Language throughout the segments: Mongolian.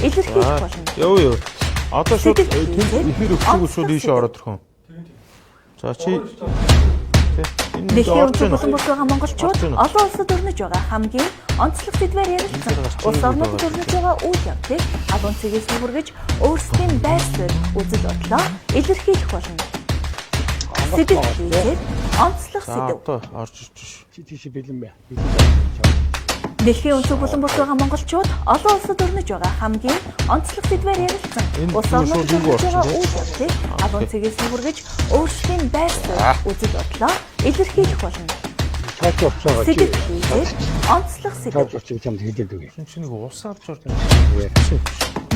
Илэрхийлэх болно. Юу. Одоо шууд эфир өгчөөгөө шууд ийшээ ороод ирхэн. За чи Дэлхийн өнцөг болон бус байгаа монголчууд олон улсад өрнөж байгаа хамгийн онцлог сэдвээр ярилцсан. Улс орнуудад өрнөж байгаа үйл явдлыг алуун цэгээс хүргэж өөрсдийн байр суурь үзэл бодлоо илэрхийлэх болно. Sedev хийгээд онцлог сэдэв. Одоо орж ирж ш. Чи тийш бэлэн бай. Дэлхийн өнцөг болон бус байгаа монголчууд олон улсад өрнөж байгаа хамгийн онцлог сэдвээр ярилцсан. Улс орнуудад өрнөж байгаа үйл явдлыг алуун цэгээс хүргэж өөрсдийн байр суурь үзэл бодлоо илэрхийлэх болно. Sedev хийгээд онцлог сэдэв. Чиний улсаад ч орж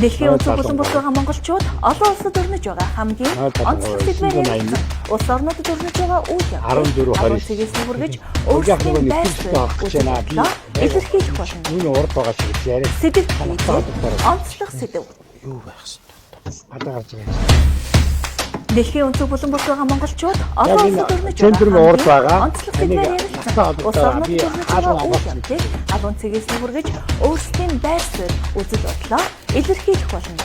Дэлхийн өнцөг болон бус байгаа монголчууд олон улсад өрнөж байгаа хамгийн онцлог сэдвээр ярилцсан. Улс орнуудад өрнөж байгаа үйл явдлыг алуун цэгээс хүргэж өөрсдийн байр суурь үзэл бодлоо илэрхийлэх болно. Sedev хийгээд онцлог сэдэв. юу байх вэ? Дэлхийн өнцөг болон бус байгаа монголчууд олон улсад өрнөж байгаа онцлог сэдвээр ярилцсан. Улс орнуудад өрнөж байгаа үйл явдлыг алуун цэгээс хүргэж өөрсдийн байр суурь үзэл бодлоо илэрхийлэх болно.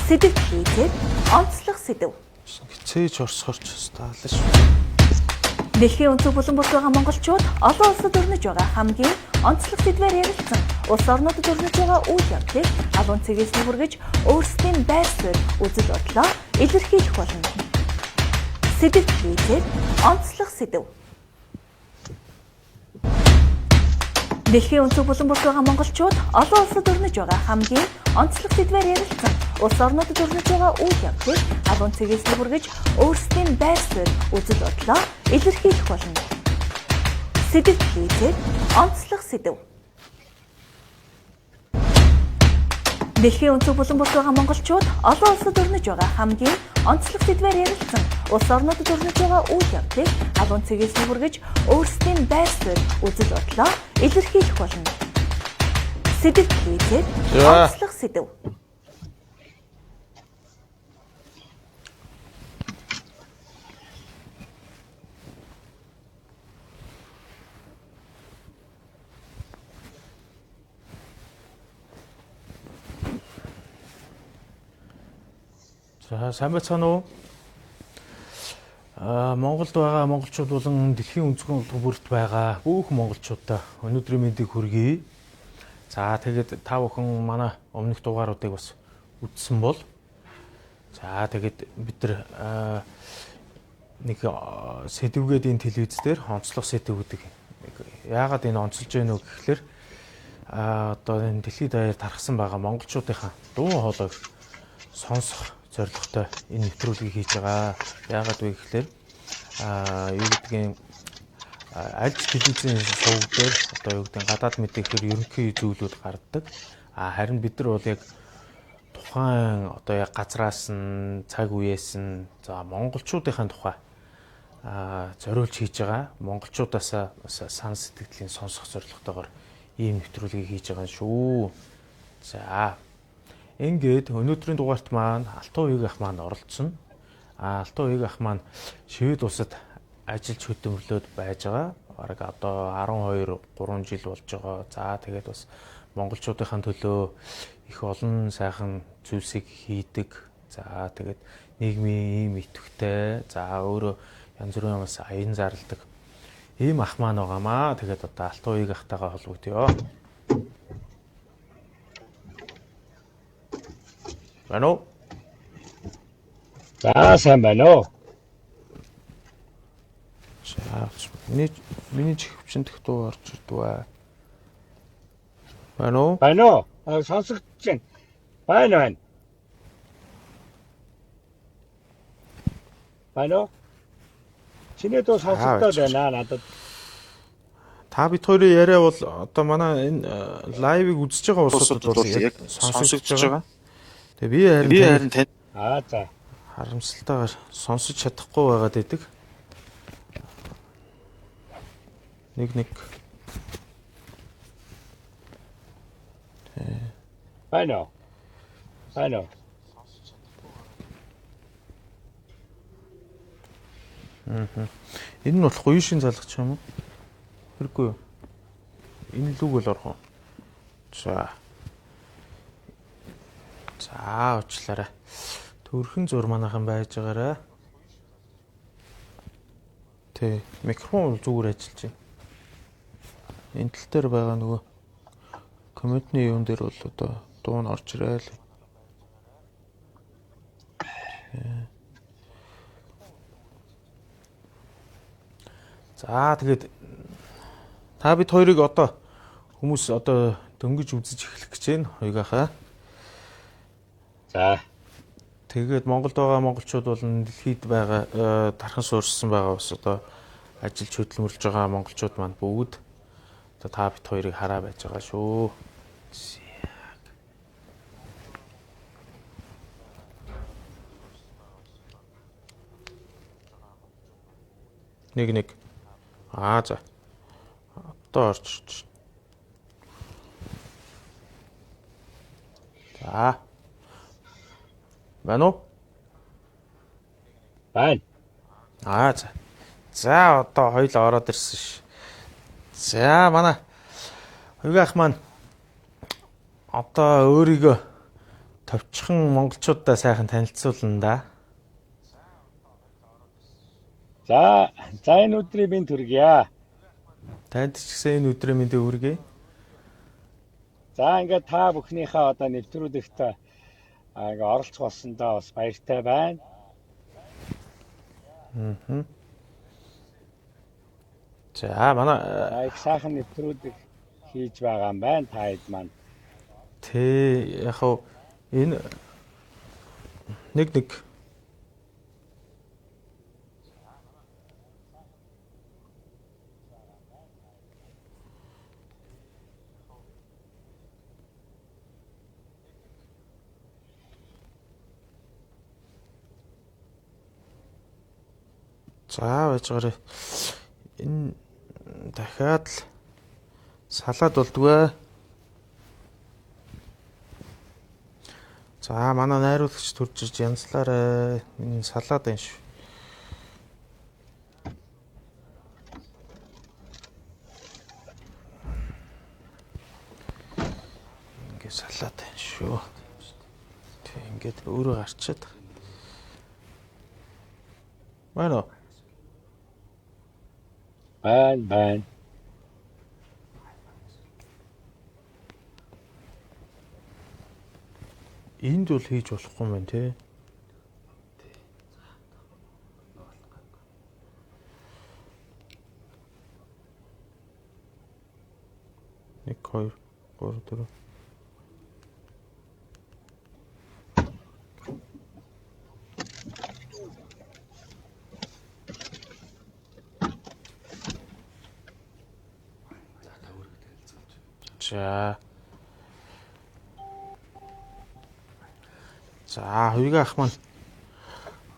Sedev хийгээд онцлог сэдэв. Цээж орсорч таалаа шүү. Дэлхийн өнцөг болон бус байгаа монголчууд олон улсад өрнөж байгаа хамгийн онцлог сэдвээр ярилцсан. Улс орнуудад өрнөж байгаа үйл явдлыг алуун цэгээс хүргэж өөрсдийн байр суурь үзэл бодлоо илэрхийлэх болно. Sedev хийгээд онцлог сэдэв. Дэлхийн өнцөг болон бус байгаа монголчууд олон улсад өрнөж байгаа хамгийн онцлог сэдвээр ярилцсан. Улс орнуудад өрнөж байгаа үйл явдлыг алуун цэгээс хүргэж өөрсдийн байр суурь үзэл бодлоо илэрхийлэх болно. Sedev хийгээд онцлог сэдэв. Дэлхийн өнцөг болон бус байгаа монголчууд олон улсад өрнөж байгаа хамгийн онцлог сэдвээр ярилцсан. Улс орнуудад өрнөж байгаа үйл явдлыг алуун цэгээс хүргэж өөрсдийн байр суурь үзэл бодлоо илэрхийлэх болно. Sedev хийгээд онцлог сэдэв. За сайн байцгаана уу? Монголд байгаа монголчууд болон дэлхийн өнцгөн бүрт байгаа бүх монголчуудаа өнөөдрийн мэндийг хүргэе. За тэгээд та бүхэн манай өмнөх дугааруудыг бас үзсэн бол за тэгээд бид нар нэг сэдвгээд энэ телевиз дээр онцлог сэдв гэдэг. Яагаад энэ онцолж байна вэ гэхлээр одоо энэ дэлхийд даяар тархсан байгаа монголчуудынхаа дуу хоолойг сонсох зорилготой энэ нэвтрүүлгийг хийж байгаа. Яагаад вэ гэхлээр юу гэдгийг аль ч телевизийн сувг дээр одоо юу гэдэг гадаад мэдээхээр ерөнхий зүйлүүд гардаг. Харин бид нар бол яг тухайн одоо яг газраас нь цаг үеэс нь за монголчуудынхаа тухай зориулж хийж байгаа. Монголчуудаас сан сэтгэлийн сонсох зорилготойгоор ийм нэвтрүүлгийг хийж байгаа шүү. За ингээд өнөөдрийн дугаарт маань Алтанхуяг ах маань оролцсон. Алтанхуяг ах маань Швед улсад ажиллаж хөдөлмөрлөд байж байгаа. Бараг одоо 12-3 жил болж байгаа. За тэгээд бас монголчуудынхаа төлөө их олон сайхан зүйлсийг хийдэг. За тэгээд нийгмийн ийм идэвхтэй. За өөрөө янз бүрийн бас аян зарладаг. Ийм ах маань байгаамаа. Тэгээд одоо Алтанхуяг ахтайгаа холбогдъё. Байна уу? За сайн байна уу? За миний чихвчэнд дэх дуу орж ирдвэ. Байна уу? Байна уу? Сонсогдож байна. Байна. Байна уу? Чиний дуу сонсогдоод байна надад. Та бид хоёрын яриа бол одоо манай энэ лайвыг үзэж байгаа улсуудад бол яг сонсогдож байгаа. Тэгээ би харин тань за харамсалтайгаар сонсож чадахгүй байгаад байдаг. Нэг байна. Энэ нь болох үеийн залгах юм уу? Хэрэггүй юу? Энэ лүг л орох уу? За. За, уучлаарай. Төрхөн зур манайхан байж байгаарай. Тэ, микрофон зүгээр ажиллаж байна. Энэ тал дээр байгаа нөгөө комментний юун дээр бол одоо дуу нь орж ирээл. За, тэгээд та бид хоёрыг одоо хүмүүс одоо дөнгөж үзэж эхлэх гэж байна. Хоёгийнхаа. За. Тэгээд Монголд байгаа монголчууд бол дэлхийд байгаа дархан суурьсан байгаа бас одоо ажиллаж хөдөлмөрлөж байгаа монголчууд маань бүгд одоо та бид хоёрыг хараа байж байгаа шүү. Нэг. За. Одоо орж ирж. За. Байна уу? Байна. За. За одоо хоёул ороод ирсэн ш. За манай хоёгаах маань одоо өөрийгөө товчхон монголчуудаа сайхан танилцуулна да. За энэ өдрийн минь төргийа. Танд ч гэсэн энэ өдрийн мэндийг хүргэе. За ингээд та бүхнийхээ одоо нэвтрүүлэгт ингээд оролцох болсондоо бас баяртай байна. За манай их сайхан нэвтрүүлэг хийж байгаа юм байна та хэд маань. Тэ яг хав энэ нэг за байж гараа. Энэ дахиад л салаад болдгоо. За манай найруулагч төрж ирж янзлаарай. Энэ салаад байна шүү. Ингээ салаад байна шүү. Тэг ингээд өөрөө гарчаад. Байна уу? Байна. Энд бол хийж болохгүй юм тий. Нэг, хоёр, гурав, дөрөв. За хоёроо ах маань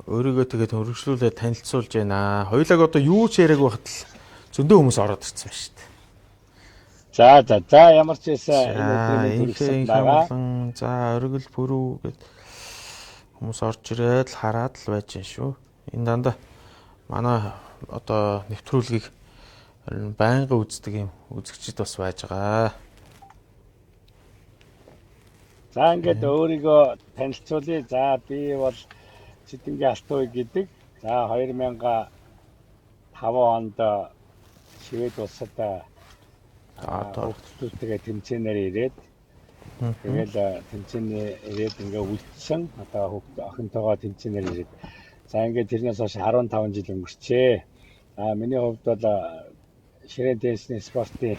өөрийгөө тэгээд хөргөжлүүлээд танилцуулж байна. Хоёулаг одоо юу ч яриаг байхад л зөндөө хүмүүс ороод ирсэн байна шүү дээ. За ямар ч байсан энэ өдрийн байгаа. За оргил бүрүү гэд хүмүүс орж ирээд л хараад л байж байна шүү. Энэ дандаа манай одоо нэвтрүүлгийг байнга үздэг юм үзэгчд бас байж байгаа. За ингээд өөрийгөө танилцуулъя. За би бол Цэдэнгийн Алтуй гэдэг. За 2005 онд Швед улсад хөтлөгчтэй тэмцээнээр ирээд тэгэл тэмцээний ирээд ингээ үлдсэн. Одоо охинтойгоо тэмцээнээр ирээд. За ингээд тэрнээс хойш 15 жил өнгөрчээ. Миний хувьд бол ширээ теннисний спортын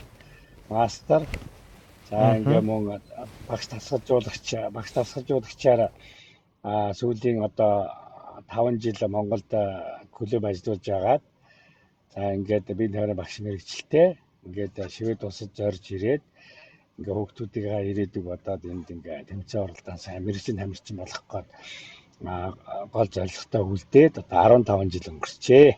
мастер. За ингээ мөн багш тасгалжуулагчаар сүүлийн одоо 5 жил Монголд клуб ажиллаж байгаад за ингээд би нэрээ багш мэрэгчлээ. Ингээд Швед улсад зорж ирээд ингээ хүүхдүүдийнхээ ирээдүг бодоод энд ингээ тэмцээн оролдоон сайн мэрэгжлийн тамирчин болох гээд гол зорилготой үлдээд одоо 15 жил өнгөрчээ.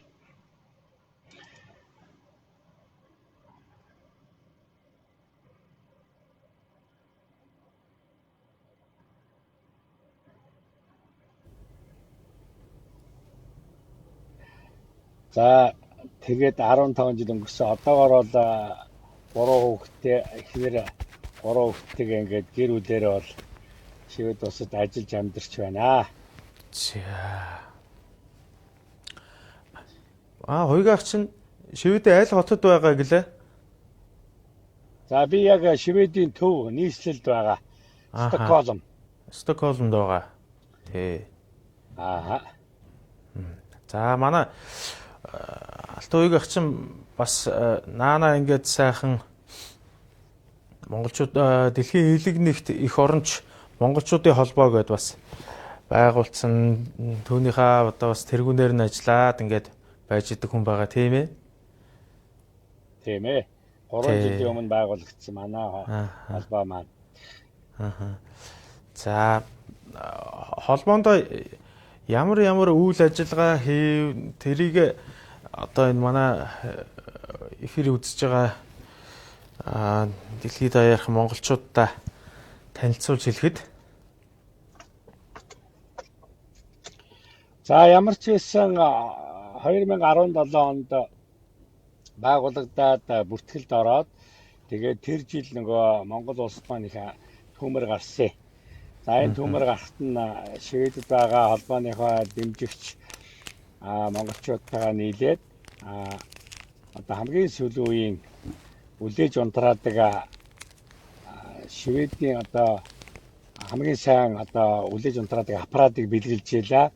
За тэгээд 15 жил өнгөрсөн. Одоогоор бол 3 хүүхэдтэй ихнэр 3 хүүхэдтэйгээ ингээд гэр бүлээрээ бол Швед улсад ажиллаж амьдарч байна. За. Хуйгаах чинь Шведийн аль хотод байгаа гэлээ? За би яг Шведийн төв нийслэлд байгаа. Стокгольм. Стокгольмд байгаа. Тий. Аа. За манай Алтан хуйгаах чинь бас наана ингээд сайхан монголчууд дэлхийн элэг нэгт их оронч монголчуудын холбоо гэдээ бас байгуулсан. Түүнийхээ одоо бас тэргүүнээр нь ажиллаад ингээд байж идэг хүн байгаа тийм ээ. Тийм ээ. 3 жилийн өмнө байгуулагдсан манай холбоо маань. За холбоонд ямар үйл ажиллагаа хийв тэрийг одоо энэ манай эфир үзэж байгаа дэлхийд даяарх монголчуудаа танилцуулж хэлэхэд. За ямар ч байсан 2017 онд байгуулагдаад бүртгэлд ороод тэгээд тэр жил нөгөө Монгол улс маань их төмөр гарсан. За энэ төмөр гарахт нь Шведэд байгаа холбооныхоо дэмжигч монголчуудтайгаа нийлээд одоо хамгийн сүүлийн үеийн үлээж унтраадаг Шведийн одоо хамгийн сайн одоо үлээж унтраадаг аппаратыг бэлгэлжээлээ.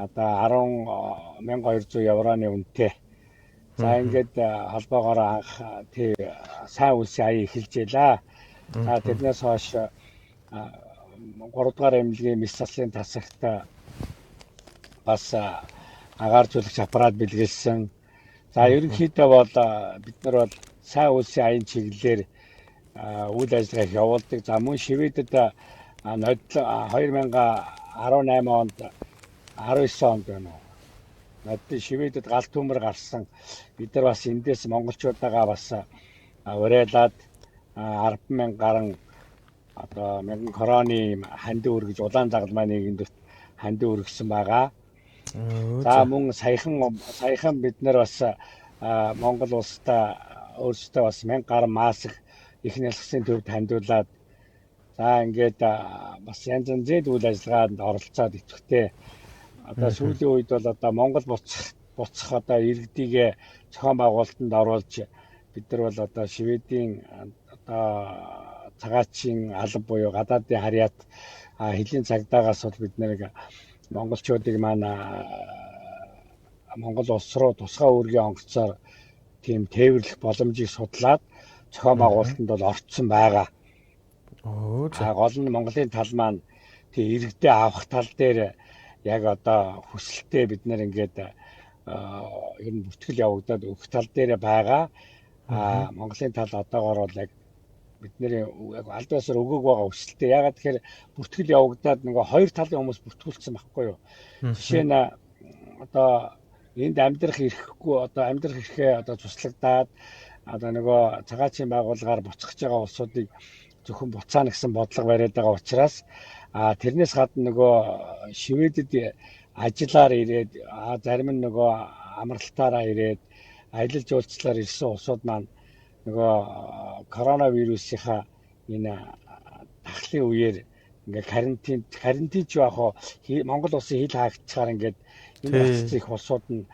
Одоо 10,200 евроны үнэтэй. За ингээд холбоогоор анх тий сайн үлсийн аяа эхэлжээлээ. За тэрнээс хойш 3 дугаар эмнэлгийн мэс заслын тасагт бас агаар жуулагч аппарат бэлгэлсэн. За ерөнхийдөө бол бид нар бол сайн үлсийн аян чиглэлээр үйл ажиллагаа их явуулдаг. За мөн Шведэд 2018 онд 19 онд байна уу? Надад Шведэд гал төмөр гарсан. Бид нар бас эндээс монголчуудаагаа бас уриалаад 10,000 гаруй одоо мянган короны хандив өргөж улаан загалмай нийгэмд хандив өргөсөн байгаа. За мөн саяхан бид нар бас Монгол улстай өөрсдөө бас 1000 гаруй маск их нялхсан төвд хандуулаад за ингээд бас янз янзын үйл ажиллагаанд оролцоод идэвхтэй. Одоо сүүлийн үед бол одоо Монгол буцах одоо иргэдийг зохион байгуулалтанд оруулж бид нар бол одоо Шведийн одоо цагаатчийн алба буюу гадаадын харьяат хэлийн цагдаагаас бол бид нэр монголчуудыг маань Монгол улс руу тусгай үүргийн онгоцоор тийм тээвэрлэх боломжийг судлаад зохион байгуулалтанд бол орцсон байгаа. Гол нь Монголын тал маань тийм иргэдээ авах тал дээр яг одоо хүсэлтэд бид нэр ингээд ер нь бүртгэл явагдаад өгөх тал дээр байгаа. Монголын тал одоогоор бол яг бидний яг аль биесээр өгөөг байгаа хүсэлтэй. Ягаад тэгэхээр бүртгэл явагдаад нөгөө хоёр талын хүмүүс бүртгүүлсэн байхгүй юу? Жишээ нь одоо энд амьдрах ирэхгүй одоо амьдрах ирэхээ одоо туслагдаад одоо нөгөө цагаатчийн байгууллагаар буцах гэж байгаа улсуудыг зөвхөн буцаана гэсэн бодлого бариад байгаа учраас тэрнээс гадна нөгөө Шведэд ажиллаар ирээд зарим нь нөгөө амралтаараа ирээд аялал жуулчлалаар ирсэн улсууд маань нөгөө коронавирусынхаа энэ тахлын үеэр ингээ карантин ч яг Монгол улсын хил хаагдчихаар ингээд энэ процесс их улсууд нь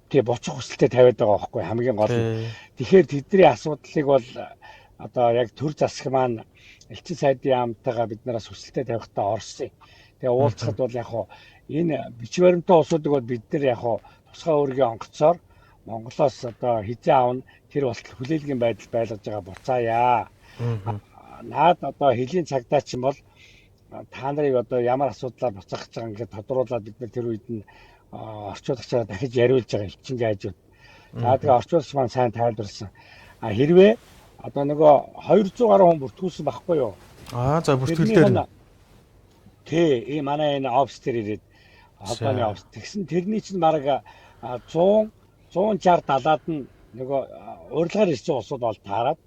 буцах хүсэлтэд тавиад байгаа байхгүй хамгийн гол нь. Тэгэхээр тэдний асуудлыг бол одоо яг төр засаг маань элчин сайдын яамтайгаа бид нараас хүсэлтэд тавихтаа орсон. Тэгээ уулзахад бол яг энэ бичиг баримттай улсуудыг бол бид нар яг тусгай үүргийн онгоцоор Монголоос одоо хизээ аавн тэр болтол хүлээлгийн байдал байлгаж байгаа буцаая. Наад одоо хэлийн цагдаач юм бол та нарыг одоо ямар асуудлаар буцаах гэж байгаа ингээд тодруулаад бид нар тэр үед нь орчуулагчаар дахиж яриулж байгаа элчингийн хажууд. За тэгээ орчуулагч маань сайн тайлбарласан. Хэрвээ одоо нөгөө 200 гаруй хүн бүртгүүлсэн байхгүй юу? За бүртгэл дээр. Тий, манай энэ офс дээр ирээд холбооны офс. Тэгсэн тэрний чинь бараг 160-70-аад нь нөгөө урилгаар ирсэн улсууд бол таарад.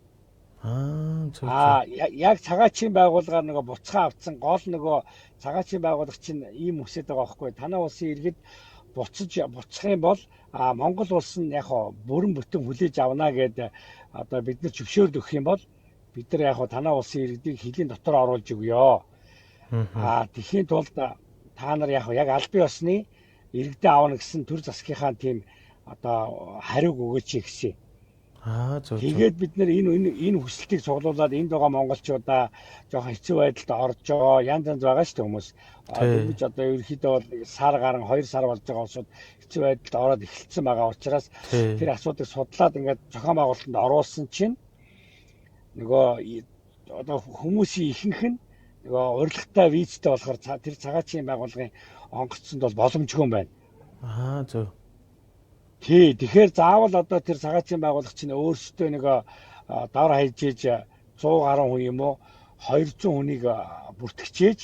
Яг цагаатчийн байгууллагаар нөгөө буцхаа авцсан гол нөгөө цагаатчийн байгууллага чинь ийм үсэд байгаа байхгүй. Танай улсын иргэд буцах юм бол Монгол улс нь яг бүрэн бүтэн хүлээж авна гэдэг одоо бид нар зөвшөөрөл өгөх юм бол бид нар яг танаа улсын иргэдийг хилийн дотор оруулж өгөө. Тэхийн тулд та нар яг албан ёсны иргэдээ авна гэсэн төр засгийнхаа тийм одоо хариуг өгөөч гэсэн. Зөв. Тэгээд бид нар энэ хүсэлтийг цуглуулад энд байгаа монголчуудаа жоохон хэцүү байдалд орж байгаа янз янз байгаа шүү дээ хүмүүс. Тэгж одоо ерөнхийдөө бол сар гарan 2 сар болж байгаа улсууд хэцүү байдалд ороод эхэлсэн байгаа учраас тэр асуудыг судлаад ингээд зохион байгуулалтанд оруулсан чинь нөгөө одоо хүмүүсийн ихэнх нь нөгөө урилгатай визтэй болохоор тэр цагаатчийн байгууллагын онгоцсонд бол боломжгүй юм байна. Зөв. Тэгэхээр заавал одоо тэр цагаатчийн байгууллага чинь өөрсдөө нэг дор хаяжээж 100 гаруй хүн юм уу 200 хүнийг бүртгэжээж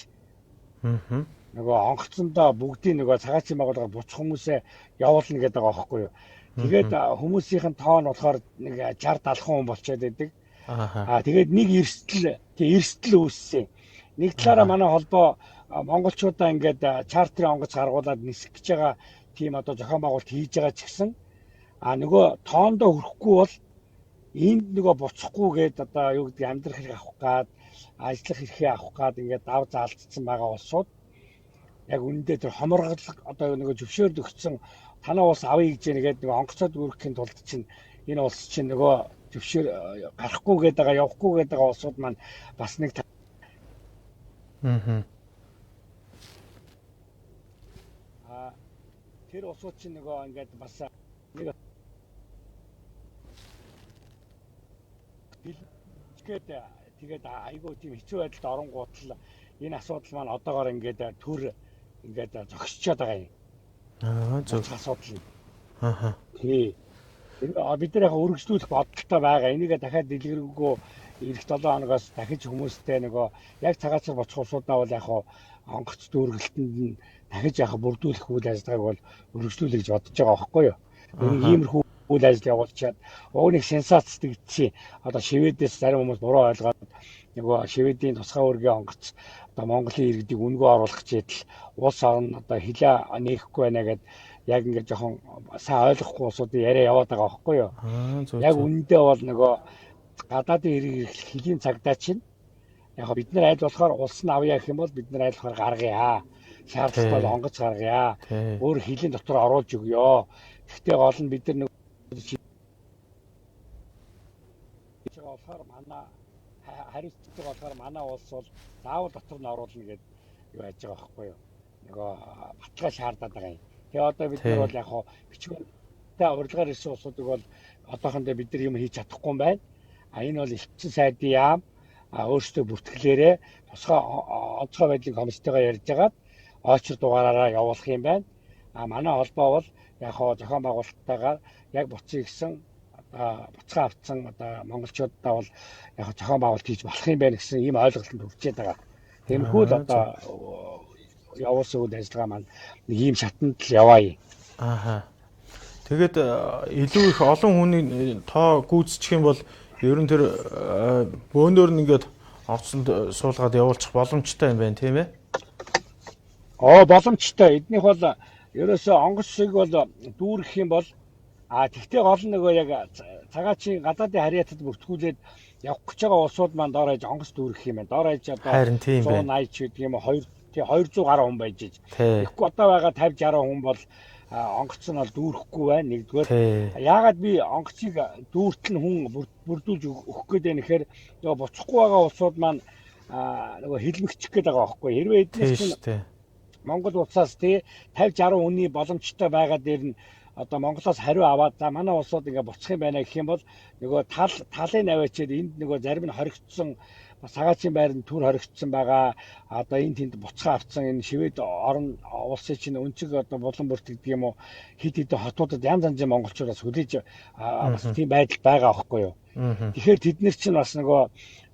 нөгөө онгоцсондоо бүгдийн нөгөө цагаатчийн байгууллага буцах хүмүүсээ явуулна гэдэг байгаа байхгүй юу. Тэгээд хүмүүсийнх нь тоо нь болохоор нэг 60 70 хүн болчиход байдаг. Тэгээд нэг эрсдэл үүссэн. Нэг талаараа манай холбоо монголчуудаа ингээд чартерын онгоц гаргуулад нисэх гэж байгаа тийм одоо зохион байгуулалт хийж байгаа ч гэсэн нөгөө тоондоо хүрэхгүй бол энд нөгөө буцахгүй гээд одоо юу гэдэг амьдрах хэрэг авах гад ажиллах хэрэг авах гад ингээд дав заалдсан байгаа улсууд яг үнэндээ тэр хоморгол одоо нөгөө зөвшөөрөл өгсөн танаа улс авъя гэж нэгээд нөгөө онгоцоод үүрхэхийн тулд чинь энэ улс чинь нөгөө зөвшөөр гарахгүй гээд байгаа явахгүй гээд байгаа улсууд маань бас нэг тэр улсууд чинь нөгөө ингээд бас нэг тэгээд айгүй тийм хэцүү байдалд оронгууд л энэ асуудал маань одоогоор ингээд төр ингээд зогсчиход байгаа юм. Зөв асуудал. Тий. Бид нар яг өргөжлүүлэх бодолтой байгаа. Энийг дахиад дэлгэрэнгүй эх 7 хоногоос дахиж хүмүүстэй нөгөө яг цагаатсар боцох улсуудаа бол яг онгоц дүүргэлтэнд нь дахиж бүрдүүлэх үйл ажиллагааг бол өргөжлүүлэх гэж бодож байгаа байхгүй юу. Иймэрхүү үйл ажиллагаа явуулчаад уугныг сенсац тэгдсэн. Одоо Шведээс зарим хүмүүс буруу ойлгоод нөгөө Шведийн тусгай үүргийн онгоц одоо Монголын иргэдийг үнгөө оруулах гэжэл улс орн одоо хилээ нээхгүй байна гэд яг ингээд жоохон сайн ойлгохгүй улсуудын яриа яваад байгаа байхгүй юу. Яг үнэндээ бол нөгөө гадаадын хэрэг хэлийн цагдаа чинь яг бид нар аль болохоор улс нь авъя гэх юм бол бид нар аль болохоор гаргая. Шаардлагатай бол онгоц гаргая. Өөр хилийн дотор оруулж өгөө. Гэхдээ гол нь бид нар болохоор манай хариуцлагатай болохоор манай улс бол заавал дотор нь оруулна гэдэг юу яаж байгаа байхгүй юу. Нөгөө баталгаа шаардаад байгаа юм. Тэгээ одоо бид нар бол яг бичгүүртэй урилгаар ирсэн улсуудыг бол одоохондоо бид нар юм хийж чадахгүй юм байна. Энэ бол элчин сайдын яам өөрсдөө бүртгэлээрээ тусгай онцгой байдлын комисстэйгээ ярьж байгаад очир дугаараараа явуулах юм байна. Манай холбоо бол яг зохион байгуулалттайгаар яг буцъя гэсэн буцаа авцсан одоо монголчуудаа бол яг зохион байгуулалт хийж болох юм байна гэсэн ийм ойлголтод хүрчээд байгаа. Тиймэрхүү л одоо явуулсан үйл ажиллагаа маань нэг ийм шатанд л яваа юм. Тэгээд илүү их олон хүний тоо гүйцэтгэх юм бол ер нь тэр бөөнөр нь ингээд онгоцонд суулгаад явуулчих боломжтой юм байна тийм ээ? Боломжтой. Эднийх бол ерөөсөө онгоцыг бол дүүргэх юм бол тэгтээ гол нь нөгөө яг цагаатчийн гадаадын харьяатад бүртгүүлээд явах гэж байгаа улсууд маань доор хаяж онгоц дүүргэх юм байна. Доор хаяж одоо 180 ч гэдэг юм уу 200 гаруй хүн байж иж. Тэгэхгүй одоо байгаа 50 60 хүн бол онгоц нь бол дүүрэхгүй байна. Нэгдүгээр яагаад би онгоцыг дүүртэн хүн бүрдүүлж өгөх гээд байна гэхээр нөгөө буцахгүй байгаа улсууд маань нөгөө хилмигчих гээд байгаа байхгүй. Хэрвээ эднээс чинь Монгол улсаас тий 50 60 хүний боломжтой байгаа дээр нь одоо Монголоос хариу аваад за манай улсууд ингээ буцах юм байна гэх юм бол нөгөө талын наваачаад энд нөгөө зарим нь хоригдсон цагаатчийн байранд түр хоригдсон байгаа. Одоо энэ тэнд буцаа авцсан энэ Швед орон улсын чинь өнцөг одоо булан бүрт гэдэг юм уу хит хит хотуудад янз янзын монголчуудаас хүлээж бас тийм байдал байгаа аахгүй юу. Тэгэхээр тэд нар чинь бас нөгөө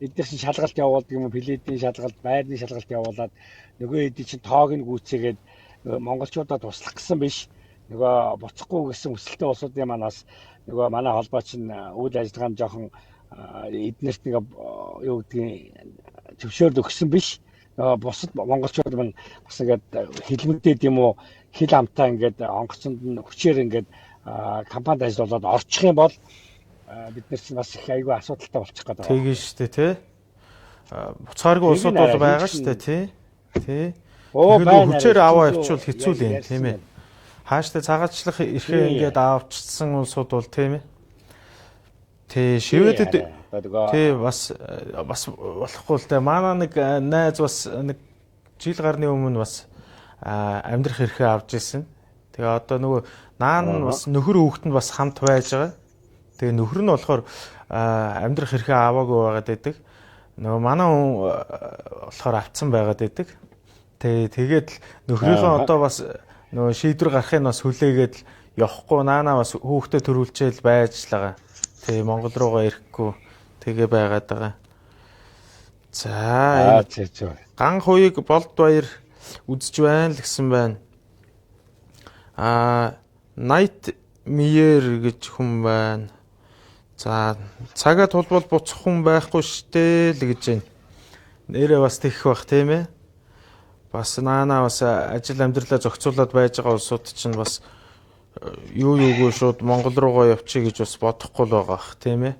эдгээр чинь шалгалт явуулдаг юм уу пледийн шалгалт, байрны шалгалт явуулаад нөгөө эдийн чинь тоог нь гүйцээгээд монголчуудаа туслах гэсэн биш. Нөгөө буцахгүй гэсэн өсөлттэй улсуудын манаас нөгөө манай холбоо чинь үйл ажиллагаанд жоохон эднэрт нэг юу гэдгийг зөвшөөрөл өгсөн биш. Бусад монголчууд маань бас ингээд хилмигдээд юм уу хил амтаа ингээд онгоцонд нь хүчээр ингээд компанид ажиллаад орчих юм бол бид нар чинь бас их айгүй асуудалтай болчих гээд байгаа. Тэгээ шүү дээ тий. Буцааргүй улсууд бол байгаа шүү дээ тий. Тий. Хүчээр аваа явуул хэцүү л юм тийм ээ. Хааштай цагаачлах эрхээ ингээд авчсан улсууд бол тийм ээ. Тий Шведэд тий бас болохгүй л дээ. Манай нэг найз бас нэг жил гарны өмнө бас амьдрах эрхээ авч ирсэн. Тэгээ одоо нөгөө наан бас нөхөр хүүхэд нь бас хамт байж байгаа. Тэгээ нөхөр нь болохоор амьдрах эрхээ аваагүй байгаад байдаг. Нөгөө манай хүн болохоор авцсан байгаад байдаг. Тэгээд нөхрийнхөө одоо бас нөгөө шийдвэр гарахыг бас хүлээгээд явахгүй наанаа бас хүүхдээ төрүүлчихэл байж л байгаа. Тэгээ Монгол руугаа ирэхгүй тэгээ байгаад байгаа. За ган хуйг болд баяр үзэж байна л гэсэн байна. Найт миер гэж хүн байна. За цагаа тулбал буцах хүн байхгүй штэ л гэж байна. Нэрээ бас тэгэх бах тийм ээ. Бас наанаа бас ажил амьдралаа зохицуулаад байж байгаа улсууд чинь бас юугүй шууд Монгол руугаа явчих гэж бас бодохгүй л байгаа ах тийм ээ.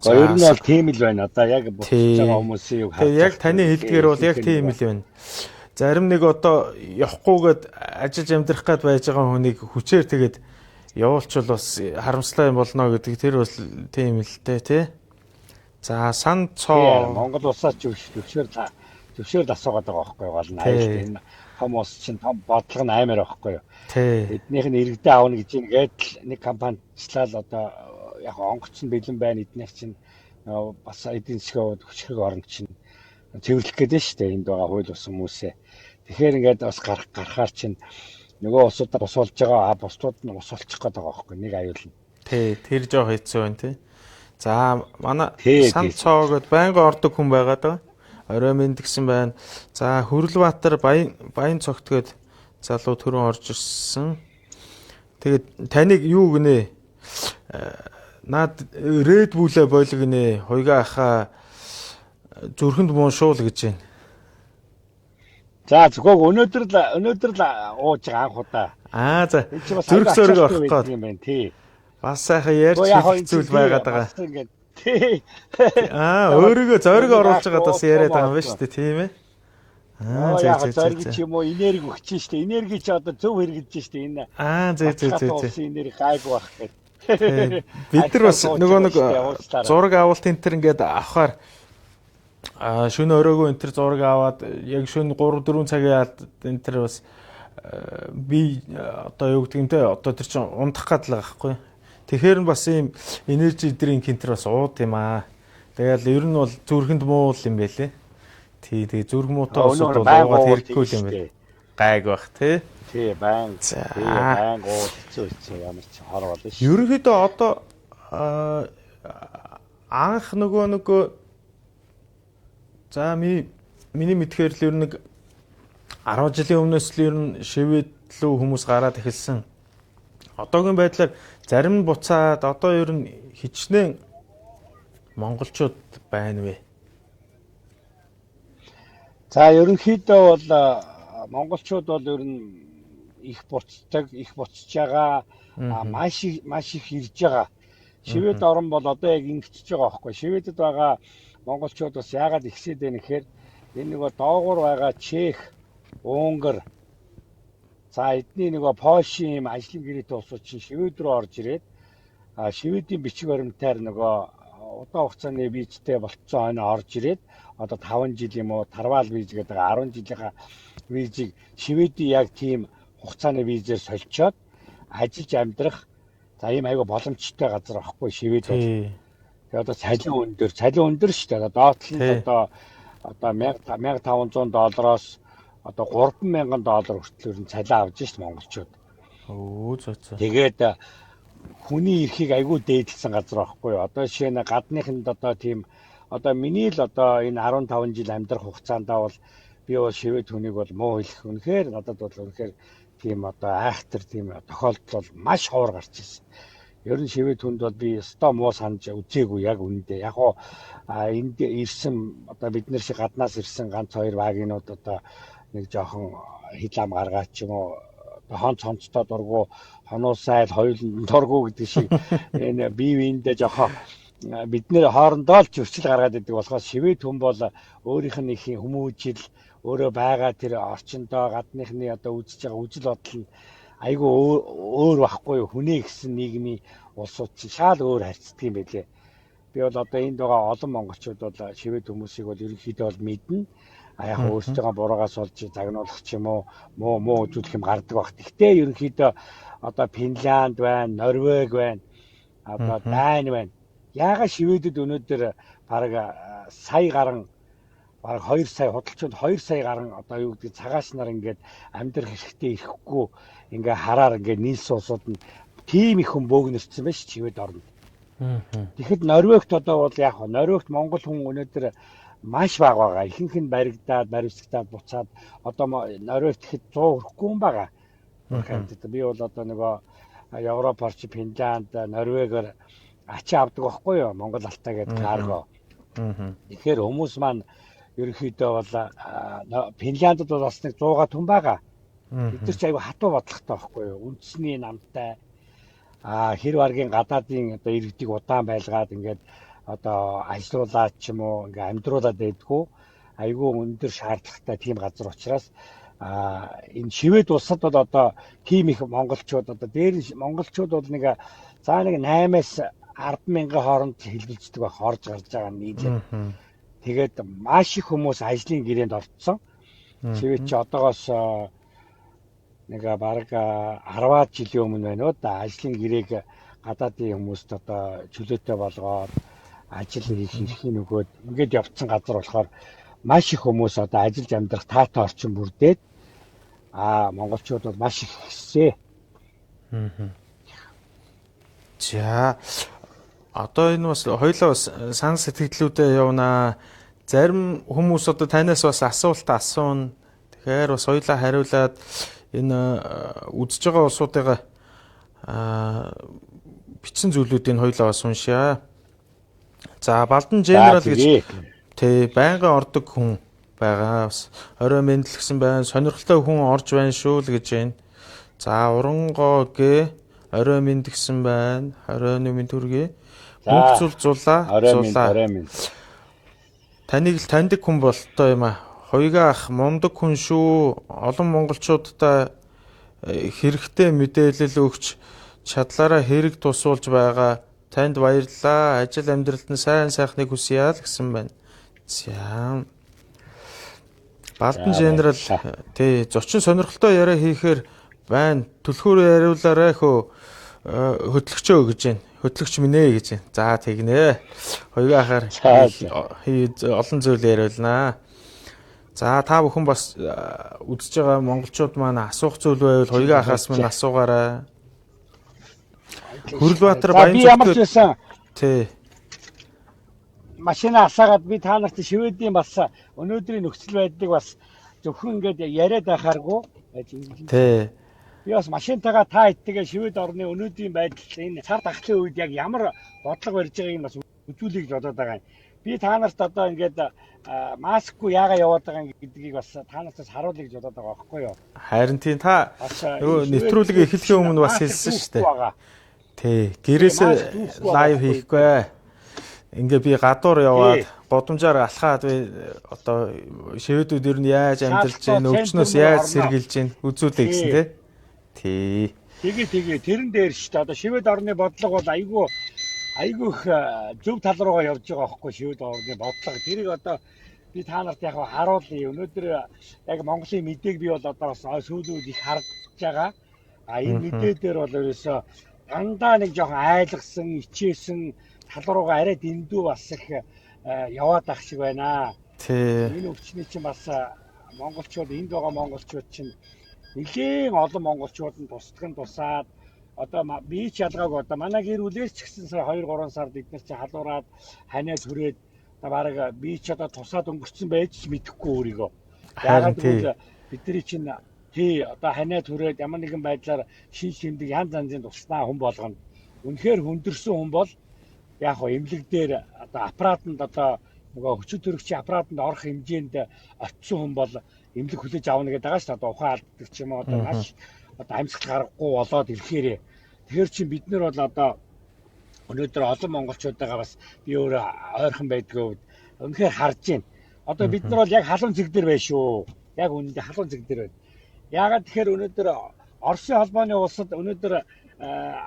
Ер нь бол тийм л байна. Одоо яг буцаж байгаа хүмүүсийн юу харж. Яг таны хэлдгээр бол яг тийм л байна. Зарим нэг одоо явахгүйгээд ажиллаж амьдрах гээд байж байгаа хүнийг хүчээр тэгээд явуулчвал бас харамслаа юм болно гэдэг тэр бас тийм л дээ тий. За сан цоо Монгол улсаас зөвшөөрөл асуугаад байгаа байхгүй юу? Гол нь энэ том улс чинь том бодлого нь амар байхгүй юу? Эднийх нь иргэдээ авна гэж ингээд нэг компаничлал одоо яг онгоц нь бэлэн байна эднийх чинь бас эдийн засгийн хүчрэг орн чинь цэвэрлэх гэдэг шүү дээ энд байгаа хууль бус хүмүүсээ. Тэгэхээр ингээд бас гарахаар чинь нөгөө улсуудаар ус болж байгаа бусдууд нь ус олчих гээд байгаа байхгүй нэг аюул нь. Тэр жоох хэцүү байна тий. За манай сан цоогод байнга ордог хүн байгаад байгаа. Орой мэд гэсэн байна. За Хүрлбаатар баян цогтгээд залуу төрөн орж ирсэн. Тэгээд таныг юу гинэ? Наад Red Bull-а болгонэ. Хуйга аха зүрхэнд муушуул гэж байна. За зөвхөн өнөөдөр л ууж байгаа анх удаа. За зүрх зөрөг орох гээд юм байна тий. Бас сайхан ярьж хэцүүл байгаад байгаа. Тий. Өөрийгөө зориг оруулж байгаа бас яриад байгаа юм байна шүү дээ тийм ээ. Зориг ч юм уу энерги өгч шүү дээ. Энерги ч одоо зөв хэрэгжилж шүү дээ энэ. Зөө. Энерги гайгүй байх гэдэг. Бид нар бас нөгөө нэг зураг авалт энэ төр ингээд авахаар шөнө өрөөгөө энэ төр зураг аваад яг шөнө 3-4 цагийн алд энэ төр бас би одоо юу гэдэг юм те одоо тэр чинь ундах гад л байгаа байхгүй. Тэгэхээр нь бас ийм энержи дринк энэ төр бас ууд юм аа. Тэгэл ер нь бол зүрхэнд муу юм байлээ. Тэгээ зүрх муутай усуд бол уугаад хэрэггүй юм байна. Гайг бах тий. Тий байн. Байн ууцгүй ямар ч хор болно шүү. Ерөнхийдөө одоо анх нөгөө за миний мэдхээр л ер нь 10 жилийн өмнөөс л ер нь Швед лөө хүмүүс гараад эхэлсэн. Одоогийн байдлаар зарим нь буцаад одоо ер нь хичнээн монголчууд байна вэ? За ерөнхийдөө бол монголчууд бол ер нь их буцаж байгаа маш их ирж байгаа. Швед орн бол одоо яг ингэчихэж байгаа байхгүй. Шведэд байгаа монголчууд бас яагаад ихсээд байна гэхээр энэ нөгөө доогуур байгаа Чех, Унгар за эдний нөгөө Польшийн юм ажлын гэрээтэй улсууд чинь Швед рүү орж ирээд Шведийн бичиг баримтаар нөгөө удаан хугацааны визтэй болцсон хойно орж ирээд одоо 5 жил юм уу тарвал виз гэдэг 10 жилийнхаа визийг Шведийн яг тийм хугацааны визээр солилцоод ажиллаж амьдрах за ийм айгүй боломжтой газар ахгүй Швед бол. Тэгээ одоо цалин өндөр шүү дээ. Доотлол нь одоо $1500 одоо $3000 хүртэл нь цалин авж шít монголчууд. Тэгээд хүний эрхийг айгүй дээдлсэн газар байхгүй юу. Одоо жишээ нь гадныханд одоо тийм одоо миний л одоо энэ 15 жил амьдрах хугацаанд бол би бол Швед хүнийг бол муу хэлэх үнэхээр надад бол үнэхээр тийм одоо айхтар тийм тохиолдол маш ховор гарч ирсэн. Ер нь Швед хүнд бол би өстой муу санаж үзээгүй яг үнэндээ. Яг гоо энд ирсэн одоо бид нар шиг гаднаас ирсэн ганц хоёр вагинууд одоо нэг жоохон хил ам гаргаад ч юм уу хон цонцтой дургу хонуусайл хоёуланд дургу гэдэг шиг энэ бие биендээ жоохон бид нэр хоорондоо л зөрчил гаргаад идэг болохоос шивэд хүн бол өөрийнх нь их хүмүүжил өөрөө байгаа тэр орчиндөө гадныхны одоо үзэж байгаа үжил бодол нь айгүй өөр байхгүй юу хүнээ гэсэн нийгмийн улсууд чинь шал өөр харьцдаг юм байлээ. Би бол одоо энд байгаа олон монголчууд бол шивэд хүмүүсийг бол ерөнхийдөө бол мэднэ. Яг өөрсдөө буруугаас олж загнуулах ч юм уу муу үзүүлэх юм гардаг баг. Гэхдээ ерөнхийдөө одоо Финланд байна, Норвег байна, одоо Дани байна. Яагаад шивэдэд өнөөдөр бараг сая гарan бараг 2 сая худалчууд 2 сая гарan одоо юу гэдэг цагаас нар ингээд амьдрах хэрэгтэй ирэхгүй ингээ хараар ингээ нийлс улсууд нь тийм их хүн бөөгнөрсөн байж шивэд орно. Тэгэхэд Норвегт одоо бол яг Норвегт монгол хүн өнөөдөр маш бага байгаа. Ихэнх нь баригдаад, баривсгдаад буцаад одоо Норвегт ихэд 100 хүрэхгүй юм байгаа. Би бол одоо нөгөө Европ орч Финланд, Норвегээр ачаа авдаг байхгүй юу? Монгол Алтай гэдэг карго. Тэгэхээр хүмүүс маань ерөнхийдөө бол Финляндд бол бас нэг 100-га түн байгаа. Бид нар ч аягүй хатуу бодлоготой байхгүй юу? Үндэсний намтай хэр баргийн гадаадын одоо иргэдийг удаан байлгаад ингээд одоо ажиллуулаад ч юм уу ингээ амьдруулад байдгүй айгүй өндөр шаардлагатай тийм газар учраас энэ шивэд улсад бол одоо тийм их монголчууд одоо дээр монголчууд бол нэг за нэг 8-аас 10,000 хооронд хэлбэлцдэг байх орж гарч байгаа нийлээ. Тэгээд маш их хүмүүс ажлын гэрээнд орцсон. Шивэд чи одоогоос нэг бараг 10-аад жилийн өмнө байна уу да ажлын гэрээг гадаадын хүмүүст одоо чөлөөтэй болгоод ажил хийх нөгөөд ингээд явцсан газар болохоор маш их хүмүүс одоо ажиллаж амьдрах таатай орчин бүрдээд монголчууд бол маш их ихсээ. За одоо энэ бас хоёлоо сан сэтгэлдлүүдэд явна. Зарим хүмүүс одоо танаас бас асуулт асууна. Тэгэхээр бас хоёлаа хариулаад энэ үзэж байгаа улсуудыгаа бичсэн зүйлүүдийг хоёлаа бас уншаа. За Балдан генерал гэж байнгын ордог хүн байгаа. Бас орой мэдлэгсэн байна. Сонирхолтой хүн орж байна шүү л гэж байна. За урангоо гэ орой мэдлэгсэн байна. Оройн мэд төргий. Нөхцөл зулаа. Таныг л таньдаг хүн болтой юм а. Хоёгаа ах мундаг хүн шүү. Олон монголчуудаа хэрэгтэй мэдээлэл өгч чадлаараа хэрэг тусуулж байгаа. Танд баярлалаа. Ажил амьдралд нь сайн сайхныг хүсье л гэсэн байна. За. Балдан генерал зочин сонирхолтой яриа хийхээр байна. Түлхүүр яриулаарай хөө хөтлөгчөө гэж байна. Хөтлөгч минь ээ гэж байна. За тэгнэ. Хоёгаа ахаар олон зүйл яриулнаа. За та бүхэн бас үзэж байгаа монголчууд маань асуух зүйл байвал хоёгаа ахаас минь асуугаарай. Хүрлбаатар баян зөвлөлт машина асаагаад би та нарт шивэдийн бас өнөөдрийн нөхцөл байдлыг бас зөвхөн ингээд яриад байхааргүй. Би бас машинтайгаа та хэдтэйгээ шивэд орны өнөөдрийн байдал энэ цар тахлын үед яг ямар бодлого барьж байгааг нь бас үзүүлэх гэж бодоод байгаа юм. Би та нарт одоо ингээд маскгүй яага яваад байгаа гэдгийг бас та нартаас харуулъя гэж бодоод байгаа байхгүй юу? Харин тийм та нэвтрүүлэг эхлэхийн өмнө бас хэлсэн шүү дээ. Гэрээс лайв хийхгүй. Ингээ би гадуур яваад годамжаар алхаад би одоо шивэдүүд ер нь яаж амьдарч байна, өвчнөөс яаж сэргийлж байна үзүүлээ гэсэн тий. Тэгээ тэрэн дээр шүү дээ. Одоо шивэд орны бодлого бол айгүй их зөв тал руугаа явж байгаа байхгүй шивэд орны бодлого. Тэрийг одоо би та нарт яг харуулъя. Өнөөдөр яг Монголын мэдээг би бол одоо бас сүүлүүд их харж байгаа. Энэ мэдээ дээр бол ерөөсөө дандаа нэг жоохон айлгсан, ичээсэн тал руугаа арай дэндүү бас их яваад ах шиг байна. Энэ өвчний чинь бас монголчууд энд байгаа монголчууд чинь нэлийн олон монголчууд нь тусаад одоо би ч ялгаагүй одоо манай гэр бүлээс ч гэсэн 2-3 сард бид нар чи халуураад ханиа түрээд бараг би ч одоо тусаад өнгөрцөн байж ч мэдэхгүй өөрийгөө. Яагаад гэвэл бидний чинь одоо ханиа түрээд ямар нэгэн байдлаар шин тэмдэг янз янзын туснаа хүн болгоно. Үнэхээр хүндэрсэн хүн бол яг хоо эмнэлэг дээр одоо аппаратанд одоо нөгөө хүчит төрөгчийн аппаратанд орох хэмжээнд очисон хүн бол эмнэлэг хүлээж авна гэдэг байгаа шүү дээ. Одоо ухаан алддаг ч юм уу одоо маш одоо амьсгал гаргахгүй болоод ирэхээр тэгэхээр чи бид нар бол одоо өнөөдөр олон монголчуудаа бас би өөрөө ойрхон байдгүй үнэхээр харж байна. Одоо бид нар бол яг халуун зэг дээр байна шүү. Яг үнэндээ халуун зэг дээр байна. Яагаад тэгэхээр өнөөдөр Оросын холбооны улсад өнөөдөр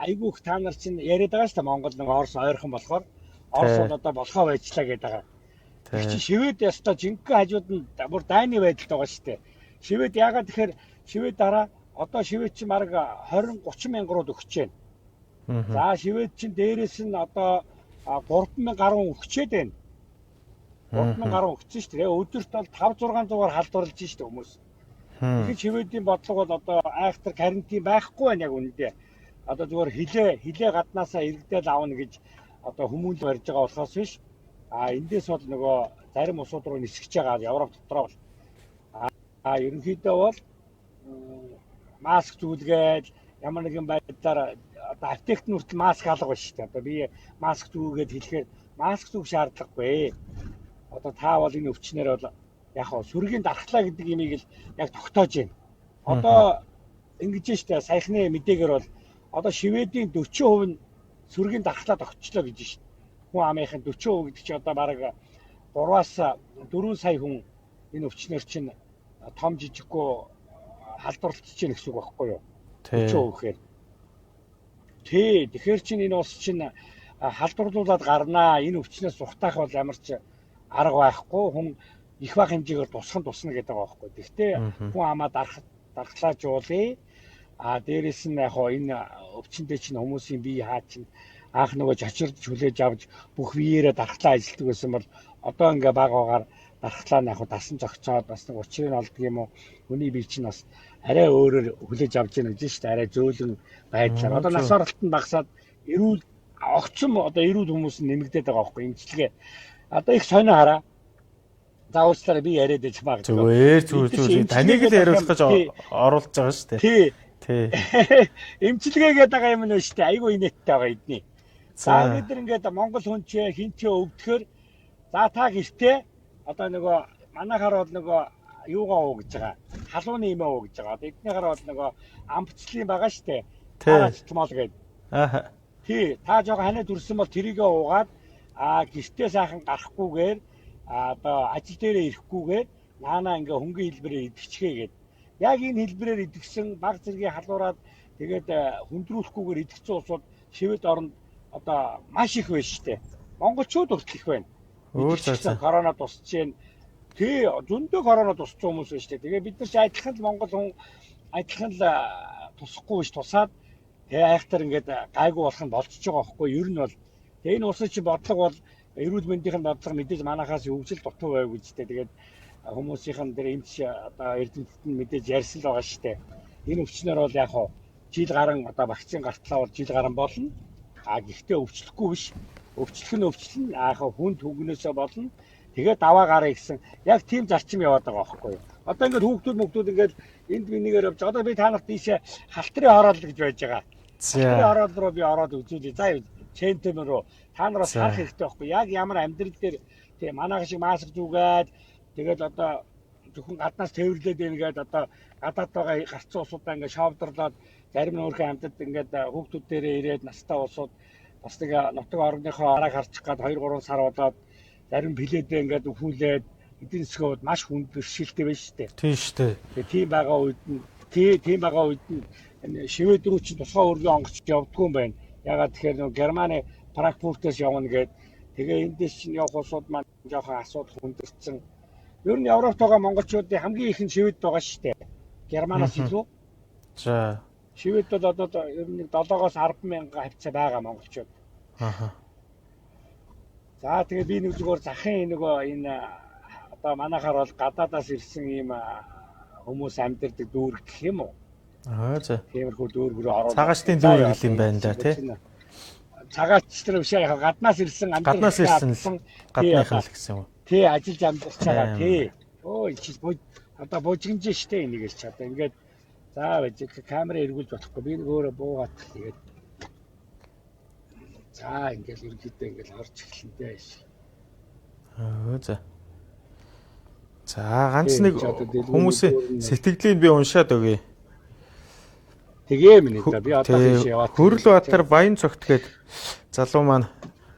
айгүй их та нар чинь яриад байгаа шүү дээ. Монгол нэг Орос ойрхон болохоор Орос бол одоо болохоо байжлаа гэдэг байгаа. Тэр чинь Швед ястаа жинхэнэ хажууд нь бүр дайны байдалд байгаа шүү дээ. Швед яагаад тэгэхээр Швед дараа одоо Швед чинь баг 20-30 мянган руу өгч байна. За Швед чинь дээрээс нь одоо 3000 гаруй өгчээд байна. 3000 гаруй өгсөн шүү дээ. Өдөрт бол 5-600-аар халдварлаж шүү дээ хүмүүс. Тэгэхээр Шведийн бодлого бол одоо айхтар карантин байхгүй байна яг үнэндээ. Одоо зүгээр хилээ гаднаасаа иргэдэл аавна гэж одоо хүмүүл барьж байгаа болохоос биш. Эндээс бол нөгөө зарим улсууд руу нисгэж байгаа Европ дотроо бол. Ерөнхийдөө бол маск зүүлгээд ямар нэгэн байдлаар одоо аптект нүртэл маск алга байна шүү дээ. Одоо би маск зүүгээд хэлэхээр маск зүүх шаардлагагүй. Одоо та бол энэ өвчнөр бол яг хоо сүргийн дархлаа гэдэг имийг л яг тогтоож байна. Одоо ингэж штэ саяхны мэдээгээр бол одоо Шведийн 40% нь сүргийн дархлаа тогтчлоо гэж штэ. Хүн амынхын 40% гэдэг чинь одоо бараг 3-аас 4 сая хүн энэ өвчнөр чинь том жижиггүй халдварлаж чинь гэсэн үг байхгүй юу? 40% гэхээр. Тэгэхээр чинь энэ улс чинь халдварлуулаад гарнаа. Энэ өвчнөөс ухтаах бол ямар ч арга байхгүй. Хүн их баг хэмжээгээр тусна гэдэг байгаа байхгүй. Гэхдээ хүн амаа дархлаажуулъя. Дээрээс нь яг хоо энэ өвчнөд чинь хүмүүсийн бие хаа чинь анх нөгөө чочирдж хүлээж авч бүх биеэрээ дархлаа ажилтдаг гэсэн бол одоо ингээ багаагаар дархлаа нь яг хоо дасан зогцоод бас нэг учрыг нь олддог юм уу? Хүний бие чинь бас арай өөрөөр хүлээж авч яана гэж шүү дээ. Арай зөөлөн байдлаар. Одоо нас оролтод багасаад эрүүл огцом одоо эрүүл хүмүүс нь нэмэгдээд байгаа байхгүй эмчилгээ. Одоо их сонио хараа. За уучлаарай би яриад байж магадгүй. Зүгээр таныг л яриулах гэж оруулж байгаа шүү дээ. Тий. Эмчилгээ гэдэг байгаа юм нэ шүү дээ. Айгүй инээдтэй байгаа эдний. За бид нар ингээд Монгол хүн ч хинчээ өвдөхөр за та гэртээ одоо нөгөө манайхаар бол нөгөө юугаа уу гэж байгаа. Халууны имээ уу гэж байгаа. Одоо эднийхаар бол нөгөө амбцлын байгаа шүү дээ. Таацмал гэдэг. Тий. Та жоо ханаа дүрсэн бол тэрийгээ уугаад гэртээ сайхан гарахгүйгээр одоо ажил дээрээ ирэхгүйгээр наанаа ингээ хөнгөн хэлбэрээр идэгчгээ гээд. Яг энэ хэлбэрээр идэгсэн баг зэргийн халуураад тэгээд хүндрүүлэхгүйгээр идэгцэн улсууд Швед оронд одоо маш их байна штэ. Монголчууд хүртэл их байна. Идэгцэн корона тусч जैन. Тий, зөндөө корона тусч хүмүүс байна штэ. Тэгээд бид нар ч адилхан л Монгол хүн адилхан л тусахгүй биш тусаад тэгээ айхтар ингээд гайгүй болох нь болчихж байгаа байхгүй юу? Ер нь бол тэгээ энэ улсын чи бодлого бол эрүүл мэндийн бодлого мэдээж манахаас өвжил дутуу байв гэжтэй. Тэгээд хүмүүсийнхэн дээр эмч одоо эрдэмтэд нь мэдээж ярьсан л байгаа шүү дээ. Энэ өвчнөр бол яг хоо жил гарan одоо вакцин гартлаа бол жил гарan болно. Гэхдээ өвчлөхгүй биш. Өвчлөн яг хүн түгнээсээ болно. Тэгээд даваа гараа гэсэн яг тийм зарчим яваад байгаа байхгүй юу? Одоо ингээд хүүхдүүд ингээд энд минийгээр явж одоо би та нарт ийшээ халтрын хороол гэж байж байгаа. Халтрын хороол руу би ороод үзүүлье. За чэнтэн рүү та нараас харах хэрэгтэй байхгүй яг ямар амьдрал дээр тийм манайх шиг маск зүгээд тэгээд одоо зөвхөн гаднаас тээвэрлээд ингээд одоо гадаад байгаа гарцсан улсуудаа ингээд шовдрлоод зарим нь өөрхөн амьтад ингээд хүүхдүүд дээрээ ирээд настай улсууд бас нэг нутаг орныхоо арааг харчих гад 2-3 сар болоод зарим пледээ ингээд өхүүлээд эдийн засгууд маш хүнд бэрхшээлтэй байна шүү дээ. Тийм шүү дээ. Тийм байгаа үед нь Швед рүү чи тусгай өргөн онгоч явдггүй юм байна. Ягаад тэгэхээр нөгөө Германы Франкфуртээс явна гээд тэгээ эндээс чинь явах улсууд маань жоохон асуудал хүндэрсэн. Ер нь Европт байгаа монголчуудын хамгийн их нь Швед байгаа шүү дээ. Германаас илүү. За. Швед бол одоо ер нь 7-оос 10,000 хавцаа байгаа монголчууд. За тэгээ би нэг зүгээр захын нөгөө энэ одоо манайхаар бол гадаадаас ирсэн ийм хүмүүс амьдардаг дүүрэг гэх юм уу? За. Тиймэрхүү дүүрэг рүү ороод цагаачтын дүүрэг гэл юм байна да тий. Цагаачтар биш яг гаднаас ирсэн амьдрал гадныхан л гэсэн юм. Тий ажиллаж амьдарч байгаа тий. Өө чи одоо бужигнж штэ энийг л ч одоо ингээд за байж камера эргүүлж болохгүй би нэг өөрөө буугаад тэгээд за ингээл ерөнхийдөө ингээл орж эхлэнтэй байж. За. За ганц нэг хүмүүсийн сэтгэлийг би уншаад өгье. Тэгээ минь да би одоо тийш яваад. Хөрлөбаатар Баян цогт гээд залуу маань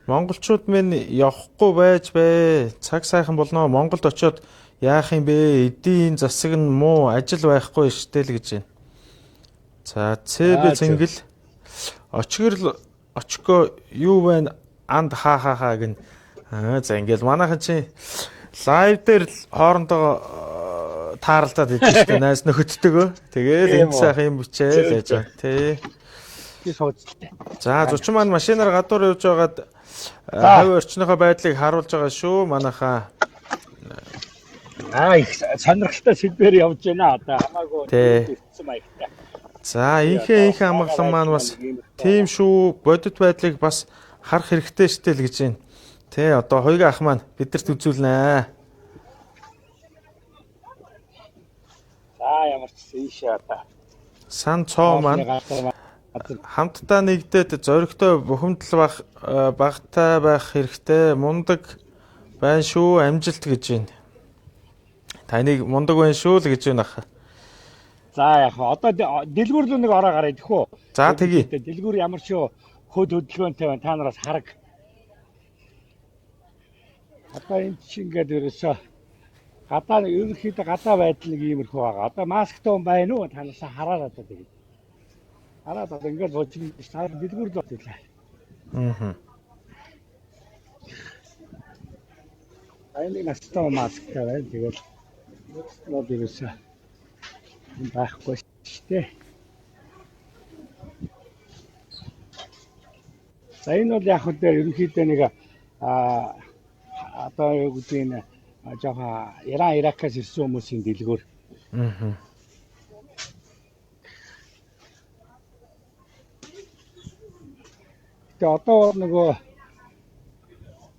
монголчууд минь явахгүй байж бай. Цаг сайхан болно. Монголд очиод яах юм бэ? Эдийн засаг нь муу, ажил байхгүй штэ л гэж байна. За ЦБ зингэл очко юу байна? Анд хаа гэн. За ингээл манайхан чи лайв дээр хоорондоо тааралдаад идэж штэ найс нөхөддөг. Тэгээл энэ сайхан юм бичээл яаж байна. Тий. Би суудтай. За зочин маань машинаар гадуур явж байгаад хавь орчныхоо байдлыг харуулж байгаа шүү манайхаа. Их сонирхолтой сэдвээр явж байна одоо хамаагүй ирсэн маягтай. За инхээ амгалан маань бас тийм шүү бодит байдлыг бас харах хэрэгтэй штэ л гэж байна. Тэ одоо хоёрын ах маань бидэрт үзүүлнэ. За ямар ч ийшээ одоо. Сан цоо маань хамтдаа нэгдээд зоригтой бухимдал багтай байх хэрэгтэй. Мундаг байна шүү амжилт гэж байна. Таныг мундаг байна шүү л гэж байна ах. За яг одоо дэлгүүр рүү нэг ороо гараа идэхүү. За тэгье. Дэлгүүр ямар ч хөд хөдөлгөөнтэй байна. Та нараас хараг. Одоо энэ чинь ингээд ерөөсөө гадаа ерөнхийдөө гадаа байдал нэг иймэрхүү байгаа. Одоо масктай хүн байна уу? Та нараас хараад одоо тэгээд. Хараад одоо ингээд бочиг стаар дэлгүүр л болчихлаа. Айлын настай масктай байна. Тэгээд нод ерөөсөө байхгүй шүү дээ. За энэ бол яг хөдөө ерөнхийдөө нэг одоо юу гэдэг нь жоохон Иран Иракаас ирсэн хүмүүсийн дэлгүүр. Тэгээ одоо нөгөө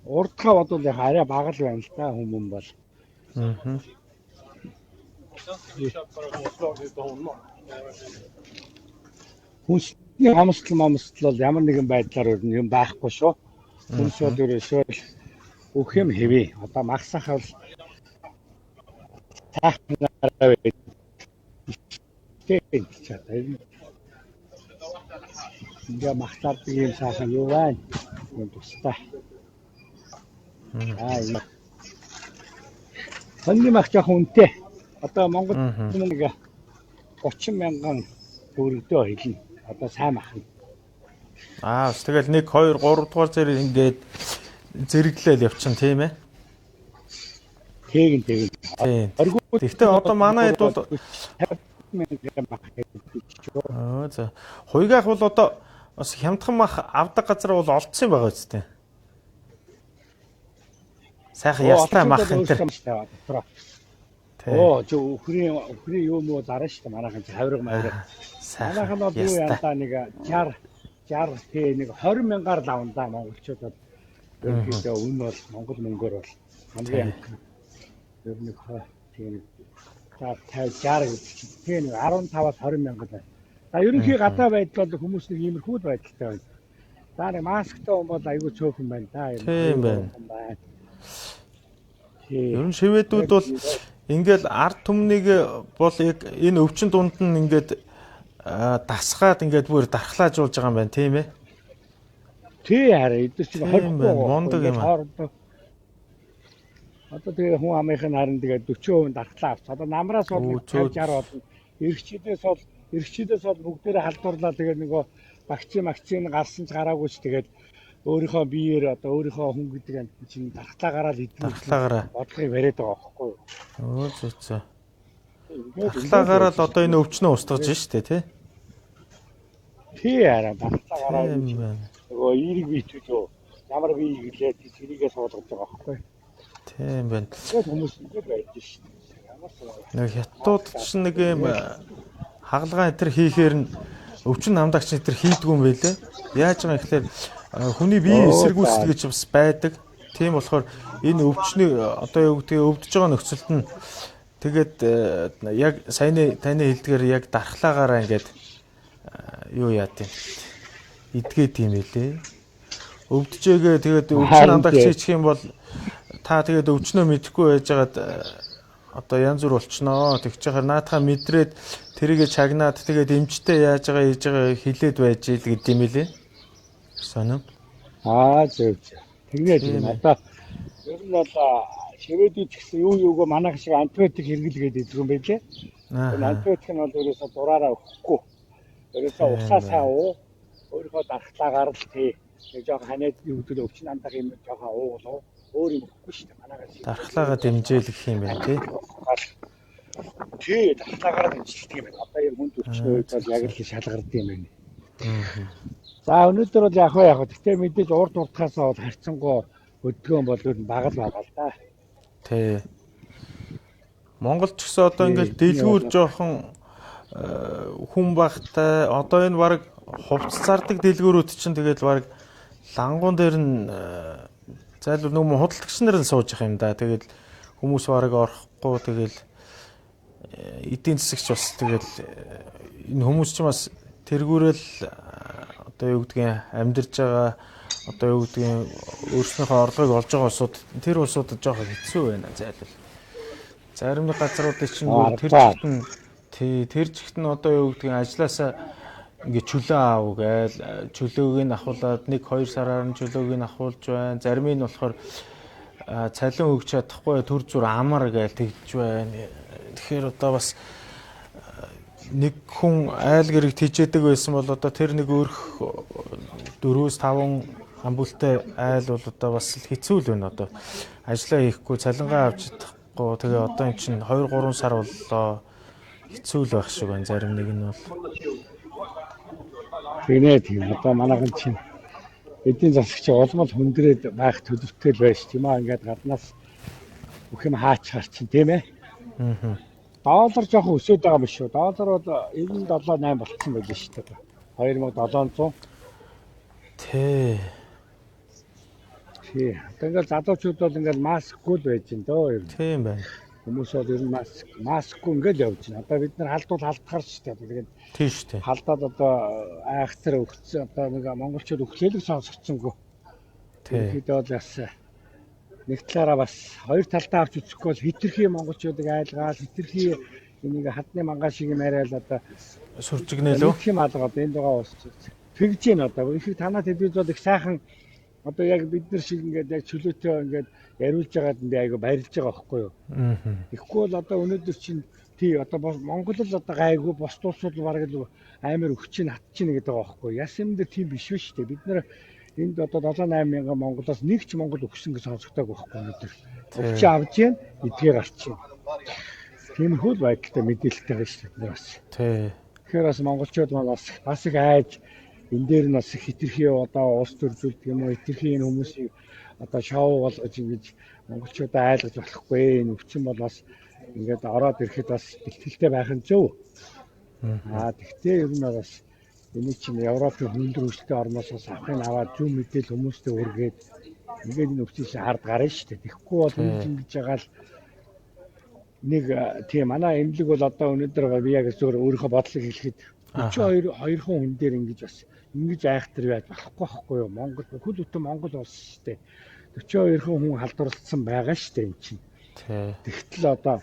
урдхаа бодвол яг арай бага л байна л да хүмүүс бол. Хүнсний хамсдал бол ямар нэгэн байдлаар юм байхгүй шүү. Хүнс бол ерөөсөө бүх юм хэвээ. Одоо магсахаа бол тахнараа байдаг. Ингээ магтаад ийм сайхан юу байна? Энэ тустай. Хоньны мах жоохон үнэтэй. Одоо Монгол нэг 30 мянган төгрөгдөө хэлнэ. Одоо сайн мах. Тэгэл 1 2 3 дугаар зэрэг ингээд зэрэглээл явчихна тийм ээ. Тэгин. Гэхдээ одоо манай хэд бол за хуйгаах бол одоо бас хямдхан мах авдаг газар бол олдсон байгаа үстэй. Сайхан ястай мах энэ төр. Өхрийн юу муу зарна шүү дээ. Манайхан хавирга мавирга. Манайхан бол юу янда нэг 60 тий нэг 20 мянгаар л авна да монголчуудад. Ерөнхийдөө үн бол монгол мөнгөөр бол хамгийн ер нь тийм за 50 60 тий нэг 15-аас 20 мянга байна. За ерөнхий гадаа байдал бол хүмүүс нэг иймэрхүү байдалтай байна. За нэг масктай хүн бол айгүй цөөхөн байна да. Тийм байна. Ер нь шивэдүүд бол ингээл ард түмнийг бол яг энэ өвчин дунд нь ингээд дасгаад ингээд бүр дархлаажуулж байгаа юм байна тийм ээ. Тий хараа эдгээр чинь 20 мундаг юм аа. Одоо тэгээ хүн амынхын харин тэгээ 40% дархлаа авч. Одоо намраас бол 50 60 болно. Иргэчидээс бол бүгдээрээ халдварлаа тэгээ нөгөө вакцин гарсан ч гараагүй ч тэгээд өөрийнхөө биеэр одоо өөрийнхөө хүн гэдэг юм чинь дархлаа гараад идэх бодлогыг бариад байгаа байхгүй юу? Зөө. Дархлаа гараад одоо энэ өвчнөө устгаж штэ тий. Тий хараа дархлаа гараад нөгөө эерэг бийтүү ямар бие гэлээ тэрийгээ суулгаж байгаа байхгүй юу? Тийм байна. Тэгээд хүмүүс ингэж байж штэ. Нэг хятад чинь нэг юм хагалгаа энэ хийхээр нь өвчин намдагч энэ хийдгүй юм байлээ. Яаж байгаа гэхээр хүний бие эсэргүүцэл гэж бас байдаг. Тийм болохоор энэ өвчний одоо юу гэдэг өвдөж байгаа нөхцөлд нь тэгээд яг саяны таны хэлдгээр яг дархлаагаараа ингээд юу яа тийм идгээд тийм байлээ. Өвдөжээгээ тэгээд өвчин намдагч хийчих юм бол та тэгээд өвчнөө мэдэхгүй байжгаад одоо янз бүр болчихноо. Тэгж яхаар наадхаа мэдрээд тэрийгэ чагнаад тэгээд эмчтэй яаж байгаа хийж байгаа хилээд байж ил гэдэм билээ. Сонин. Зөв. Тэгээд одоо ер нь бол шивэдүүд гэсэн юугаа манайх шиг антибиотик хэрэглэгээд идэх юм байлээ. Энэ антибиотик нь бол ерөөсө дураараа өгөхгүй. Ерөөсө усаасаа уу өөрийнхөө дархлаагаар л тий. Нэг жоох ханаад юудаг өвчин амтах юм жоохоо ууглаа. Өөр юм өгөхгүй шүү дээ манайгаас. Дархлаагаа дэмжээл гэх юм байна тий. Тий, дархлаагаар дэмжлэх юм байна. Одоо яг хүнд өвчнөө бол яг л шалгардсан юм байна. За өнөөдөр бол яг. Гэтэ мэдээж урд уртахаасаа бол харьцангуй хөдөлгөөн бол бага л байгаа л да. Тий. Монголч гэсэн одоо ингээд дэлгүүр жоохон хүн багтай одоо энэ баг хувцс зардаг дэлгүүрүүд чинь тэгээд баг лангуун дээр нь зайлшгүй нэг худалдагч нар нь сууж явах юм да. Тэгээд хүмүүс баг орохгүй тэгээд эдийн засагч бас тэгээд энэ хүмүүс ч бас тэргүүрэл одоо юу гэдгийг амьдарч байгаа одоо юу гэдгийг өөрснийхөө орлогыг олж байгаа улсууд тэр улсуудад жоохон хэцүү байна зайлшгүй. Зарим нэг газруудын чинь тэр жигт нь одоо юу гэдгийг ажилласаа ингээд чөлөө аав гээл чөлөөг нь ахуулаад 1-2 сараар нь чөлөөг нь ахуулж байна. Зарим нь болохоор цалин өгч чадахгүй төр зүр амар гээл тэгж байна. Тэгэхээр одоо бас нэг хүн айл гэрэг тийжээдэг байсан бол одоо тэр нэг өөрх 4-5 амбултай айл бол одоо бас хэцүү л байна. Одоо ажиллаа хийхгүй цалингаа авч чадахгүй тэгээ одоо эн чинь 2-3 сар боллоо хэцүү л байх шиг байна. Зарим нэг нь бол тийм одоо манайхан чинь эдийн засагч олмол хүндрээд байх төлөвтэй л байж тийм аа ингээд гаднаас бүх юм хаач гарчин тийм ээ. Доллар жоохон өсөд байгаа юм шүү. Доллар бол 97.8 болчихсон байл шүү дээ. 2700. Тий. Одоо ингээд залуучууд бол ингээд маскгүй л байж ин дөө. Тийм байна. Хүмүүс бол ер нь маскгүй ингээд явж байна. Одоо бид нар халдвал халдахар шүү дээ. Тэгээд тийм шүү дээ. Халдаад одоо айхтар өгцөн одоо нэг монголчууд өгчлөлөг сонсгоцсонгүй. Тэгээд бол бас нэг талаараа бас хоёр талдаа авч үзэхгүй бол хитрхи монголчуудыг айлгаал хитрхи энийг хадны манган шиг юм яриад одоо сүржигнэлөө их юм алгаад энд байгаа ус тэгж гин одоо их танаа телевиз бол их сайхан одоо яг бид нар шиг ингээд яг чөлөөтэй ингээд яриулж байгаад би айгу баярлж байгаа байхгүй юу. Тэгэхгүй бол одоо өнөөдөр чинь тий одоо Монгол л одоо гайгүй бос улсууд бараг л амар өвчин хатчихна гэдэг байгаа байхгүй юу. Яасан юм дээр тийм биш шүү дээ. Бид нар энд одоо 7-8 мянган Монголоос нэг ч Монгол өгсөн гэж сонсогдоог байхгүй өнөөдөр. Өвч авж гин эдгээр гарчих. Тиймэрхүү байдалтай мэдээлэлтэй байгаа шүү дээ бас. Тий. Тэгэхээр бас монголчууд бас их айж энэ дээр нь бас хитрхи одоо улс төрөлдөлт юм уу хитрхи энэ хүмүүсийг одоо шоу болгож ингэж монголчуудаа айлгаж болохгүй. Энэ өвчин бол бас ингээд ороод ирэхэд бас бэлтгэлтэй байх нь зөв. Тэгтээ ер нь бас энэ чинь Европын хөндлөр хүчтэй орноос авахын аваад зөв мэдээлэл хүмүүстээ өргөөд ингээд энэ өвчнөөс хард гарна шүү дээ. Тэгэхгүй бол ингэж байгаа л нэг тийм манай эмнэлэг бол одоо өнөөдөр би яг зөвөр өөрийнхөө бодлыг хэлэхэд 42 хүн дээр ингэж бас ингэж айхтар байж болохгүй юу. Монгол бүхэл бүтэн Монгол улс шүү дээ. 42 хүн халдварлагдсан байгаа шүү дээ энэ чинь. Тэгтэл одоо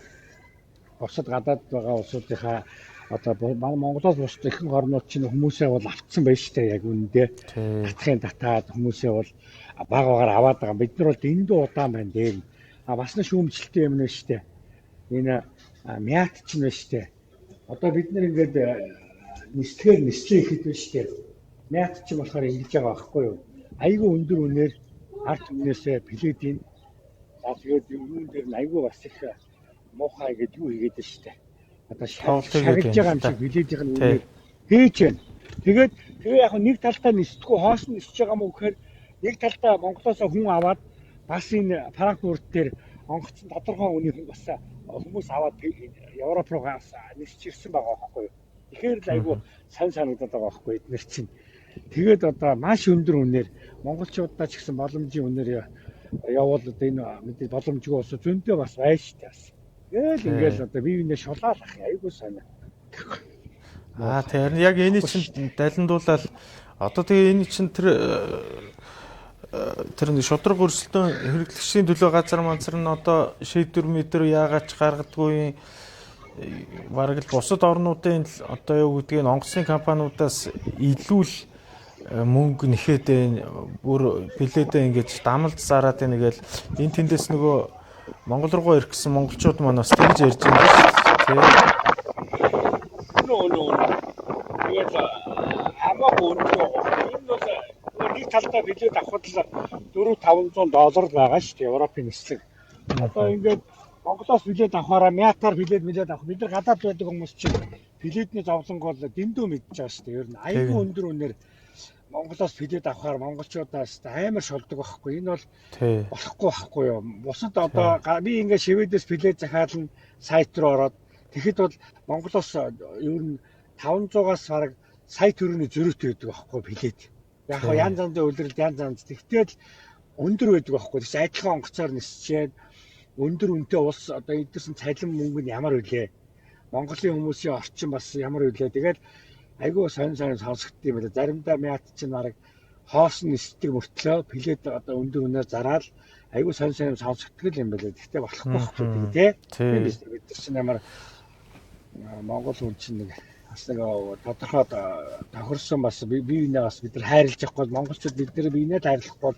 бусад гадаад байгаа улсуудынхаа одоо Монголоос бусад ихэнх орнууд чинь хүмүүсээ бол автсан байж шүү дээ яг үнэндээ. Татхын татаад хүмүүсээ бол багаагаар аваад байгаа. Бид нар бол дэндүү удаан байна дээр. Бас нэг шүүмжлэлтэй юм нэ шүү дээ. Энэ мят ч нэ шүү дээ. Одоо бид нар ингээд нислэгээр нислээ ихэд байна шүү дээ. Мят ч болохоор ингэж байгаа байхгүй юу. Айгүй өндөр үнээр арт өмнөөсөө пледийн за тэгээд юм дээр айгүй бас их муухай гэж юу хийгээд байна шүү дээ. Одоо шагж байгаа юм шиг пледийн үнээр хийж байна. Тэгээд яг нэг талтаа нисдэггүй хоос нь нисэж байгаа мó гэхээр нэг талтаа Монголоос хүн аваад бас энэ Франкфурт дээр онгоцон тодорхой үний бас хүмүүс аваад Европ руу нисэж ирсэн байгаа байхгүй юу. Тэгэхээр л айгүй сайн санагдаад байгаа байхгүй эдгээр чинь. Тэгээд одоо маш өндөр үнээр монголчуудаа ч гэсэн боломжийн үнээр явуулаад энэ мэдээ боломжгүй ус зөндөө бас байж таас. Тэгэл ингээл одоо бие биенээ шулаалах айгүй санаа. Тэр яг энэ чинь далиндуулаад одоо тэгээ энэ чинь тэр тэр нэг шудраг өрсөлдөөн хэрэглэгчийн төлөө газар манцар нь одоо шийдвэр мэдэр яагаад ч гаргадаггүй бараг л бусад орнуудын одоо юу гэдгийг онгоцны компаниудаас илүү л мөнгө нэхэд бүр билетээ ингэж дамалж зараад нэгэл энэ тэндээс нөгөө Монгол руу ирэх гэсэн монголчууд маань бас тэгж ярьж байгаа шүү дээ. Тэгээд хамаагүй өндөр энэ бол нэг талдаа билет авахд л $400-500 байгаа шүү дээ Европын нислэг. Одоо ингээд Монголоос билет авахаараа мятаар билет авах. Бид нар гадаад байдаг хүмүүс чинь билетний зовлонг бол дэндүү мэдчихэж байгаа шүү дээ. Ер нь аюулгүй өндөр үнээр Монголоос билет авахаар монголчуудаас амар шолдог байхгүй. Энэ бол болохгүй юу. Бусад одоо би ингээд Шведээс билет захиална сайт руу ороод тэгэхэд бол Монголоос ер нь 500-аас бараг сая төгрөгийн зөрүүтэй байдаг байхгүй билет. Яг хоо янз янзын үйлрэлд янз янз. Тэгтэл өндөр байдаг байхгүй. Тэгс адилхан онгоцоор нисчээд өндөр үнэтэй улс одоо эдгэрсэн цалин мөнгө нь ямар үлээ. Монголын хүмүүсийн орчин бас ямар үлээ. Тэгээд айгүй сонь сонсогдсон юм байна. Заримдаа мят чинь бараг хоос нь нисдэг мөртлөө билет одоо өндөр үнээр зараад айгүй сонь сонсогддог юм байна. Тэгтээ болохгүй байхгүй тий. Бид чинь ямар Монгол хүн чинь нэг бас нэг тодорхой тохирсон бас биенээ бас бид нар хайрлаж явахгүй монголчууд бид нар биенээ хайрлахгүй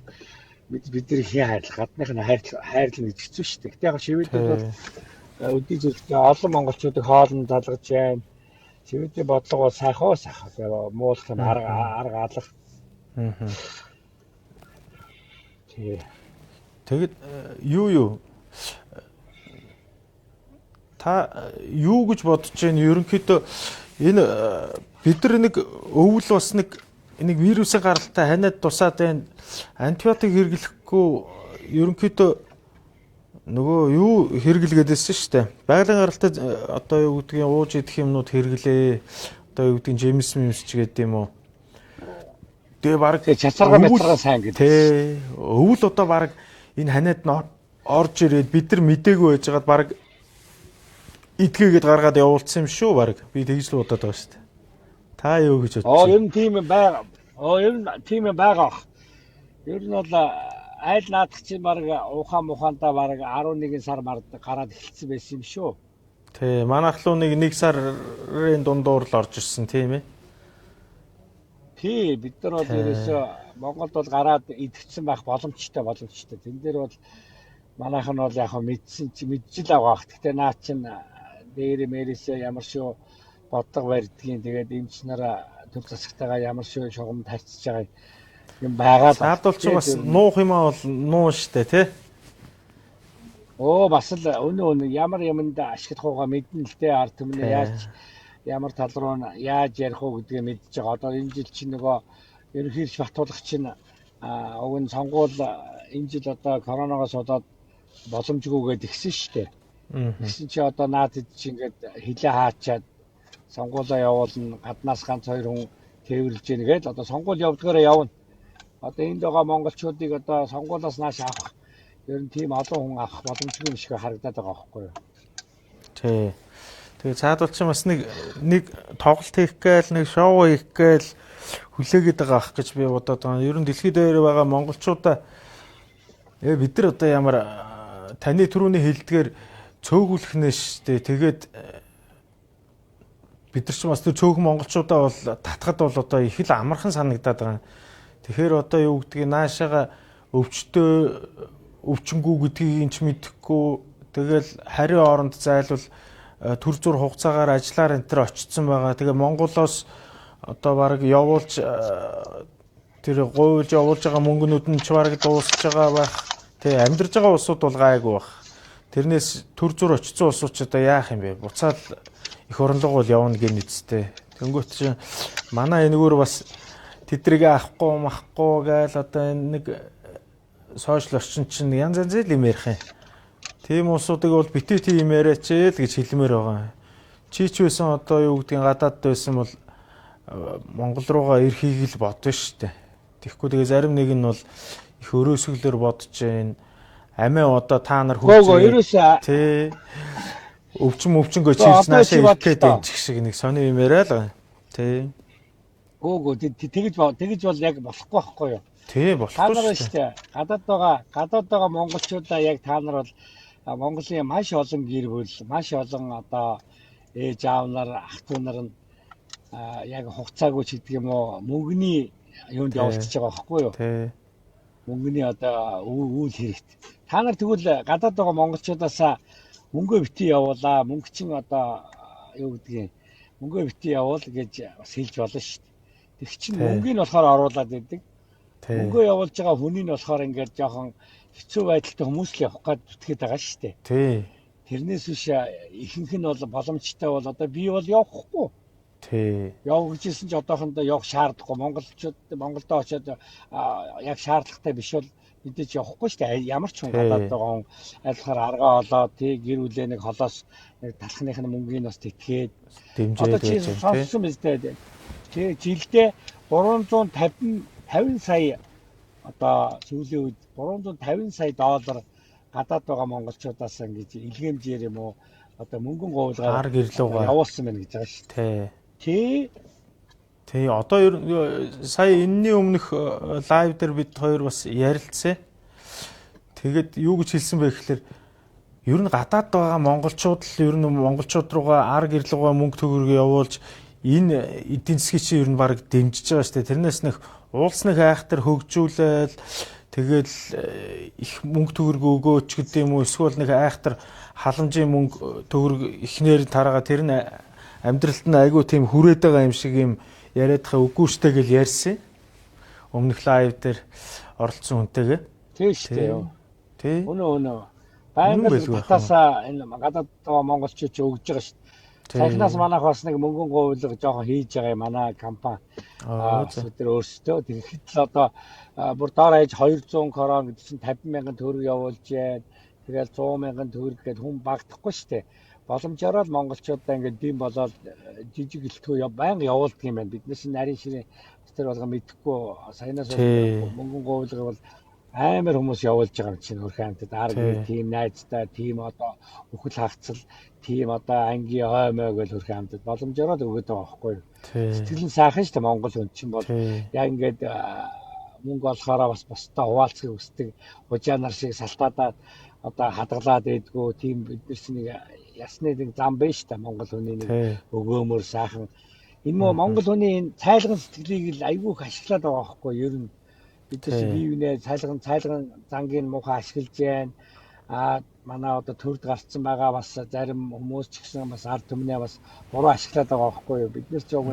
бид нар хий хайрлах гадных нь хайрлах гэж хэцүү шүү дээ. Гэтэ яг Шведэд бол өдний зүйлтэй олон монголчуудыг хоолнд залгаж байна. Шведийн бодлого бол сайхан муулах юм арга алах. Тэгэд юу та юу гэж бодож байна? Ерөнхийдөө энэ бид нар нэг өвөл бас нэг вирусын гаралтай ханиад тусаад байна. Антибиотик хэрэглэхгүй ерөнхийдөө нөгөө юу хэрэглэгээд байсан шүү дээ. Байгалийн гаралтай одоо юу гэдгийг ууж идэх юмнууд хэрэглээ. Одоо юу гэдгийг жимс ч гэдэг юм уу. Тэгээ баг чацарга сайн гэдэг. Тий. Өвөл одоо баг энэ ханиад орж ирээд бид нар мдээгүй байж байгаад баг идгээгээд гаргаад явуулсан юм шүү баг. Би тэгж л бодоод байгаа шүү дээ. Та юу гэж бодож байна? Ер нь тийм юм байгаа. Ер нь бол айл наадах чинь баг ухаандаа баг 11 сар гараад эхэлсэн байсан юм шүү. Тий, манайх луу нэг сарын дундуур л орж ирсэн тийм ээ. Тий, бид нар бол ерөөсөө Монголд бол гараад идэгдсэн байх боломжтой. Тэн дээр бол манайх нь бол яг мэдчихэл байгаа. Гэхдээ наа чинь дээр мэрээсээ ямар шүү бодлого барьдгийн тэгээд эмч нараа төр засагтайгаа ямар шүү шугамд харьцаж байгаа юм байгаа. Заавдуулч бас нуух юмаа бол нуу штэ тий. Бас л өнөө ямар юмд ашиглах уугаа мэднэ л дээ ард түмнээ яаж ямар тал руу яаж ярих уу гэдгээ мэдж байгаа. Одоо энэ жил чинь нөгөө ерөнхийдөө батуулагч чинь уг нь сонгуул энэ жил одоо коронавигоос болоод боломжгүйгээд ихсэн штэ. Тэгсэн чи одоо наад чи ингээд хилээ хаачаад сонгуулаа явуулна гаднаас ганц 2 хүн тээвэрлж гэнэ гээд одоо сонгуул явдгаараа явна. Одоо энд байгаа монголчуудыг одоо сонгуулаас нааш авах ер нь тийм олон хүн авах боломжгүй юм шиг харагдаад байгаа байхгүй юу? Тий. Тэгээ цаадуул чи бас нэг тоглолт хийх гээл нэг шоу хийх гээл хүлээгээд байгаа ах гэж би бодоод байгаа. Ер нь дэлхийд дээр байгаа монголчуудаа бид нар одоо ямар таны түрүүний хэлдгээр цөөхүүлэх нэ штэ. Тэгээд бид нар ч бас тэр цөөхөн монголчуудаа бол татхад бол одоо их л амархан санагдаад байгаа. Тэгэхээр одоо юу гэдгийг наашаага өвчнгүү гэдгийг ч мэдэхгүй тэгэл харийн оронд зайлвал төр зур хугацаагаар ажиллаар энэ төр очсон байгаа. Тэгээ Монголоос одоо баг явуулж тэр гуйлж явуулж байгаа мөнгнүүд нь ч баг дуусж байгаа байх. Тэг амьдарж байгаа улсууд бол гайгүй байх. Тэрнээс төр зур очсон улсууд ч одоо яах юм бэ? Буцаал их оронлого бол явна гэнэ үсттэй. Тэнгүүт чи манай энэгээр бас тэдрийг авахгүй гээл одоо нэг сошиал орчин чинь янз янз л юм ярих юм. Тийм улсуудыг бол битээ тийм яриач л гэж хэлмээр байгаа. Чи ч байсан одоо юу гэдгийг гадаад байсан бол Монгол руугаа ирэхийг л бодно шүү дээ. Тэгэхгүй тэгээ зарим нэг нь бол их өрөөсгөлөөр бодож байна. Амиа одоо та нар хөвчөө. Тий. Өвчин гөч ирс наашаа ирэх гээд энэ шиг нэг сони юм яриа л. Тий. Үгүй тэгж бол яг болохгүй байхгүй юу? Тий, Та болохгүй нар шүү шүү дээ. дээ. Гадаад байгаа монголчуудаа яг та нар бол Монголын маш олон гэр бүл, маш олон одоо ээж аав нар, ах トゥ нар нь яг хугацаагүй ч гэдэг юм уу мөнгөний юунд явуулчихж байгаа байхгүй юу? Тий. Мөнгөний одоо үйл хэрэгт. Та нар тэгвэл гадаад байгаа монголчуудаасаа мөнгөө битгий явуулаа. Мөнгө чин одоо юу гэдгийг мөнгөө битгий явуул гэж бас хэлж болно шүү дээ. Тэг чин мөнгөний болохоор оруулаад идэг. Мөнгөө явуулж байгаа хүний нь болохоор ингээд жоохон хэцүү байдалтай хүмүүс л явах гээд зүтгээд байгаа шүү дээ. Тий. Тэрнээс биш ихэнх нь бол боломжтой бол одоо би бол явахгүй. Тий. Явах гэжсэн ч одоохондоо явах шаардлагагүй. Монголдо очиод яг шаардлагатай биш бол мэдээж явахгүй шүү дээ. Ямар ч хүн гадаад байгаа хүн айлхаар аргаа олоод тий гэр бүлээ нэг холоос нэг талхных нь мөнгөний бас тэтгээд дэмжээд байж байгаа тийм ээ. Тий жилдээ 350 сая одоо сүүлийн үед 350 сая доллар гадаад байгаа монголчуудаас ингэж илгээмжээр юм уу одоо мөнгөн гуйлгаар явуулсан байна гэж байгаа шүү дээ. Тий. Одоо ер сая энэний өмнөх лайв дээр бид хоёр бас ярилцсан. Тэгээд юу гэж хэлсэн бэ гэхээр ер нь гадаад байгаа монголчууд л ер нь монголчууд руугаа ар гэрэл руугаа мөнгө төгрөг явуулж энэ эдийн засгийг чи ер нь баг дэмжиж байгаа шүү дээ. Тэрнээс нэг уулсныг айхтар хөгжүүлээл тэгэл их мөнгө төгрөг өгөөч гэдэг юм уу эсвэл нэг айхтар халамжийн мөнгө төгрөг ихнэр тараагаа тэр нь амьдралд нь айгүй тийм хүрээд байгаа юм шиг юм яриад хаа үгүй штэ гэж ярьсан. Өмнөх лайв дээр оролцсон хүнтэйгээ. Тийм штэ юу. Тий. Өнөө. Байнгал татасаа энэ гадаад байгаа монголчууд ч өгж байгаа штэ. Саяхнаас манайх бас нэг мөнгөн гуйлга жоохон хийж байгаа манай компани. Тэр өөрсдөө тэгэхэд л одоо бүр доор ээж 200 крон гэдэг чинь 50 мянган төгрөг явуулж байна. Тэгэл 100 мянган төгрөг гэдэг хүн багтахгүй штэ. Боломжоор л монголчуудаа ингээд дим болоод жижиг элтгүү байнга явуулдаг юм байна. Биднээс нарийн ширээ тэр болго мэдэхгүй саянаас мөнгөн гуйлга бол амар хүмүүс явуулж байгаа юм чинь хөрх амтд арга тийм найзтай тийм одоо үхэл хагцал тийм одоо ангийн хоймой гэж хөрх амтд боломжоор л өгöd байгаа байхгүй юу. Сэтгэл нь сайхан шүү дээ монгол хүн чинь бол яг ингээд мөнгө олохороо бас бусдаа хуваалцахыг хүсдэг хужаанар шиг салтаадаа одоо хадгалаад байдгүй тийм бид нар чинь нэг ясны нэг зам биш та монгол хүний нэг өгөөмөр сайхан энэ мөө монгол хүний цайлган сэтгэлийг л айгүй их ашиглаад байгаа байхгүй ер нь бид чинь бие биенээ цайлган зангийн муухай ашиглаж байна манай одоо төрд гарцсан байгаа бас зарим хүмүүс ч гэсэн бас ард түмнээ бас буруу ашиглаад байгаа байхгүй юу бид нар ч яг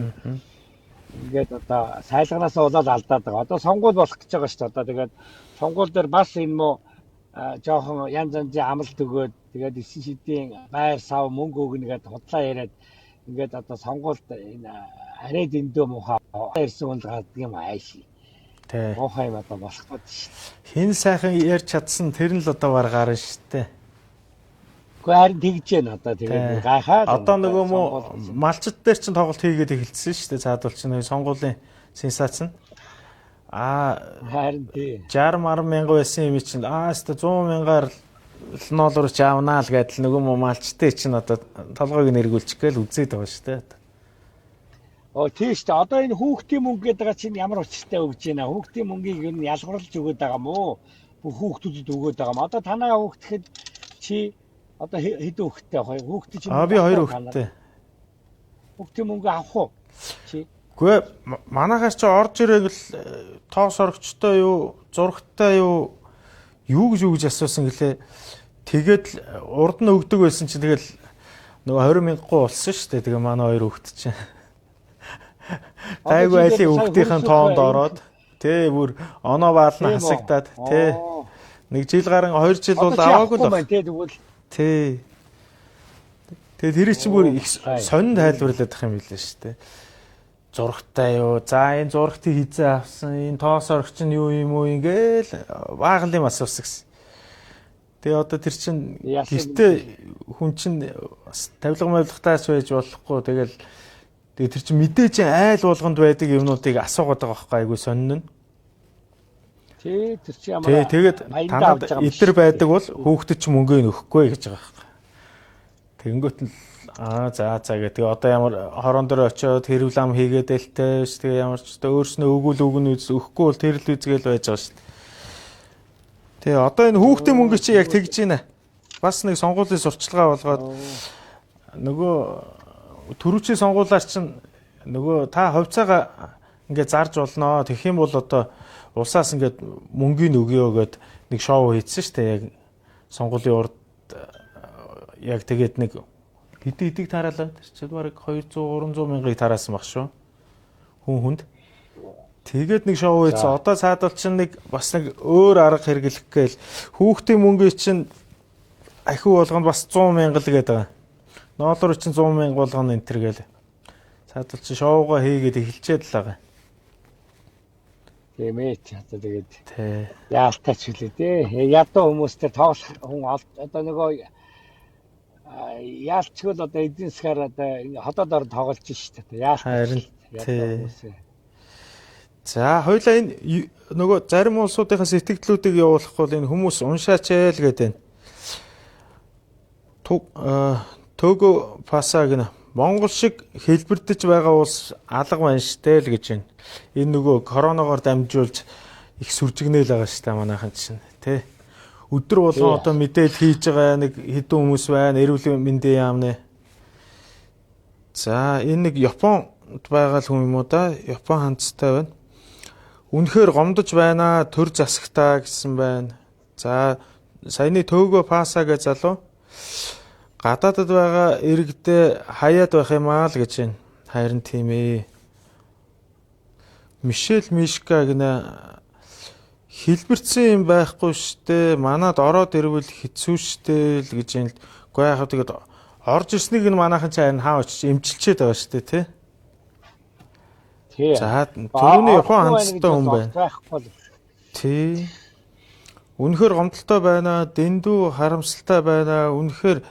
ингээд одоо цайлганаас болоод алдаад байгаа одоо сонгуул болох гэж байгаа шүү дээ одоо тэгээд сонгуул дээр бас энэ мөө жоохон янз янзын амлалт өгөөд тэгээд 9 шидийн байр сав мөнгө өгнө гэдэг худлаа яриад ингээд одоо сонгуульд энэ арай дэндөө муухай ирсэн хүн гардаг юм ааши. Тэ. Муухай юм одоо болох гээд шүү. Хин сайхан ярьж чадсан тэр нь л одоо бар гарна шүү дээ. Гэхдээ харин тэгж яана одоо тэгээд гайхаад одоо нөгөө малчд дээр чинь тоглолт хийгээд эхэлсэн шүү дээ. Цаадвал чинь сонгуулийн сенсац нь харин тий 60 мянган байсан юм чинь хэвээ 100 мянгаар доллар ч авнаа л гэдэл нөгөө малчтай чинь одоо толгойг нэргүүлчих гээл үзээд байгаа шүү дээ. Тийм шүү дээ. Одоо энэ хүүхдийн мөнгө гэдэг байгаа чинь ямар учиртай өгж байна. Хүүхдийн мөнгийг ер нь ялгарлаж өгöd байгаа мó. Бүх хүүхдүүдэд өгöd байгаа юм. Одоо танаа хүүхдэд чи одоо хэд хүүхдтэй вэ? Хүүхдийн чинь би 2 хүүхдтэй. Хүүхдийн мөнгө авах уу? Чи үгүй манайхаас чи орж ирээг л тоос орогчтой юу, зургтай юу гэж асуусан гэлээ. Тэгээд урд нь өгдөг байсан чинь тэгэл нөгөө 20 мянган болсон шүү дээ. Тэгээ манай 2 хүүхд чинь. Тайгүй айлын хүүхдийн тоонд ороод тий бүр оноо баална хасагдаад тий нэг жил гарan 2 жил бол аваагүй л байна. Тий. Тэгээд тэр чинь бүр их сонин тайлбарлаад байх юм билээ шүү дээ. Зургтай юу? За энэ зургтыг хизээ авсан. Энэ тоос орогч нь юу юм уу ингээл баагалын асуусан гэсэн. Тэгээ одоо тэр чинь гэртээ хүн чинь бас тавилга байж болохгүй. Тэгэл тэр чинь мэдээж айл болгонд байдаг юмнуудыг асуугаад байгаа байхгүй айгүй сонин нь. Тий тэр чинь ямар тэгээд танад итэр байдаг бол хүүхдэд ч мөнгөө нөхгүй гэж байгаа байхгүй. Тэгэнгүүт нь За гэдэг. Одоо ямар хорон дээр очиод хэрүүл ам хийгээд элтэй ш. Тэгээ ямар ч өөрснөө өгүүл өгнө өгөхгүй бол тэрл үзгээл байж байгаа ш. Тэгээ одоо энэ хүүхдийн мөнгө чи яг тэгж байна. Бас нэг сонгуулийн сурчлагаа болгоод нөгөө төрүүчийн сонгуулаар чинь нөгөө та хувьцаагаа ингээд зарж болно. Тэгэх юм бол одоо улсаас ингээд мөнгөний өгөө гэд нэг шоу хийсэн шүү дээ. Яг сонгуулийн урд яг тэгээд нэг хэдийг тараалаа. Тэр чинь бараг 200 300 мянгыг тараасан баг шүү. Хүнд. Тэгээд нэг шоу хийсэн. Одоо цаадвал чинь нэг бас нэг өөр арга хэрэглэх гээл хүүхдийн мөнгөний чинь ахиу болгонд бас 100 мянга л гээд байгаа. Ноолор чинь 100 мянга болгоно энэ төр гээл. Цаадвал чинь шоугаа хийгээд эхэлчихэд л байгаа. Тийм ээ. Одоо тэгээд яалтаач хүлээ дээ. Ядуу хүмүүстэй тоглох хүн одоо нөгөө яалтчгүй л одоо эдийн засгаар одоо хотод орон тоглож шít. Яалтаа. За хоёлаа энэ нөгөө зарим улсуудынхаа сэтгэлдлүүдийг явуулах бол энэ хүмүүс уншаач л гэдэг байна. Того пасаг нэ Монгол шиг хэлбэрдэж байгаа улс алга байна штэ л гэж байна. Энэ нөгөө коронавигоор дамжуулж их сүржигнээл байгаа штэ манайхан чинь тий. Өдөр болгон одоо мэдээлэл хийж байгаа нэг хэдэн хүмүүс байна. Эрүүл мэндийн яам нэ. За энэ нэг Японд байгаа л хүн юм уу да? Япон ханцтай байна. Үнэхээр гомдож байна. Төр засагтаа гэсэн байна. За саяны Того паса гэж залуу гадаадд байгаа иргэдээ хаяад байх юм аа л гэж байна. Харин тийм ээ. Мишель Мишка гэнэ хэлбэрцэн юм байхгүй штэ. Манад ороод ирвэл хэцүү штэ л гэж байна л. Гэхдээ яг тэгээд орж ирснийг нь манайхан ч харин хаа очиж эмчилчээд байгаа штэ тий. За түрүүний Япон ханцтай хүн байна. Тий. Үнэхээр гомдолтой байна. Дэндүү харамсалтай байна. Үнэхээр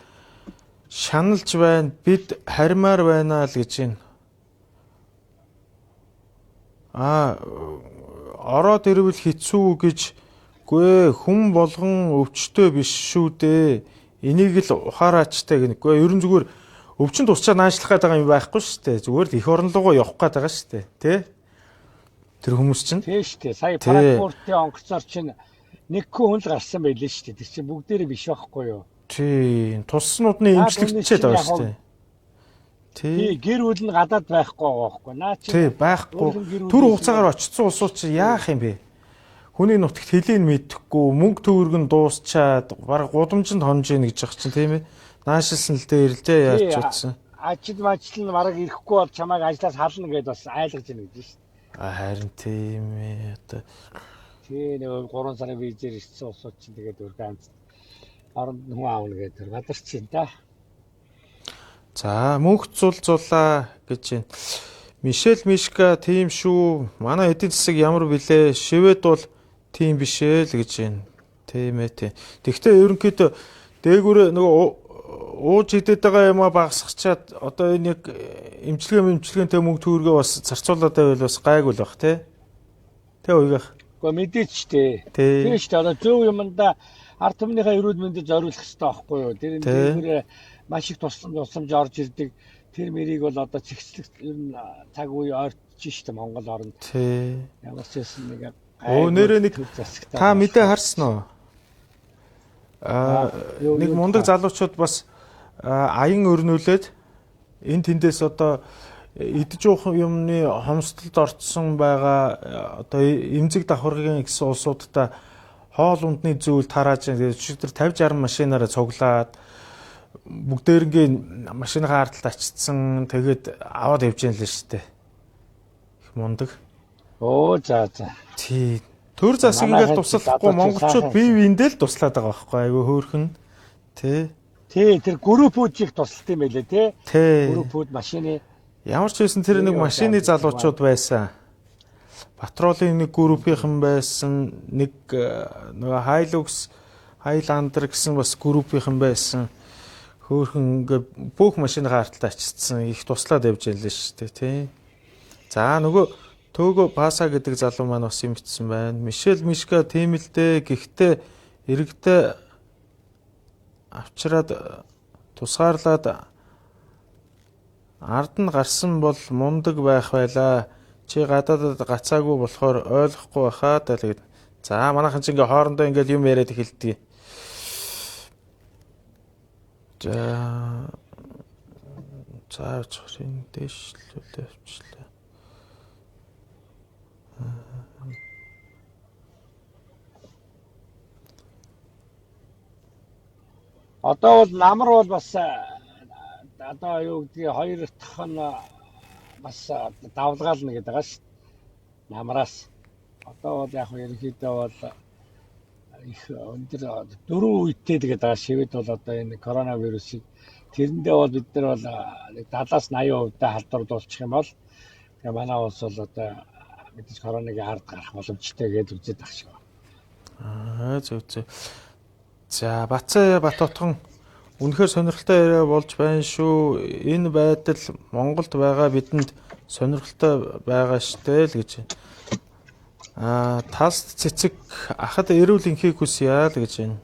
шаналж байна. Бид харимаар байна л гэж байна. Ороод ирвэл хэцүү гэж гүй хүн болгон өвчтөй биш шүү дээ. Энийг л ухаараачтай гэнэгүй. Ерөн зүгээр өвчин тусчаад наашлах гэдэг юм байхгүй шүү дээ. Зүгээр л их орон руугаа явах гээд байгаа шүү дээ. Тэ? Тэр хүмүүс чинь. Тий шүү дээ. Сая Франкфуртын онгоцоор чинь нэг хүн л гарсан байлээ шүү дээ. Тэр чинь бүгдээрээ биш байхгүй юу? Тий. Туснууд нь эмчлэгдчихэд байгаа шүү дээ. Тий. Гэр бүл нь гадаад байхгүй байгаа байхгүй. Наа чи. Тий, байхгүй. Түр хугацаагаар очсон улсууд чи яах юм бэ? Хүний нутагт хэлийг мэдэхгүй, мөнгө төгрөг нь дуусчаад, бараг гудамжинд хонж ийн гэж байгаа чинь тийм ээ. Наашилсан л дээр л дээ яаж утсан. Ажил мажил нь бараг ирэхгүй бол чамайг ажлаас хална гэдээ бас айлгаж ийн гэж шүү дээ. Харин тийм ээ. Одоо тий нэг 3 сарын визээр ирсэн улсууд чинь тэгээд ганц оронд хүн аавна гэдэг гадарч юм да. За мөнх зулаа гэж байна. Мишель Мишка тийм шүү. Манай эдийн засаг ямар билээ? Швед бол тийм биш ээ л гэж байна. Тийм ээ тийм. Тэгвэл ерөнхийдөө дээгүүр нөгөө ууж идэт байгаа юм а багасгачаад одоо энэ яг эмчилгээтэй мөнгө төгрөгөө бас зарцуулаад байвал бас гайгүй л бах тий. Тэ уйгах. Гэхдээ мэдээч тий. Тийм шүү дээ. Одоо зөв юмдаа ард түмнийхээ эрүүл мэндэд зориулах хэрэгтэй байхгүй юу? Тэр дээгүүр маш их тусламж орж ирдэг. Тэр мэрийг бол одоо цэгцлэг цаг үе ойртож штэ Монгол оронд. Тий. Ямар ч байсан нэг нэрээ нэг та мэдээ харсан уу? Нэг мундаг залуучууд бас аян өрнүүлээд энэ тэндээс одоо идэж уух юмны хомсдолд орцсон байгаа одоо эмзэг давхаргын гэсэн улсуудаа хоол ундны зүйл тарааж тэгээд өчигдөр 50 60 машинаараа цуглаад бүгдээрнгийн машиныхаа ардалд ачцсан тэгээд аваад явж яана л шүү дээ. Их мундаг. Оо за. Тий. Төр засаг ингээл туслахгүй монголчууд бие биендээ л туслаад байгаа байхгүй айгүй хөөрхөн. Тий. Тий, тэр группүүдийг тусалт юм байлээ тий. Группүүд машины ямар ч байсан тэр нэг машины залуучууд байсан. Патролын нэг группийнхэн байсан, нэг нөгөө Хайлукс, Хайландер гэсэн бас группийнхэн байсан. Хөөрхөн бүх машиныхаа арталт ачцсан их туслаад явж яллаа шүү дээ тий. За нөгөө Того паса гэдэг залуу маань бас юм бичсэн байна. Мишель Мишка тийм л дээ. Гэхдээ иргэдээ авчраад тусгаарлаад Ард нь гарсан бол мундаг байх байлаа. Чи гадаадад гацаагүй болохоор ойлгохгүй байхаа тэгээд. За манайхан ч ингээ хоорондоо ингээл юм яриад эхэлдэг. За чорын дэшлүүлээ авчлаа. Одоо бол намар бол бас одоо юу гэдгийг хоёр дахь нь бас давлгаална гэдэг байгаа шүү. Намраас. Одоо бол яг ерөнхийдөө бол их өндөр дөрвөн үедтэй тэгээд байгаа. Швед бол одоо энэ коронавирусыг тэрэндээ бол бид нар бол 70-80% халдварлуулчих юм бол тэгээ манай улс бол одоо мэдээж коронавигийн ард гарах боломжтой гэж үзээд байгаа шиг байна. Зөв. За Баттогтох үнэхээр сонирхолтой яриа болж байна шүү. Энэ байдал Монголд байгаа бидэнд сонирхолтой байгаа штэ л гэж. Талс цэцэг ахад эрүүл инхийг хүсье л гэж байна.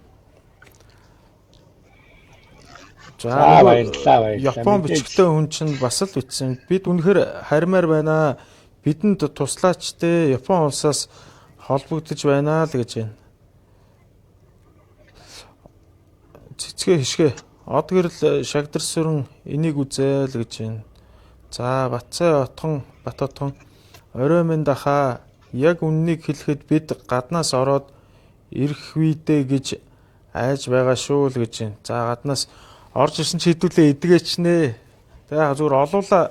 За баярлалаа. Япон бичгтэй хүн чинь бас л бичсэн. Бид үнэхээр хармаар байна. Бидэнд туслаач те. Япон улсаас холбогдож байна л гэж байна. Цэцгээ хишгэ. Од гэрэл шагдар сүрэн энийг үзээл гэж байна. За Баттогтох орой минь дахаа яг үннийг хэлэхэд бид гаднаас ороод ирэх үедээ гэж айж байгаа шүү л гэж байна. За гаднаас орж ирсэн ч хэдүүлээ эдгээч нэ. Тэг яг зүгээр олуула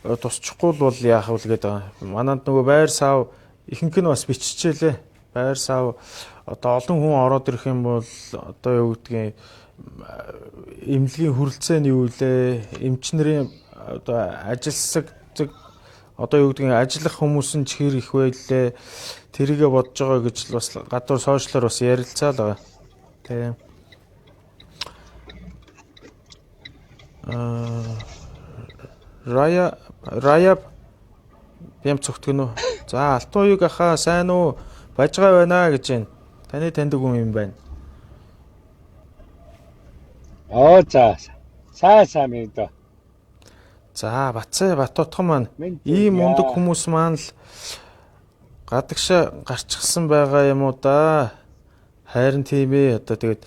тусчихгүй бол яах вэ гэдэг байгаа. Манад нөгөө байр сав ихэнх нь бас биччихжээ. Байр сав одоо олон хүн ороод ирэх юм бол одоо юу гэдгийг эмнэлгийн хүрэлцээний юу лээ, эмчнэрийн одоо ажилсаг одоо юу гэдгийг ажиллах хүмүүс нь ч хэр их байлээ, тэрийгэ бодож байгаа гэж бас гадуур сошиалор бас ярилцаал байгаа. Тийм. Рая бям цогтгөн үү. За Алтан уяг ахаа сайн уу? Бажгаа байна гэж байна. Таны таньдаг хүн юм байна. За. Сайн мэдээ. За Баттогтох маань ийм мундаг хүмүүс маань л гадагшаа гарчихсан байгаа юм уу да. Хайрын тийм ээ. Одоо тэгээд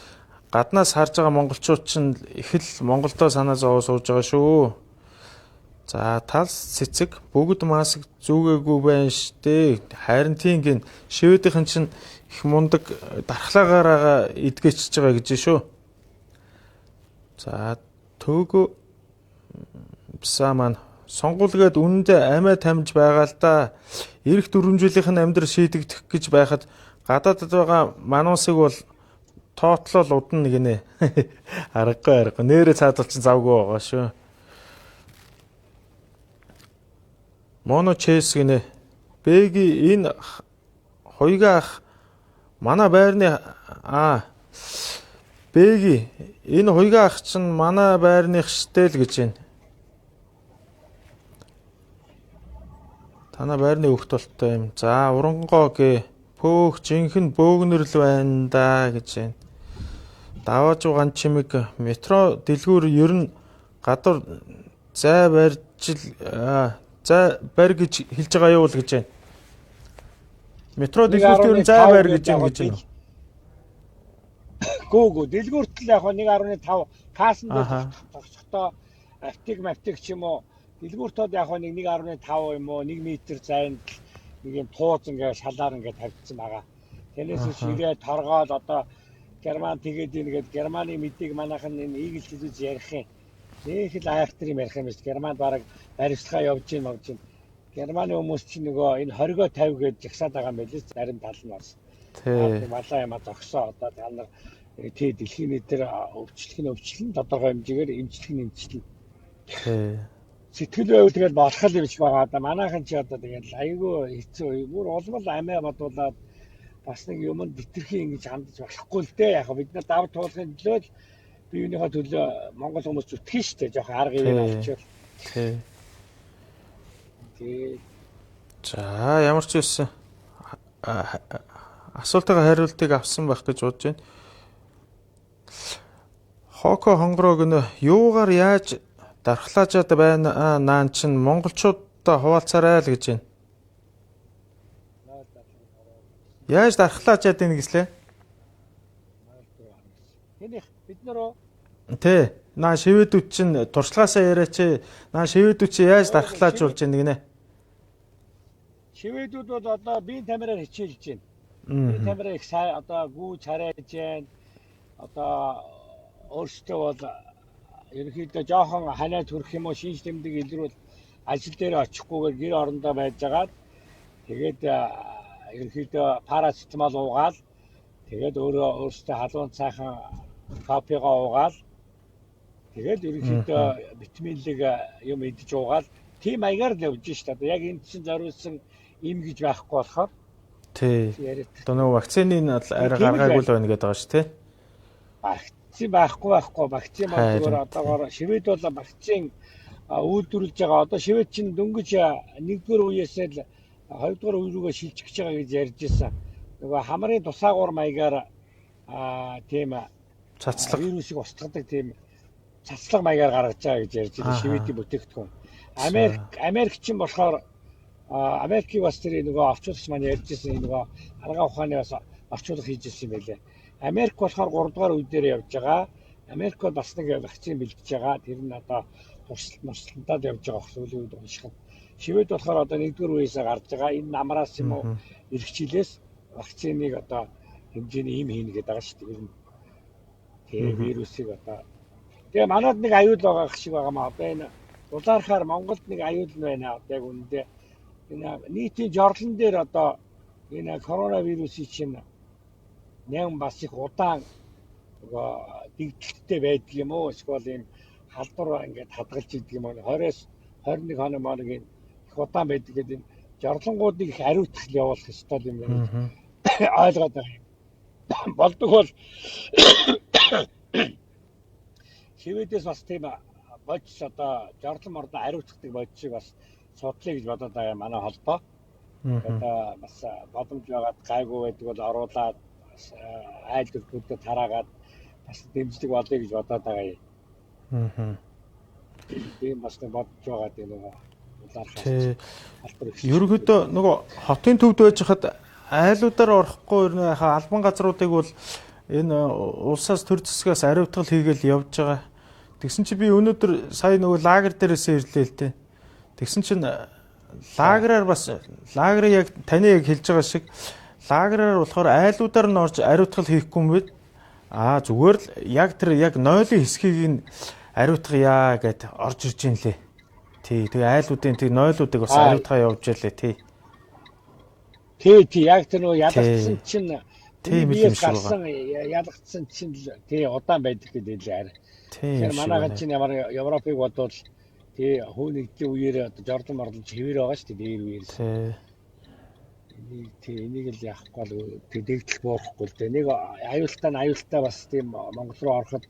гаднаас харж байгаа монголчууд чинь их л Монголдоо санаа зовоо сууж байгаа шүү. За талс цэцэг бүгд маск зүгээгүй байна штэ. Харин тийм гин Шведийнхэн чинь их мундаг дархлаагаараа эдгэчихэж байгаа гэж шүү. За төөгөө бса маань сонгуулгээд үнэндээ амиа тамж байгаа л да. Ирэх 4 жилийнх нь амьдрал шийдэгдэх гэж байхад гадаадд байгаа мануусыг бол тоотлол удна гинэ. Аргагүй. Нэрээ цаадвал чинь завгүй байгаа шүү. Моно чэс гинэ. Бэги энэ хоёгаах манай байрны Бэги энэ хоёгаах чинь манай байрных штэ л гэж байна. Танаа байрны хөвгт болтой юм. За урангоо гээ пөөх жинхэнэ бөөгнөр л байна да гэж байна. Давааж угаан чимэг метро дэлгүүр ер нь гадуур зай барь гэж хэлж байгаа юу л гэж байна. Метро дэлгүүрт ер нь зай барь гэж юм гэж байна. Гүү дэлгүүрт л яг 1.5 каасанд тогтсохдоо аптек ч юм уу дэлгүүртүүд яг 1.5 юм уу 1 метр зайд нэг юм тууз ингээ шалаар ингээ тавьчихсан байгаа. Тэрнээс ширээ торгоод одоо Герман тэгээд ингээд Германы мэдийг манайхан энэ ийгэл хэлж ярих юм. Нэг л айхтар юм ярих юм шүү. Германд бараг баримтлага явж гин. Германы хүмүүс чинь нөгөө энэ хоригоо 50 гэж жагсаад байгаа юм байл л зарим тал нь бас. Тийм. Малаа юм зогсоо одоо та нар дэлхийн дээр өвчлөн тодорхой хэмжээгээр эмчлэн. Тийм. Сэтгэл байвал тэгэл болох юм биш байгаа. Одоо манайхан чи одоо тэгэл айгүй хэцүү. Бүр улмал амиа бодуулаад бас нэг юмд битэрхий ингэж хандаж болохгүй л дээ. Яг бид нар давд туулахын төлөө л биеийнхээ төлөө Монгол хүмүүс зүтгэн штэ. Жохон арга ирээ авчвал. Тийм. За ямар ч байсан асуултаа хариултыг авсан байх гэж бодож байна. Хоко хонгороо гэнэ юугаар яаж дархлаажаад байна наан чинь монголчуудаа хуваалцаарай л гэж байна. Яаж дархлаажаад байна гэслээ? Энийг бид нөрөө Тэ. Наа шивэдүүд чинь туршлагаасаа яриач. Наа шивэдүүд чинь яаж дархлаажуулж байна гинэ? шивэдүүд бол одоо биеийн тамираар хичээлж байна. Биеийн тамираа их сайн одоо гүйж харааж байна. Одоо өөрсдөө бол ерөнхийдөө жоохон ханаа төрөх юм уу шинж тэмдэг илрүүл ажил дээр очихгүйгээр гэр орондоо байжгаад тэгээд ерөнхийдөө парацетамол уугаал тэгээд өөрөөсөө халуун цайхан кофегаа уугаал тэгээд ерөнхийдөө витаминлэг юм идэж уугаал тийм маягаар л явж шít. Одоо яг энд чинь зориулсан им гэж байхгүй болохоор тий. Одоо нөгөө вакцины арай гаргаагүй л байна гэдэг байгаа шүү тий. Вакцин байхгүй вакцин зүгээр одоогоор шивэд бол вакцин үйлдвэрлэж байгаа. Одоо шивэд чинь дөнгөж 1-р үеэсээ л 2-р үе рүүгээ шилжих гэж байгаа гэж ярьж ирсэн. Нөгөө хамрын тусаагуур маягаар тийм цацлага вирусыг устгадаг тийм цацлага маягаар гаргаж байгаа гэж ярьж байгаа шивэдийн бүтээгдэхүүн. Америк чинь болохоор Америкийг бас тэр нөгөө орчуулагч маань ярьж ирсэн нөгөө арга ухааны бас орчуулга хийж ирсэн юм байлээ. Америк болохоор 3-р үе дээр явж байгаа. Америкод бас нэг вакцин бэлдэж байгаа. Тэр нь одоо туршилтанд явж байгаа сүүлийн үед уншихад. Шивэд болохоор одоо 1-р үеэсээ гарч байгаа. Энэ намраас юм уу эрхчлээс вакциныг одоо хэмжээний им хийнэ гэдэг байгаа шүү дээ. Тэр вирусыг одоо тэгээ манад нэг аюул байгаа шиг байгаа маа. Одоо энэ улаархаар Монголд нэг аюул нь байна. Одоо яг үүндээ энэ нийтийн жорлон дээр одоо энэ коронавирусын чинь ням бас их удаан нөгөө дэгдэлттэй байдаг юм уу? Эсвэл ийм халдвар ингээд хадгалж идэг юм уу? 20-с 21 хоног моног их удаан байдаг гэдэг энэ жорлонгуудыг их ариутгах явуулах ёстой юм байна. Ойлгоод байгаа юм. Болдог бол шивэдээс бас тийм бодис одоо жорлон мордоо ариутгадаг бодисыг бас судлаа гэж бодоод байгаа манай холбоо. Одоо бас боломж байгаад гайгүй байдаг бол оруулаад айл дөрвүүдэд тараагаад бас дэмжлэг болъё гэж бодоод байгаа юм. Тийм бас нэг бодож байгаа тийм нөгөө улаархаас. Ерөнхийдөө нөгөө хотын төвд байж хахад айлуудаар орохгүй яхаа албан газруудыг бол энэ улсаас төр засгаас ариутгал хийгээл явж байгаа. Тэгсэн чи би өнөөдөр сая нөгөө лагер дээрээс ирлээ л дээ. Тэгсэн чинь лагераар бас лагерыг яг таны яг хэлж байгаа шиг лагераар болохоор айлуудаар нь орж ариутгал хийхгүй юм бэ? Зүгээр л яг тэр яг нойлын хэсгийг нь ариутгая гэд орж ирж ин лээ. Тий. Тэгээ айлуудын тий нойлуудыг бас ариутгаа явж ирлээ тий. Тий яг тэр нөгөө ялгцсан чинь тийм юм шиг байна. Ялгцсан чинь тий удаан байдаг гэдэг л арай. Тэгэхээр манайхан чинь ямар Европыг бодвол тий хөөнэгдлийн үеэр жордон морлож хэвээр байгаа шүү дээ дээр үеэр. Тий энийг л яахгүй л дэгдэл буухгүй л дээ. Нэг аюултай бас тийм Монгол руу ороход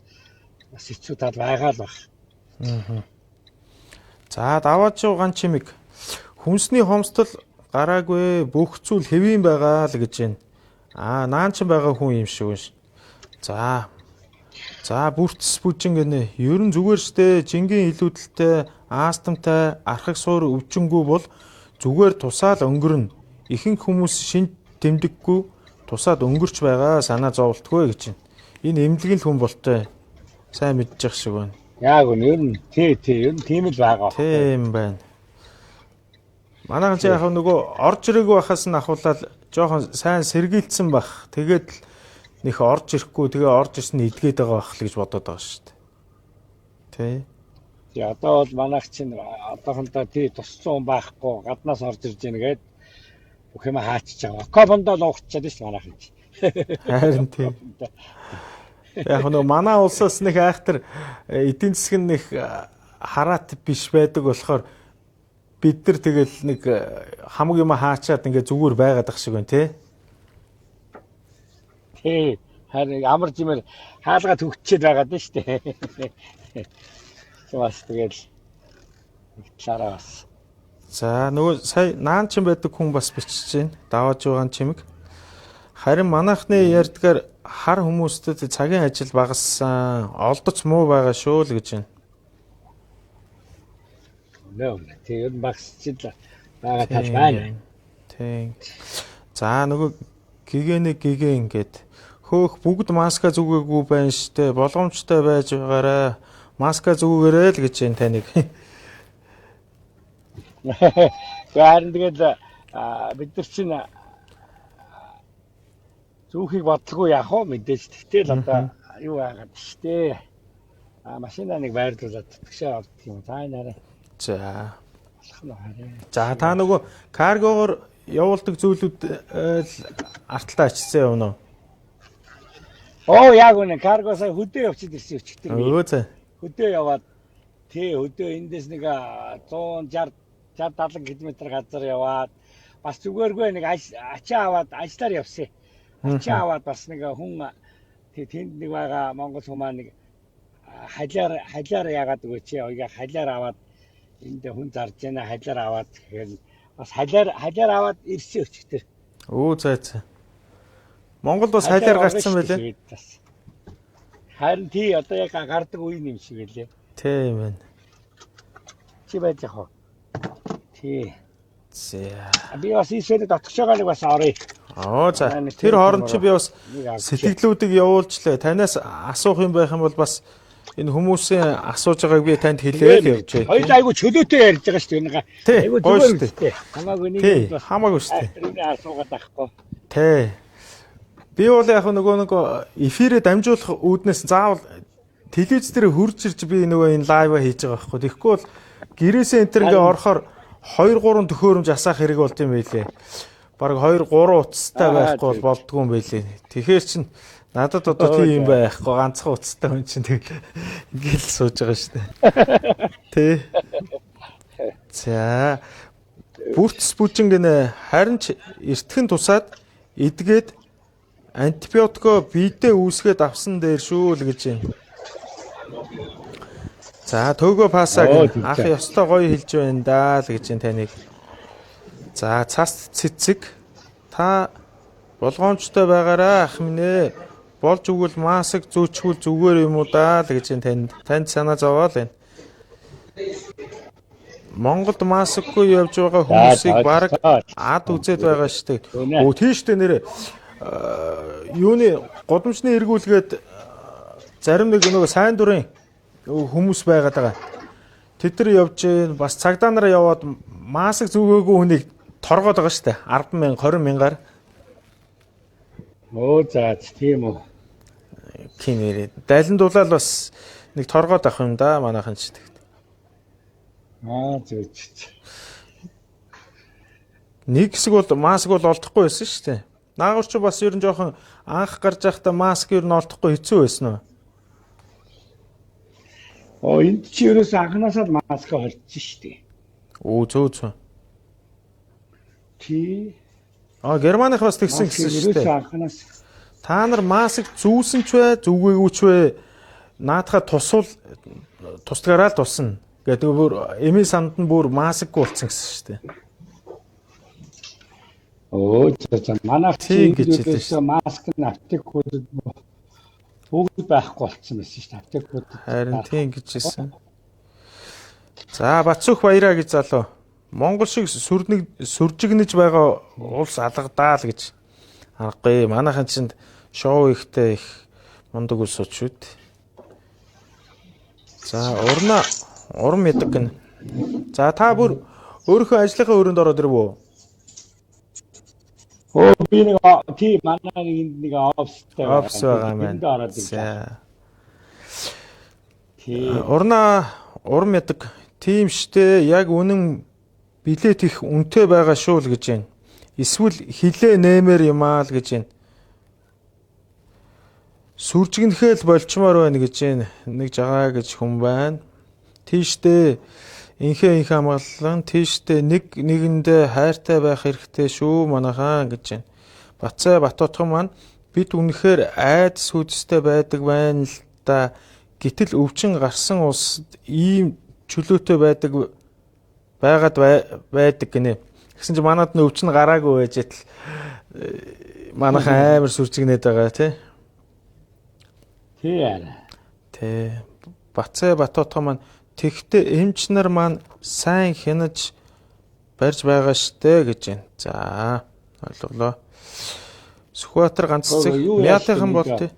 бас хэцүү тал байгаа л баг. За даваад жуугаан чимэг хүнсний хомсдол гараагүй бүх зүйл хэвийн байгаа л гэж байна. Наан ч байгаа хүн юм шиг байна. За бүртс бүжин гэнэ. Ер нь зүгээр штэ жингийн илүүдэлтэй, астамтай, архаг суур өвчнгүү бол зүгээр тусаал өнгөрнө. Ихэнх хүмүүс шин тэмдэггүй тусаад өнгөрч байгаа санаа зовлтгүй гэж байна. Энэ эмнэлгийн л хүн болтой. Сайн мэдчих шиг байна. Яг нь ер нь тий ер нь тийм л байгаа. Тийм байна. Манайхан ч яг нөгөө орж ирээгүй байхаас нь ахуулаад жоохон сайн сэргийлсэн бах. Тэгээд л нөх орж ирэхгүй тэгээ орж ирсэн нь идгээд байгаа бах л гэж бодоод байгаа шүү дээ. Тий. Тий одоо бол манайх чинь одоохондоо тий тусцсан хүн байхгүй гаднаас орж ирж байна гээд бүх юм хаачиж байгаа. Окобондоо л уугчаад шүү дээ манайхан чи. Харин тий. Яг нөгөө манай улсаас нэг айхтар эдийн засаг нэг хараат биш байдаг болохоор бид нар тэгэл нэг хамаг юм хаачаад ингээ зүгээр байгаад ах шиг байна тий. Тий харин амар жимээр хаалгаа төгччээд байгаад байна шүү дээ. Бас тэгэл нэг талаараа бас. За нөгөө сая наан чин байдаг хүн бас бичиж байна. Давааж байгаа чимэг. Харин манайхны ярьдгаар хар хүмүүстэд цагийн ажил багассан, олдоц муу байгаа шүү л гэж байна. Тэгээ ер нь багсчил байгаа тал байна. Тийм. За нөгөө гигээ ингээд хөөх бүгд маска зүгээгүй байна штэ. Болгоомжтой байж байгаарай. Маска зүгээрэй л гэж энэ таныг. Харин тэгээд бид нар чинь зүүхийг бодлого яах вэ мэдээж. Тэгтэл одоо юу байгаад штэ. Машина нэг байрлуулад тэгшээ авдаг юм. За нэрэ. За. Болох нь харин. За та нөгөө каргогоор явуулдаг зүйлүүд арталтаа ачсан юм уу? Оо яг үнэ каргосаа хөдөө явчихд ирсэн өчтөр. Өө за. Хөдөө яваад хөдөө эндээс нэг 160 70 км газар яваад бас зүгээргүй нэг ачаа аваад ажиллаар явсан. Ачаа аваад бас нэг хүн тэнд нэг байгаа монгол хүмүүс нэг халиар яагаад үгүй чи оёга халиар аваад энд хүн зарж яана халиар аваад тэгэхээр бас халиар аваад ирсэн өчтөр. Өө за. Монгол бас халиар гарцсан байлээ. Харин тий одоо яг гардаг үе юм шиг байлээ. Тийм байна. Чи байж яах вэ? Тий. За. Би бас ийшээ дотгоч байгаа нэг бас оръё. Оо за. Тэр хооронд чи би бас сэтгэлдлүүдийг явуулчлаа. Танаас асуух юм байх юм бол бас энэ хүмүүсийн асууж байгааг би танд хэлээд явж байна. Хоёул айгу чөлөөтэй ярьж байгаа шүү дээ. Айгу зүгээр шүү дээ. Хамаагүй нэг бас хамаагүй шүү дээ. тэрийг асуугаад байхгүй. Тий. Би бол яг нөгөө эфирээ дамжуулах үүднээс заавал телевиз дээр хурж ирж би нөгөө энэ лайв хийж байгаа байхгүй. Тэгэхгүй бол гэрээсээ энэ төр ингээ орохоор 2-3 төхөөрөмж асаах хэрэг болд юм байлээ. Бараг 2-3 утастай байхгүй бол болдгүй юм байлээ. Тэгэхээр чин надад одоо тийм юм байхгүй ганцхан утастай хүн чинь тэгэл ингээл сууж байгаа шүү дээ. Тий. За. Бүртс бүжин гэнэ харин ч эртхэн тусаад эдгээд антибиотикоо биедээ үүсгээд авсан дээр шүү л гэж юм. За төөгөө пасаг ах ёстой гоё хэлж байна даа л гэж энэ таныг. За цас цэцэг та болгоомжтой байгаараа ах минь ээ. Болж өгвөл маск зүүчгүүл зүгээр юм уу даа л гэж энэ танд санаа зовоол энэ. Монголд маскгүй явж байгаа хүмүүсийг баг ад үзээд байгаа шүү дээ. Өө тийштэй нэрээ юуны годамжны эргүүлгээд зарим нэг нөгөө сайн дурын хүмүүс байгаад байгаа. Тэд нар явж бас цагдаа нараа яваад маск зүгээгүй хүнийг торгоод байгаа шүү дээ. 10,000 20,000-аар. Оо за тийм үү. Кинэрээ. Дайлан дулаал бас нэг торгоод авах юм да манайхан ч гэдэг. Зөөч. Нэг хэсэг бол маск бол олдохгүй байсан шүү дээ. Наагур ч бас ер нь жоохон анх гарч байхдаа маск ер нь олдохгүй хэцүү байсан уу? Оо энд чи ерөөс анханасаа маск холдсон шүү дээ. Оо зөө. Тий. Германых бас тэгсэн гэсэн шүү дээ. Ерөөс анханаас та нар маск зүүсэн ч вэ, зүгээгүй ч вэ наадахаа тусдгараа л тусна. Гэдэг бүр эми санд нь бүр маскгүй болсон гэсэн шүү дээ. Оо за манайх чинь маск нь аптекуудад бүгд байхгүй болсон байсан шүү дээ. Аптекууд. Харин тийм гэж хэлсэн. За Баттогтох баяраа гэж залуу. Монгол шиг сүржигнэж байгаа улс алгадаа л гэж аргагүй. Манайхан чинь шоу ихтэй их мундаг улс шүү дээ. За уран мэдэг гэн. За та бүр өөрийнхөө ажлынхаа өрөөнд ороод ирв үү? Оо би нэг тийм манай нэг офстай байгаа юм байна. За. Уран мэдэг тийм штэ яг үнэн билет их үнэтэй байгаа шүү л гэж байна. Эсвэл хилээ нэмэр юм аа л гэж байна. Сүржигнэхэл болчмоор байна гэж байна. Нэг жагаа гэж хүн байна. Тийштэй инхээ хамгааллан тийштэй нэгэндээ хайртай байх хэрэгтэй шүү манайхаа гэж байна. Баттогтох маань бид үнэхээр айдас хүчтэй байдаг байна л да. Гэтэл өвчин гарсан улсад ийм чөлөөтэй байгаад гинэ. Гэсэн чинь манад нь өвчин гараагүй байж тал манайхан амар сүржигнээд байгаа тий. Тий. Баттогтох маань Тэгтээ эмч нар маань сайн хянаж барьж байгаа штэ гэж байна. За ойлголоо. Сүхбаатар ганц цэг Мятайхан бол тий.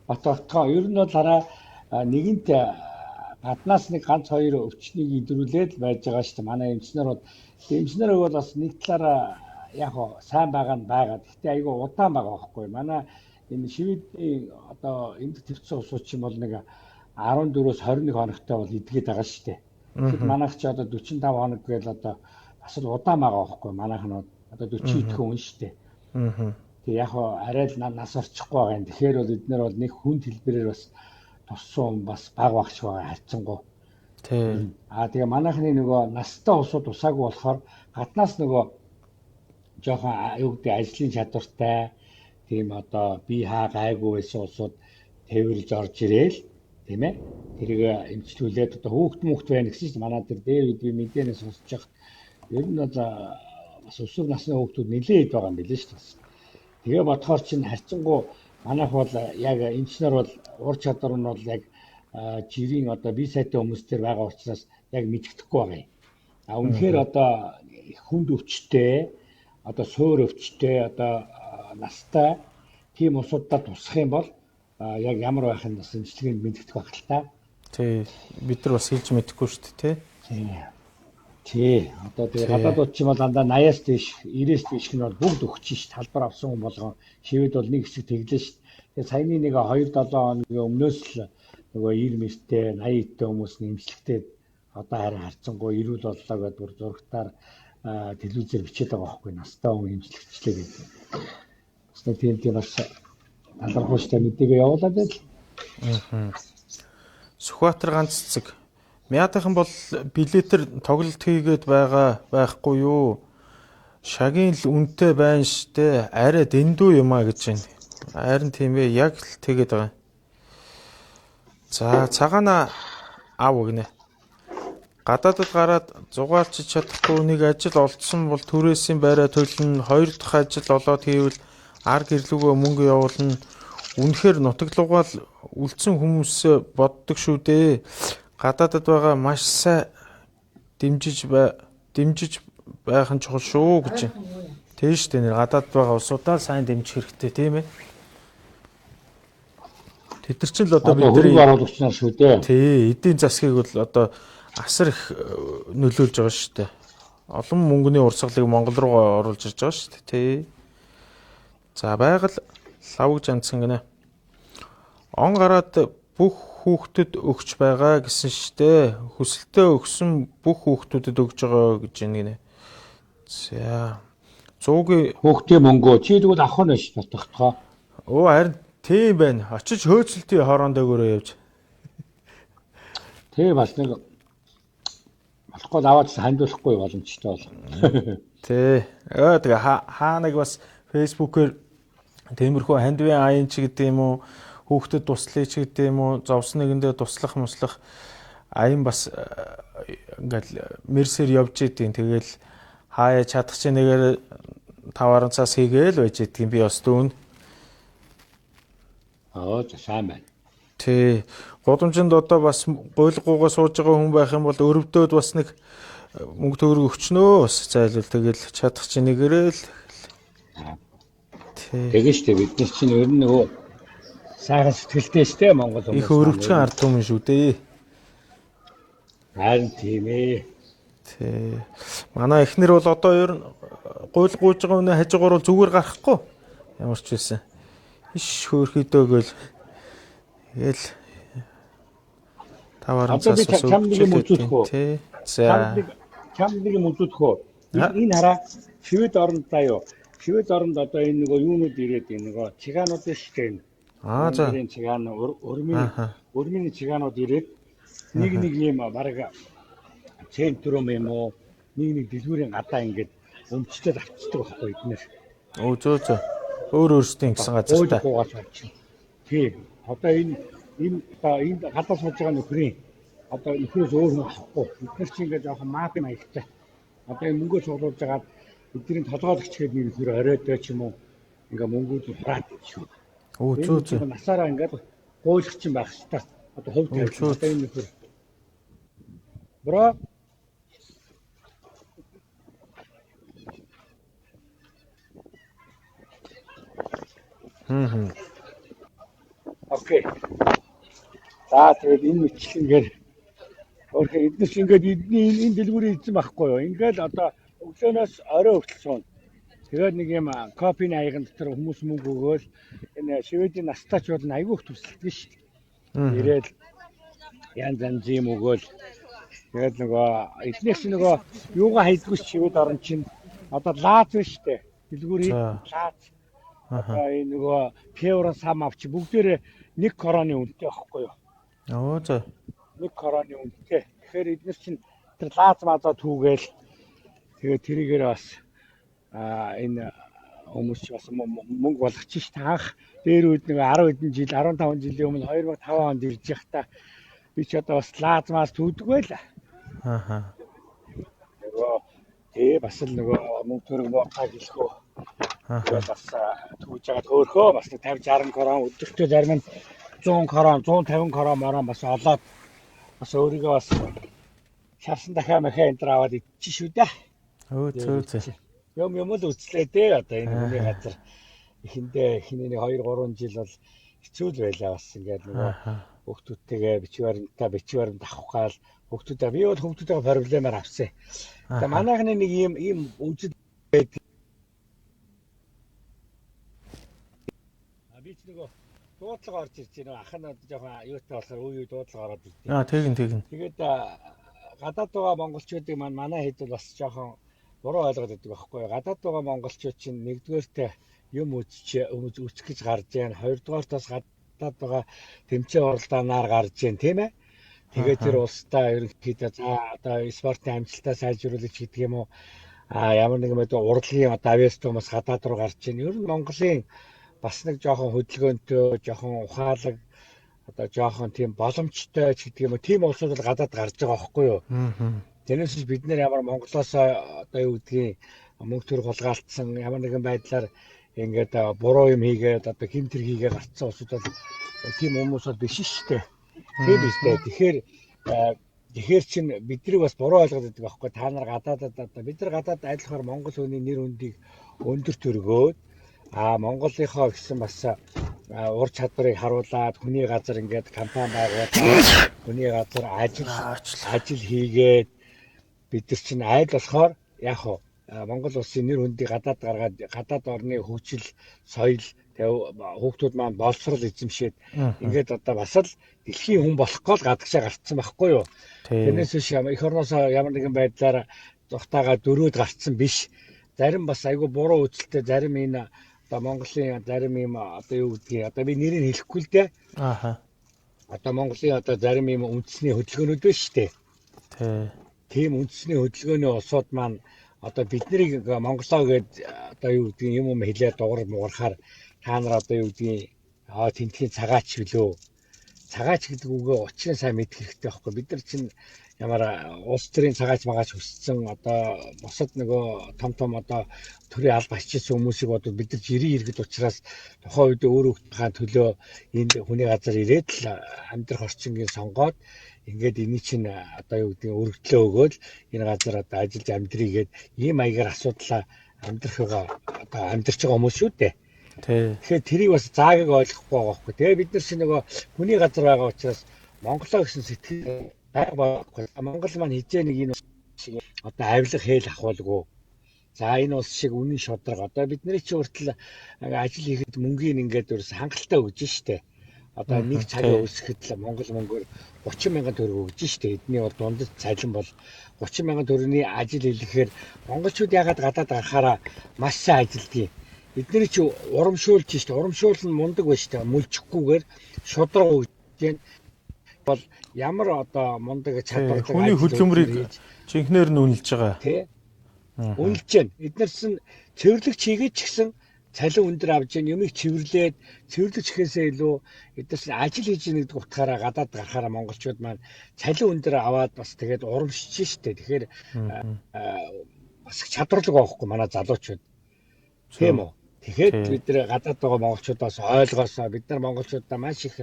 Баттогтох ер нь бол хараа нэгэнт гаднаас нэг ганц хоёр өвчнийг идрүүлээд байж байгаа шүү дээ. Манай эмчнэр бол бас нэг талаараа яг сайн байгаа нь байгаа. Гэхдээ айгүй удаан байгаа байхгүй. Манай энэ Шведийн одоо энд төвцөн усууч юм бол нэг 14-өөс 21 хоногтой бол идгээд байгаа шүү дээ. Тэгэхээр манайх ч одоо 45 хоног гээл одоо бас л удаан байгаа байхгүй. Манайх нь одоо 40 идэх хүн шүү дээ. Тэгээ яг арай л нас орчихгүй байгаа юм. Тэгэхээр бол эднэр бол нэг хүнд хэлбэрээр бас туссан бас баг багч байгаа хайцсангуу. Тий. Тэгээ манайхны нөгөө настай усууд усаагүй болохоор гаднаас нөгөө жоохон юу гэдэг ажлын чадвартай тийм одоо би хаа гайгүй байсан усууд тэрвэрлж орж ирээл тийм ээ. Тэрийг эмчлүүлээд одоо хүүхд байна гэсэн чинь манай тэр дээр би мэдээнээс сонсож байгаа. Ер нь бол бас өсвөр насны хүүхдүүд нэлээд байгаа юм билээ шүү дээ. Тэгээ бодохоор чинь харьцангуй манайх бол яг эмчнэр бол ур чадвар нь бол яг жирийн одоо бие сайтай хүмүүс төр байгаа учраас яг мэддэхгүй байгаа юм. Үнэхээр одоо хүнд өвчтэй одоо суур өвчтэй одоо настай тийм усуудад тусах юм бол яг ямар байх нь бас эмчилгээнд мэддэх байх л та. Тий. Бид нар бас хэлж мэдэхгүй шүү дээ, тий. Тий. Одоо тэгээ гадаадууд ч юм бол дандаа 80-аас дээш 90-ээс дээш нь бол бүгд өгч ш талбар авсан хүн болгон Швед бол нэг хэсэг тэглэн ш. Тэгээ саяны нэг 2-7 хоногийн өмнөөс л нөгөө 90 мэртэй 80 тэй хүмүүс нэмжлэгтэй одоо харин харцсангүй ирүүл боллоо гэдэг бүр зурагтаар телевизээр бичээд байгаа байхгүй настай хүн нэмжлэгчлээ гэдэг. Бас нэг тийм бас талархууштай мэдээгээ явуулаад байл. Сүхбаатар ганц цэг Мятайхан бол билетээр тоглолт хийгээд байхгүй юу? Шагийн л үнэтэй байна штэ. Арай дэндүү юм а гэж байна. Харин тийм ээ, яг л тэгээд байгаа. За цагаана ав гинэ. Гадаадд гараад зугаалчиж чадахгүй нэг ажил олдсон бол түрээсийн байраа төлнө, хоёр дахь ажил олоод хийвэл ар гэрлүүгөө мөнгө явуулна. Үнэхээр нутаглагаал үлдсэн хүмүүс боддог шүү дээ. Гадаадд байгаа маш сайн дэмжиж байх нь чухал шүү гэж байна. Тийм шүү дээ. Гадаадд байгаа улсуудаа сайн дэмжих хэрэгтэй тийм ээ. Тэд нар ч л одоо бидний оруулагч нар шүү дээ. Тий, эдийн засгийг бол одоо асар их нөлөөлж байгаа шүү дээ. Олон мөнгөний урсгалыг Монгол руу оруулж ирж байгаа шүү дээ. Тий. За байгаль лавг жанцсан гинэ. Он гараад бүх хүүхдэд өгч байгаа гэсэн штэ. Хүсэлтээ өгсөн бүх хүүхдүүдэд өгж байгаа гэж байна гинэ. За. 100-ийн хүүхдийн мөнгөө чи тэгвэл авах нь ш Баттогтох. Харин тийм байна. Очиж хөөцөлтийн хооронд өгөөрөө явж. Тийм бас нэг болохгүй аваад хандуулахгүй боломжтой бол. Тий. Тэгээ хаа нэг бас фэйсбүүкээр тиймэрхүү хандвийн аян ч гэдэг юм уу, хүүхдэд туслая ч гэдэг юм уу, зовс нэгэндээ туслах аян бас ингээл мерсээр явж идэв. Тэгэл хаяа чадах чинь нэгээр 5 цаас хийгээл байж идэв би бас дүүн. Сайн байна. Тий. Годомжинд одоо бас гойлгоогаа сууж байгаа хүн байх юм бол өрөвдөөд бас нэг мөнгө төгрөг өгчнөө бас зайлвал тэгэл чадах чинь нэгэрэл. Тэгээ штэ бид нар чинь ер нь нөгөө сайхан сэтгэлтэй штэ Монгол хүмүүс. Их өрөвчгөн ард түмэн шүү дээ. Харин тийм ээ. Тий. Манай эхнэр бол одоо ер нь гойл гууж байгаа үнэ хажуугаар бол зүгээр гарахгүй. Ямар ч байсан. Иш хөөрхөдөө гэл тэгэл таваар цаас үзүүлэхгүй. Тий. За. Чамдыг үзүүлэхгүй. Энэ хараа Швед орондоо юу? Швед оронд одоо энэ нөгөө юунууд ирээд энэ нөгөө чигаанууд шүү дээ. За. Энэ чигаан өрмийн чигаанууд ирээд нэг юм бараг центрум юм уу? Нэг дэлгүүрийн гадаа ингээд өмчлөд авчдаг байхгүй эднэр. Зөө. Өөрсдийн гэсэн газар та. Тийм. Одоо энэ гадаа сууж байгаа нөхрийн одоо нөхрөөс өөр хүн авахгүй. Бид чинь ингээд жоохон мафи маягтай. Одоо энэ мөнгөө цуглуулж байгаа бидний толгойлогч гэдэг нэг нөхөр оройдоо ч юм уу ингээ мөнгүүд хураад шүү. Зөө. Насаараа ингээд гуйлах чинь байх хэрэгтэй. Одоо хувь тавьж одоо энэ нөхөр. Бро. Окей. За тэгээд энэ мэтлэнгээр өөрхөн эднээс ингээд энэ дэлгүүрийн эзэн байхгүй юу? Ингээд одоо өглөөнөөс орой хүртэл суuna. Тэгээд нэг юм копийн аяган дотор хүмүүс мөнгө өгөөл энэ Шведийн настаачууд нь айгүй их төсөлдөг шүү дээ. Ирээд янз юм өгөөл тэгээд нөгөө эднээс нөгөө юугаа хайдгүй Швед Оронч нь одоо лааз биш үү? Дэлгүүрийн лааз. Одоо энэ нөгөө певро сам авч бүгдээрээ нэг короны үнэтэй байхгүй юу? Оо за. Нэг короны үнэтэй. Тэгэхээр эднээс чинь тэр лааз мазаа түүгээл тэгээд тэрийгээр бас энэ хүмүүс бас мөнгө болгоч ш таах дээр үед нэг 10 хэдэн жил 15 жилийн өмнө 2005 онд ирж явахдаа би ч одоо бас лаазмаас түүдэг байла. Ааха. Тэгээ бас л нөгөө мөнгө төрөг моохаа хэлэхөө. Ааха. Бас түүж байгаа төөрхөө бас 50 60 корон өдөртөө зарим нь 100 корон 150 корон морон бас олоод бас өөрийгөө бас шарсан дахиад махаа энэ аваад идчих шүү дээ. Өө зөө. Юм л үзлээ дээ одоо энэ хүний газар эхэндээ хинээ 2 3 жил бол хэцүү л байлаа бас ингээд нөгөө хүүхдүүдтэйгээ бичвэрэнтэй авах гал хүүхдүүдээ би бол хүүхдүүдтэйгээ проблемаар авсан. Тэгээ манайхны нэг ийм үзэл байдаг. Би ч нөгөө дуудлага орж ирж байна. Ах нь жоохон аюутай болохоор үе дуудлага ороод ирдээ. Тэгин. Тэгээд гадаад байгаа монголчуудыг манай хэд бол бас жоохон буруу ойлгоод байдаг байхгүй юу? Гадаад байгаа монголчууд чинь нэгдүгээртээ юм үүсгэж гэж гарч яана. Хоёрдугаартаас гадаад байгаа тэмцээн оролдооноор гарч яана, тийм ээ? Тэгээд тэр улстай ерөнхийдөө за одоо спортын амжилтаа сайжруулах гэдэг юм уу? Ямар нэгэн мэд урлагийн одоо авиастаа бас гадаад руу гарч яана. Ер нь Монголын бас нэг жоохон хөдөлгөөнтэй, жоохон ухаалаг одоо жоохон тийм боломжтой ч гэдэг юм уу? Тийм улсууд бол гадаад гарч байгаа байхгүй юу? Тэрнээс бид нэр ямар Монголоос одоо юу гэдгийг мөнгө төр хулгайлтсан ямар нэгэн байдлаар ингээд буруу юм хийгээд одоо хэмтэр хийгээ гарцсан улсууд бол тийм хүмүүс бол биш шүү дээ. Тийм биш дээ. Тэгэхээр чин бидний бас буруу ойлгоод байдаг байхгүй. Та нар гадаадад одоо бид нар гадаад айлхаар Монгол хүний нэр хүндийг өндөр төргөөд Монголынхоо гэсэн бас ур чадварыг харуулад хүний газар ингээд компани байгуулад хүний газар ажил хийгээд бид нар чинь айл болохоор яг хоо Монгол улсын нэр хүндийг гадаад гаргаад гадаад орны хөгжил соёл хүүхдүүд маань боловсрол эзэмшээд ингээд одоо бас л дэлхийн хүн болох гол гадагшаа гарцсан байхгүй юу. Тэрнээс биш эх орноосоо ямар нэгэн байдлаар зогтаага дөрөөд гарцсан биш. Зарим бас айгүй буруу үзэлтэй зарим энэ одоо Монголын зарим юм одоо юу гэдгийг одоо би нэрийг хэлэхгүй л дээ. Одоо Монголын одоо зарим юм үндэсний хөдөлгөөнүүд байна шүү дээ. Тийм үндэсний хөдөлгөөний улсууд маань одоо биднийг Монголоо гээд одоо юу гэдгийг юм хэлээд дугаар муурахаар та нар одоо юу гэдгийг тентхийн цагаач билүү. Цагаач гэдэг үгээ учрын сайн мэдэх хэрэгтэй байхгүй. Бид нар чинь ямар улс төрийн цагаач магаач өссөн одоо бусад нөгөө том одоо төрийн алба хичээсэн хүмүүсийг бодвол бид нар жирийн иргэд учраас тухайн үед өөр хүүхдийн төлөө энд хүний газар ирээд л амьдрах орчингийн сонгоод ингээд энэ чинь одоо юу гэдэг өргөдлөө өгөөл энэ газар одоо ажиллаж амьдрийгээд ийм маягаар асуудлаа амьдрахгаа одоо амьдарч байгаа хүмүүс шүү дээ. Тэгэхээр тэрийг бас заагийг ойлгохгүй байгаа байхгүй. Тэгээ бид нар чинь нөгөө хүний газар байгаа учраас Монголоо гэсэн сэтгэл байхгүй. Монгол маань хизээ нэг энэ шиг одоо авилга хээл ахуулгүй. За энэ улс шиг үнэн шударга одоо бидний чи хүртэл ажил хийхэд мөнгөний ингээд ерөөс хангалттай өгж штэ. Одоо нэг цагаа өсгөхөд л Монгол мөнгөөр 30 мянган төгрөг өгж штэ. Эдний бол дундад цалин бол 30 мянган төгрөгийн ажил хийхээр монголчууд ягаад гадаад гарахаараа маш сайн ажилдгийг. Эдний чи урамшуулж штэ. Урамшуул нь мундаг ба штэ. Мүлжихгүйгээр шударга өгж гэн бол ямар одоо мундаг чадвартай хүний хөдөлмөрийг жинхнээр нь үнэлж байгаа. Тий. Үнэлж гэн. Эднэрсэн цэвэрлэгч хийгээд ч гэсэн цалин өндөр авч яа юмыг цэвэрлээд цэвэрлэж ихээсээ илүү эдгээс ажил хийж байгаа гэдэг утгаараа гадаад гарахаараа монголчууд маань цалин өндөр аваад бас тэгээд урамшиж штэ. Тэгэхээр бас чадварлаг байхгүй манай залуучууд. Тийм үү? Тэгэхээр бид нар гадаад байгаа монголчуудаас ойлгоосоо бид нар монголчуудаа маш их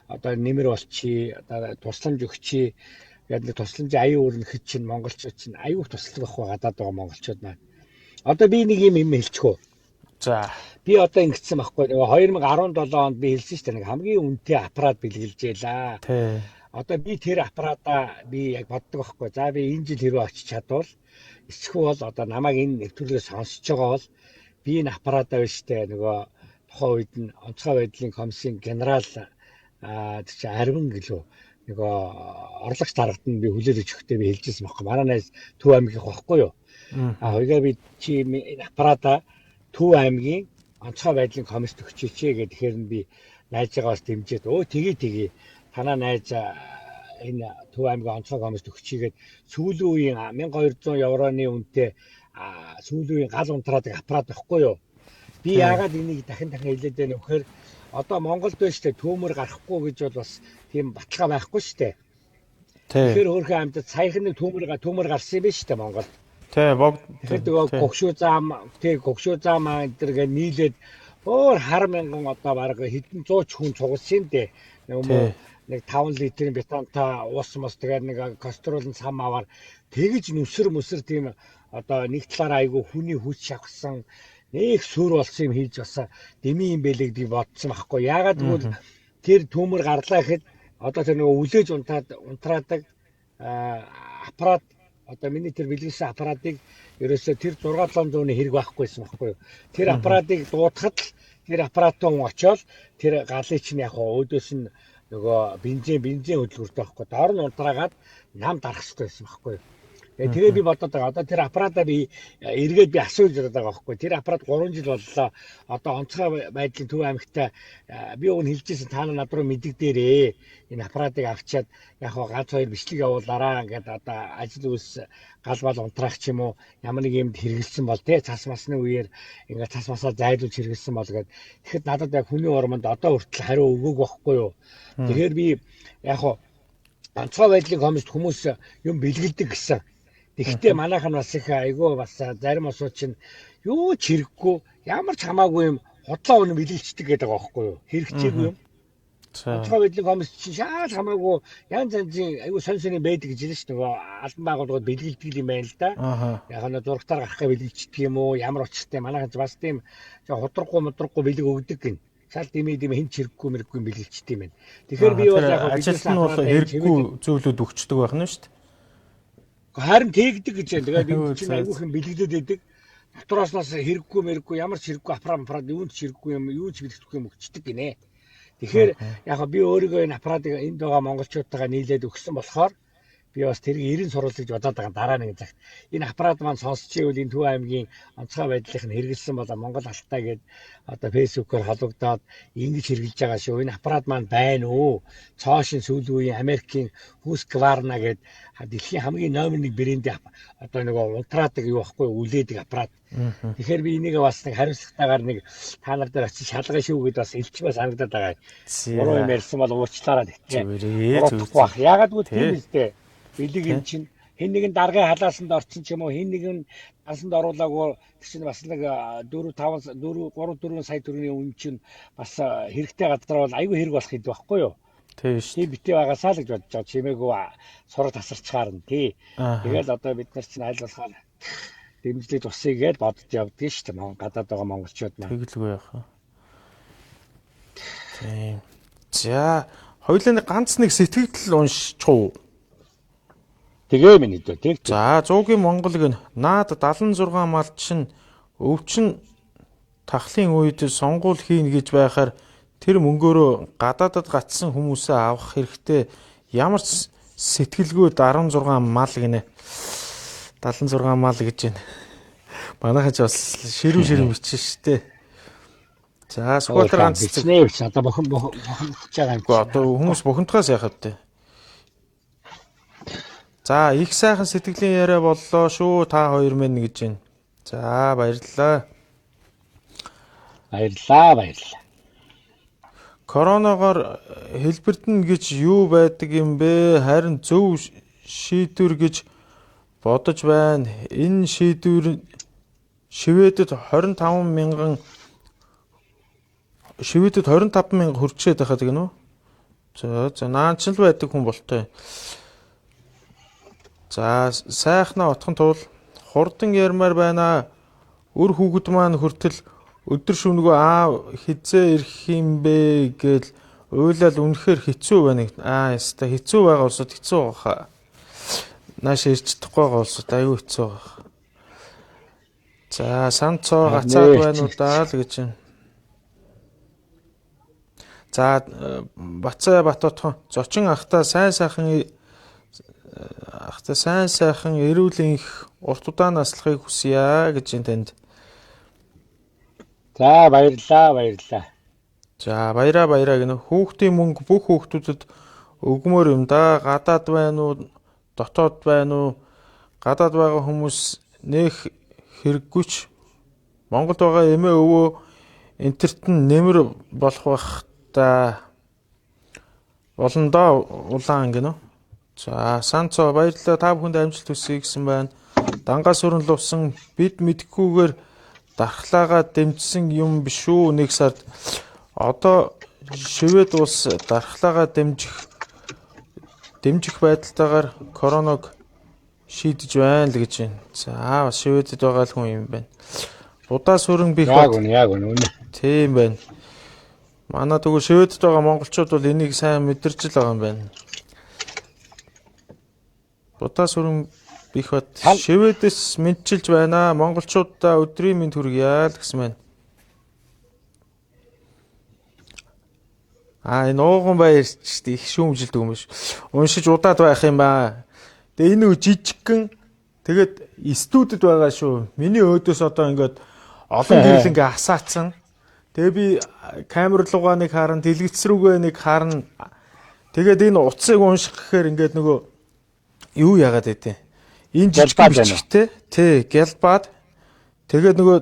одоо нэмэр болчихъя, одоо тусламж өгчий. Тэгээд тусламжийн аюу өрнөхөд чинь монголчууд чинь аюу туслах байхгүй гадаад байгаа монголчууд маань. Одоо би нэг юм хэлчихв. За. Би одоо ингэсэн байхгүй. Нөгөө 2017 онд би хэлсэн шүү дээ. Нэг хамгийн үнэтэй аппарат бэлгэлжээлээ. Тий. Одоо би тэр аппаратаа би яг боддог байхгүй. За би энэ жил хэрвээ очиж чадвал эсвэл одоо намайг энэ нэвтрүүлгээс сонсож байгаа бол би энэ аппаратаа биш дээ. Нөгөө тухайн үед нь онцгой байдлын комиссийн генерал чи Арвин гэлөө нөгөө орлогч дарагт нь би хүлээлгэж өгөхдөө би хэлжсэн байхгүй. Манай найз Төв аймгийнх байхгүй юу? Хоёгаа би чи энэ аппаратаа Төв аймгийн онцгой байдлын комист өгчээч гэдэг. Тэгэхээр нь би найзаагаас дэмжиж тгий танаа найз энэ Төв аймгийн онцгой комист өгчийгээд сүүлийн үеийн 1200 евроны үнэтэй сүүлийн үеийн гал унтраадаг аппарат байхгүй юу? Би яагаад энийг дахин хэлээд байна вэ гэхээр одоо Монголд байж тээ төмөр гарахгүй гэж бол бас тийм баталгаа байхгүй шүү дээ. Тэгэхээр өөрхөн амьд саяхан нэг төмөр гарсан юм байна шүү дээ Монголд. Тий, бог. Тэгэхээр гогшуу зам энэ нийлээд өөр хар мянган одоо бараг хэдэн 100 ч хүн цугулсан юм дээ. Нэг 5 литрийн бетонтой уус мос тэгээд нэг кастролын сам аваар тэгж нүсэр тийм одоо нэг талаараа айгүй хүний хүч шавхсан нэг сүр болсон юм хийж баса дэмий юм бэлэг би бодсон байхгүй. Яагаад гэвэл тэр төмөр гарлаа гэхэд одоо тэр нөгөө үлээж унтраадаг аппарат одоо миний тэр бэлгэлсэн аппаратыг ерөөсөө тэр 6-700-ны хэрэг байхгүйсэн байхгүй. Тэр аппаратыг дуутахад л тэр аппаратун очоод тэр галын чинь яг өөдөөс нь нөгөө бензин хөдөлгөртэй байхгүй. Доор нь унтраагаад нам дарах хэрэгтэй байсан байхгүй. Тэгээ би бодоод байгаа. Одоо тэр аппаратаа би эргээд би асууж байгаа байхгүй. Тэр аппарат 3 жил боллоо. Одоо онцгой байдлын Төв аймагтай би уг нь хэлжсэн та над руу мэддэгдээрээ. Энэ аппаратыг авчиад яг ганц хоёр бичлэг явуулаараа ингээд одоо ажил үйлс галбал унтраах ч юм уу ямар нэг юмд хэрэгэлсэн бол тий цас масны үеэр ингээд цас масаа зайлуулж хэрэгэлсэн бол гээд тэгэхэд надад яг хүний ормонд одоо хүртэл хариу өгөөг байхгүй юу. Тэгэхээр би яг онцгой байдлын комист хүмүүс юм бэлгэлдэг гэсэн. Тэгэхдээ манайх нь бас их айгүй бас зарим осууд чинь юу ч хэрэггүй ямар ч хамаагүй юм хотлоо өнө бэлгэлцдэг гэдэг байгаа байхгүй юу? Хэрэгцээгүй юм. Онцгой байдлын комист чинь шал хамаагүй янз янзын айгүй сонь байдаг гэж хэлсэн шүү дээ. Албан байгууллагууд бэлгэлдэг юм байна л да. Яг нь зургатаар гарахыг бэлгэлцдэг юм уу? Ямар учиртай манайх бас тийм худраггүй бэлэг өгдөг гин. Шал димээ хин чирэггүй мэрэггүй бэлгэлцдэг юм байна. Тэгэхээр би бол яг ажилт нь бол хэрэггүй зүйлүүд өгчдөг байх нь шүү дээ. Харин тэгдэг гэж байна. Тэгээд энэ чинь айгүйх юм бэлгэлдээд байдаг. Дотроосноос хэрэггүй ямар ч хэрэггүй аппарат юунд ч хэрэггүй юм юу ч бэлгэхгүй юм өгчдөг гинэ. Тэгэхээр яг би өөрийгөө энэ аппаратыг энд байгаа монголчуудтайгаа нийлээд өгсөн болохоор би бас тэрийг 90 суруулж гэж бодоод байгаа дараа нэг цагт энэ аппарат маань сонсч ивэл энэ Төв аймгийн онцгой байдлынх нь хэрэгэлсэн бол Монгол алтай гээд одоо фэйсбүүкээр холбогдоод ингэж хэрэгжилж байгаа шүү. Энэ аппарат маань байна уу? Цоошин сүүлийн үеийн Америкийн Husqvarna гээд дэлхийн хамгийн номер 1 брэндийн одоо нөгөө унтраадаг юу байхгүй үлээдэг аппарат. Тэгэхээр би энийг бас нэг хариуцлагатайгаар нэг та нар дээр очиж шалгая шүү гэдээ бас илчмээ санагдаад байгаа. Буруу юм ярьсан бол уучлаарай тэгтээ. Ягаад гэвэл тийм үстэй. Бэлэг юм чинь хэн нэгэн даргын халаасанд орсон ч юм уу хэн нэгэн алсанд оруулаагүй чинь бас нэг 3-4 сая төгрөгийн үн чинь бас хэрэгтэй газар бол аюу хэрэг болох гэдэг байхгүй юу? Тийм шүү. Тийм битээ байгаасаа л гэж бодож байгаа. Чимээгүй сураг тасарчгаар нь тий. Тэгэл одоо бид нар чинь аль болохоор дэмжлэг тусъя гэж бодож явдгийг шүү дээ. Гадаад байгаа монголчууд маань. Тэгэлгүй яах. Тийм. За, хоёулаа ганц нэг сэтгэл уншчих уу? Тэгээ минь үү тийм. За, зуугийн Монголыг наад 76 мал чинь өвчин тахлын үед сонгуул хийн гэж байхаар тэр мөнгөөрөө гадаадад гацсан хүмүүсээ авах хэрэгтэй ямар ч сэтгэлгүй 16 мал гинэ. 76 мал гэж байна. Манайхаж бас ширүүн бичсэн штэ. За, сквотер ганц бичнэ биш одоо бохомдож байгаа юм. Одоо хүмүүс бохомдохоос яхав те. За, их сайхан сэтгэлийн яриа боллоо шүү. Та хоёр мэн гэж байна. За, баярлалаа. Баярлалаа. Коронавигоор хэлбэрдэн гэж юу байдаг юм бэ? Харин зөв шийдвэр гэж бодож байна. Энэ шийдвэр Шведэд 25 мянган Шведэд 25,000 хүрчээд байхад гэнэ үү? За наанч л байдаг хүн болтой. За сайхнаа отхон тул хурдан ярмаар байна. Үр хүүхэд маань хүртэл өдөр шөнөгөө хизээ ирэх юм бэ гэж уйлал үнэхээр хэцүү байна. Яста хэцүү байгаа улсууд хэцүү байгаа. Нааш ирж чадахгүй байгаа улсууд аюу хэцүү байгаа. За санцоо гацаад байна уу даа л гэж байна. За Баттогтох Зочин ахта сайн сайхан эрүүл их урт удаан наслахыг хүсье гэж энэ танд. За баярлаа. За баяраа гэнэ. Хүүхдийн мөнгө бүх хүүхдүүдэд өгмөр юм да. Гадаад байна уу, дотоод байна уу? Гадаад байгаа хүмүүс нэх хэрэггүйч. Монголд байгаа эмээ өвөө энтерт нь нэмэр болох бах та болондоо улаан гэнэ. За санцоо баярлалаа. Та бүхэнд амжилт хүсье гэсэн байна. Дангаас өрн лувсан бид мэдхгүйгээр дархлаагаа дэмжсэн юм биш үү? Нэг сард одоо Швед улс дархлаагаа дэмжих байдалтайгаар короног шийдэж байна л гэж байна. За бас Шведэд байгаа л хүн юм байна. Будаас өрн бих яг үнэ. Тийм байна. Манай тэгвэл Шведэд байгаа монголчууд бол энийг сайн мэдэрч л байгаа юм байна. Будаас өрн бих бат Шведээс мэдчилж байна. Монголчуудаа өдрийн мэнд хүргье л гэсэн байна. Энэ ууган баярч их шүүмжилдэг юм биш. Уншиж удаад байх юм ба. Тэгээ энэ жижигхэн тэгээд студид байгаа шүү. Миний өөдөөс одоо ингээд олон гэрэл ингээ асаацсан. Тэгээ би камер руугаа нэг харна, дэлгэц рүүгээ нэг харна. Тэгээд энэ утсыг унших гэхээр ингээд нөгөө юу яагаад байдیں۔ Энэ жижигхэн бичгтэй. Тий, гялбаад. Тэгээд нөгөө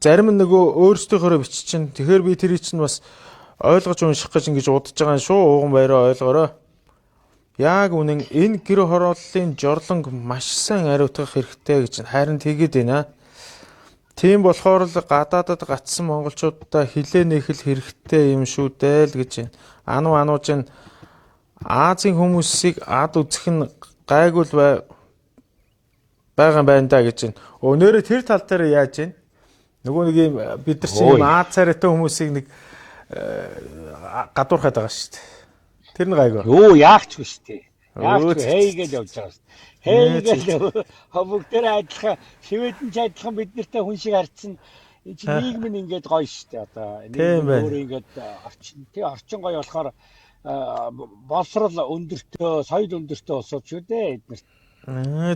зарим нь нөгөө өөрсдийнхөө биччихин. Тэгэхээр би тэрийг чинь бас ойлгож унших гэж ингэж удаж байгаа шүү. Ууган баяраа ойлгоорой. Яг үнэн энэ гэр хорооллын жорлонг маш сайн ариутгах хэрэгтэй гэж харин тэгээд байна. Тийм болохоор л гадаадад гацсан монголчуудаа хилээ нэхэл хэрэгтэй юм шүү дээ л гэж байна. Анууч нь Азийн хүмүүсийг ад үзэх нь гайгүй байгаа юм байна да гэж байна. Өнөөрөө тэр тал дээр яаж байна? Нөгөө нэг юм бид нар чинь Аз царайтай хүмүүсийг нэг гадуурхаад байгаа шүү дээ. Тэр нь гайгүй. Юу яахч вэ шүү дээ. Яахч хейгээл явж байгаа шүү дээ. Хейгээл бүгдээр адилхан Шведэн ч адилхан бид нартай хүн шиг харцсан. Энэ чинь нийгэм нь ингээд гоё шүү дээ. Одоо өөр ингээд орчин гоё болохоор боловсрол өндөртөө, соёл өндөртөө улсууд шүү дээ эднэрт.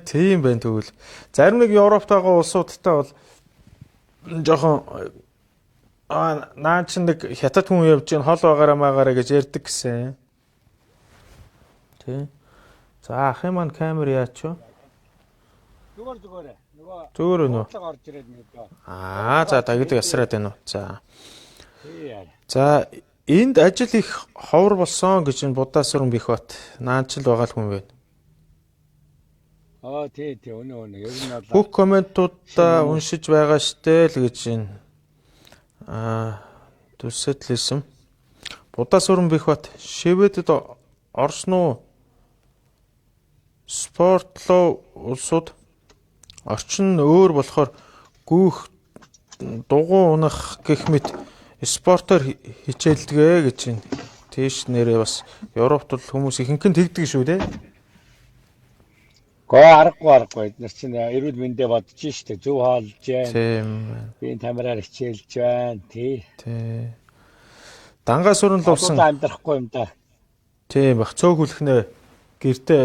Тийм байна тэгвэл. Зарим нэг Европт байгаа улсуудтай бол жоохон наа чи нэг хятад хүн явж гин хол байгаараа маагаараа гэж ярьдаг гэсэн. Тий. За ахын маань камер яач вэ? Зүгээр. Зүгээр нөө. Орж ирээд нэг. За тагдаг ясраад байна уу. За энд ажил их ховор болсон гэж энэ будаас өрн бих бат. Наанчл байгаа л хүн байна. Тий өнөө. Ер нь бол бүх комментуудаа уншиж байгаа штэ л гэж байна. Төсөөлсөн. Будаас өрн бих бат. Шведэд орсон уу? Спортлоо улсууд орчин нь өөр болохоор гүйх дугуй унах гэх мэт спортоор хичээлдэгэ гэж байна. Тийш нэрээ бас Европт бол хүмүүс ихэнх нь тэгдэг шүү дээ. Аргагүй эдгээр чинь эрүүл мэндэ бодож штэ зөв хаалж जैन. Тийм. Би тамираар хичээлж байна. Тий. Дангаас өрн лувсан амьдрахгүй юм да. Тийм бах цөөхөлхнөө гэртээ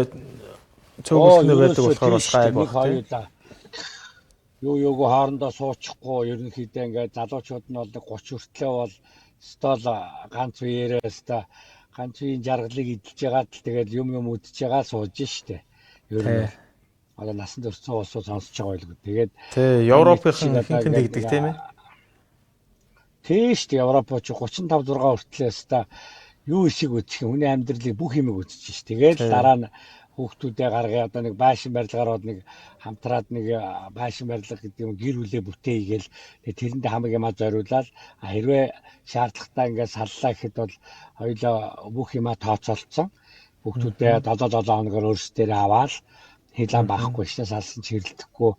цөөхөлхнөө байдаг болохоор бас гайгүй. Юу хоорондоо суучихгүй ерөнхийдөө ингээд залуучууд нь бол 30 хүртлээ бол стол ганц үеэрээс та ганц үеийн жаргалыг идэлж байгаа л тэгээд юм үдчихэж байгаа сууж штэ. Ер нь одоо насан турш улсууд сонсож байгаа байлгүй. Тэгээд Европын хинхэн тэгдэг тийм ээ. Тийш Европч 35 6 хүртлээс та юу ишиг үзчих хүний амьдралыг бүх юмыг үзчих ш. Тэгээд дараа нь хүүхдүүдээ гаргая одоо нэг байшин барилгаар бод нэг хамтраад нэг байшин барилга гэдэг юм гэр бүлээ бүтээгээл тэрэндээ хамаг юмаа зориулаад хэрвээ шаардлагатай ингээд саллаа гэхэд бол хоёулаа бүх юмаа тооцоолцсон. Хүүхдүүдээ 7 хоногор өөрсдөө аваад хилэн баахгүй шээ салсан чирлдэхгүй.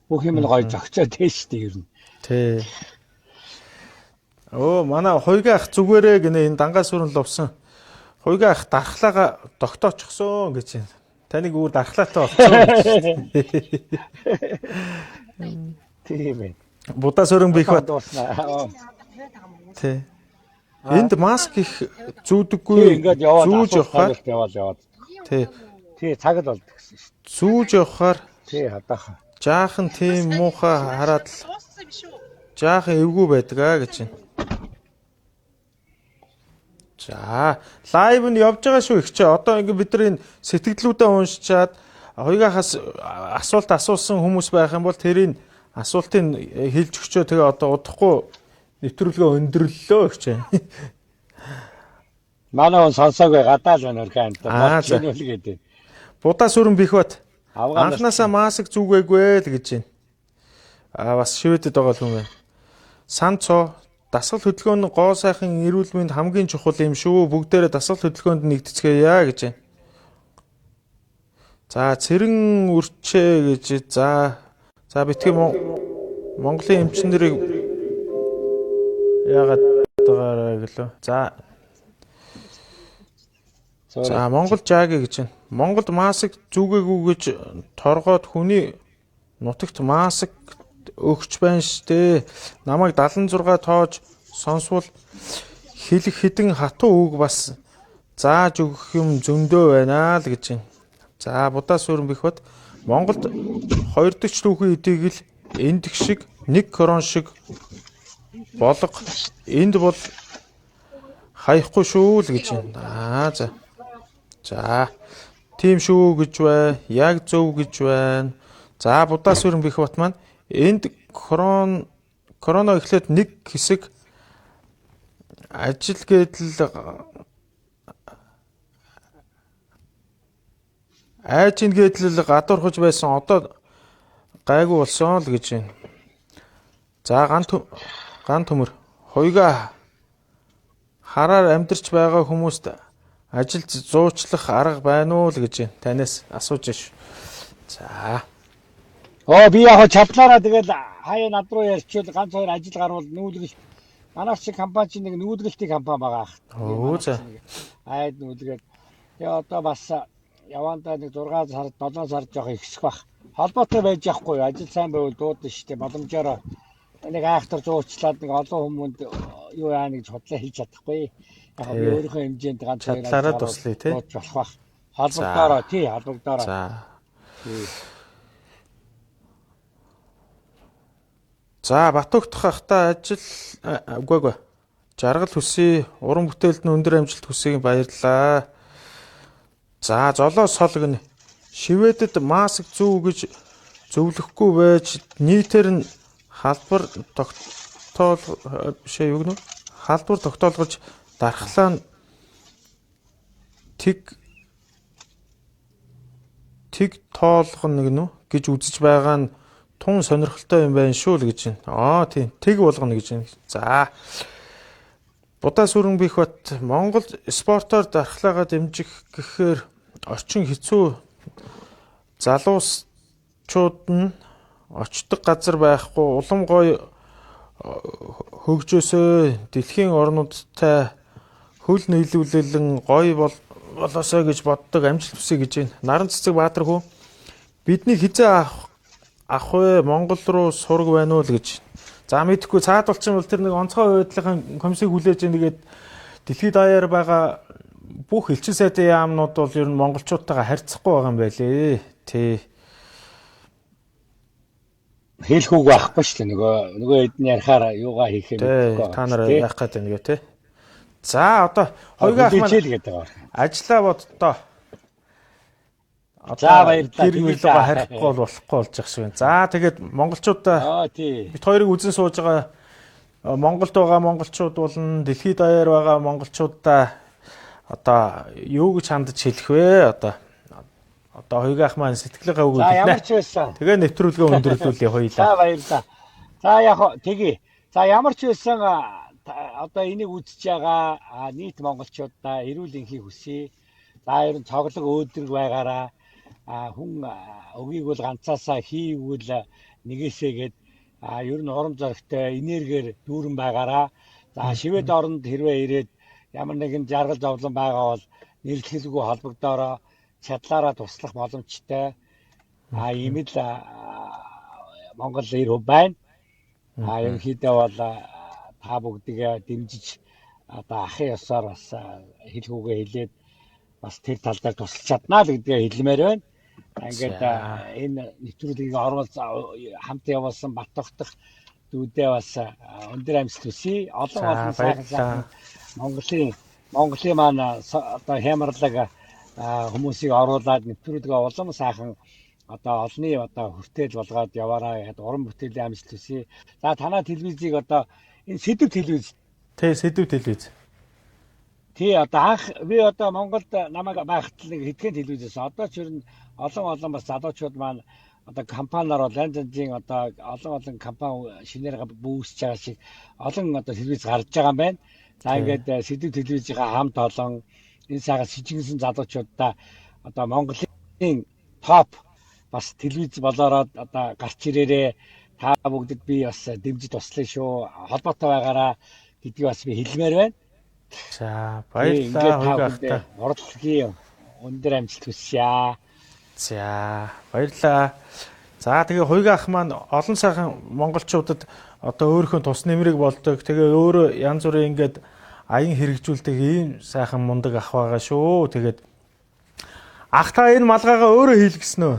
Бүх юм нь гоё зөгцөөд дээ шүү дээ ер нь. Тий. Манай хуйгаа ах зүгээрээ гинэ энэ дангаас өрн ловсон. Хуйгаа ах дархлаага тогтоочихсон гэж байна. Таныг өөр дархлаатай болчихсон. Тийм ээ. Будаас өрн бих бат. Тий. Энд маск их зүүдэггүй зүүж явахаар яваад. Тий. Тий цаг л болдог гэсэн шүү дээ. Зүүж явахаар тий хадаахан. Жаахан тийм муухай хараад л жаахан эвгүй байдаг аа гэж байна. За, лайв нь явж байгаа шүү их ч. Одоо ингээ бид нар энэ сэтгэлдlүүдээ уншичаад хоёгахаас асуулт асуусан хүмүүс байх юм бол тэрийн асуултыг хэлж өгчөө тэгээ одоо удахгүй нэвтрүүлгээ өндөрлөлөө их ч. Манай он сонсоогүй гадаал байна өрхөнд. Болчихно л гэдэг. Будаас өрн бих бат. Анхнаасаа маск зүгээгүй л гэж байна. Бас Шведэд байгаа л хүн байна. Санцо дасгал хөдөлгөөнд гоо сайхан эрүүл мэнд хамгийн чухал юм шүү. Бүгдээрээ дасгал хөдөлгөөнд нэгдэцгээе гэж байна. За цэрэн үрчээ гэж за битгий Монголын эмчнэрийг яагаад байгаарай гэлөө. За Монгол жааги гэж байна. Монголд маск зүгээгүй гэж торгоод хүний нутагт маск өгч байна штэ. Намайг 76 тоож сонсвол хэлэх хідэн хатуу үг бас зааж өгөх юм зөндөө байна л гэж байна. За будаас өрн бих бат Монголд 2 дахь түүхийн эдийг л энд шиг нэг корон шиг болго энд бол хаяхгүй шүү л гэж байна. За тийм шүү гэж бай. Яг зөв гэж байна. За будаас өрн бих бат маань энд корона эхлээд нэг хэсэг ажил гэдэл айжин гэдэл гадуурхаж байсан одоо гайгүй болсон л гэж байна. За ган төмөр хуйгаа хараар амьдарч байгаа хүмүүст ажилд зуучлах арга байна уу л гэж байна. Танаас асууж ш. За би яг чадлаараа тэгэл хаяа над руу ярьчихвал ганц хоёр ажил гарвал нүүлгэл манайх чи компани чинь нэг нүүлгэлтийн компани байгаа. За. Айд нүүлгээд одоо бас явандаа нэг 6 сар 7 сар жоох ихсэх бах. Холбоотой байж яахгүй ажил сайн байвал дуудана шүү дээ. Боломжоор нэг айхтар зуучлаад нэг олон хүмүүнд юу яа нэг хотлоо хийж чадахгүй. Яг би өөрийнхөө хэмжээнд ганц хоёр чадлаараа туслая тий. болох бах. Холбогдороо тий холбогдороо. За Баттогтох ахта ажил үгүй жаргал хүсье. Уран бүтээлд нь өндөр амжилт хүсье баярлалаа. За золоо сол гэнэ. Шведэд маск зүү гэж зөвлөхгүй байж нийтээр нь халбар тогтоолгож дархлаа нь тэг тоолгоно гэнэ гэж үзэж байгаа нь тун сонирхолтой юм байна шүү л гэж байна. Тийм. Тэг болгоно гэж байна. За. Будаас өрн бих бат Монгол спортоор дархлаагаа дэмжих гэхээр орчин хэцүү залуучууд нь очдог газар байхгүй улам гоё хөгжөөсөө дэлхийн орнуудтай хөл нийлүүлэлэн гоё болоосоо гэж боддог амжилт хүсье гэж байна. Наран цэцэг Баатар хүү бидний хизээ ах вэ Монгол руу сураг байна уу л гэж. За мэдэхгүй цаад болчихсон бол тэр нэг онцгой байдлын комиссийг хүлээж нэгээд дэлхийд даяар байгаа бүх элчин сайдын яамнууд бол ер нь монголчуудтайгаа харьцахгүй байгаа юм байлээ. Тий. Хэлэх үг байхгүй шүү дээ. Нөгөө эдний ярихаар юугаа хийх юм бэ? Та нар яах гээд байна гэ тий. За одоо хоёугаа ажиллаа боддоо. За баярлалаа. Тэр үйлгээ харихгүй болохгүй болж байгаа шүү. За тэгээд монголчуудаа бид хоёрыг үзэн сууж байгаа Монголд байгаа монголчууд болон дэлхийд даяар байгаа монголчуудаа одоо юу гэж хандж хэлэх вэ? одоо хоёуг ах маань сэтгэлээ гавгүй За ямар ч байсан. Тэгээ нэвтрүүлгээ өндөрлүүлээ хоёулаа. За баярлалаа. За яг тэгье. За ямар ч байсан одоо энийг үзэж байгаа нийт монголчуудаа эрүүл энхийг хүсье. За ер нь цоглог өөдрөг байгаараа хүн өгийг бол ганцаасаа хийгвэл нэгээсээгээд ер нь урам зоригтой энергиэр дүүрэн байгаараа. За Швед оронд хэрвээ ирээд ямар нэгэн жаргал зовлон байгаа бол нэрэлтгэлгүй холбогдоороо чадлаараа туслах боломжтой. Ийм л Монгол ир хөв байна. Ерөнхийдөө бол та бүгдийг дэмжиж одоо ахын ёсоор бас хэлхүүгээ хэлээд бас тэр тал дээр тусалж чаднаа л гэдгээ хэлмээр байна. Ингээд энэ нэвтрүүлгийг оруулж хамт явуулсан Баттогтох дүүдээ бас өндөр амжилт хүсье. Олон сайхан Монголын маань одоо хямралаг хүмүүсийг оруулаад нэвтрүүлгээ улам сайхан одоо олны одоо хүртэл болгоод яваараа гэдэг уран бүтээлийн амжилт хүсье. За танаа телевизийг одоо энэ Sedev телевиз. Тий, Sedev телевиз. Тий, одоо анх би одоо Монголд намайг байхад л нэг хэдхэн телевизээс одоо ч ер нь олон бас залуучууд маань одоо компаниар янз янзын одоо олон компани шинээр бүүсэж байгаа шиг олон одоо телевиз гарч байгаа юм байна. За ингээд Sedev телевизийнхаа хамт олон энэ сайхан сижигсэн залуучуудаа одоо Монголын топ бас телевиз болоороод одоо гарч ирээрээ та бүгдэд би бас дэмжиж туслая шүү. Холбоотой байгаараа гэдгийг бас би хэлмээр байна. За баярлалаа. Урлагийн өндөр амжилт хүсье. За баярлалаа. За тэгээ хоёуг ах маань олон сайхан монголчуудад одоо өөрийнхөө тус нэмрийг болдог. Тэгээ өөрөө янз бүрийн ингээд аян хэрэгжүүлдэг ийм сайхан мундаг ах байгаа шүү. Тэгээд ах та энэ малгайгаа өөрөө хийлгэсэн үү?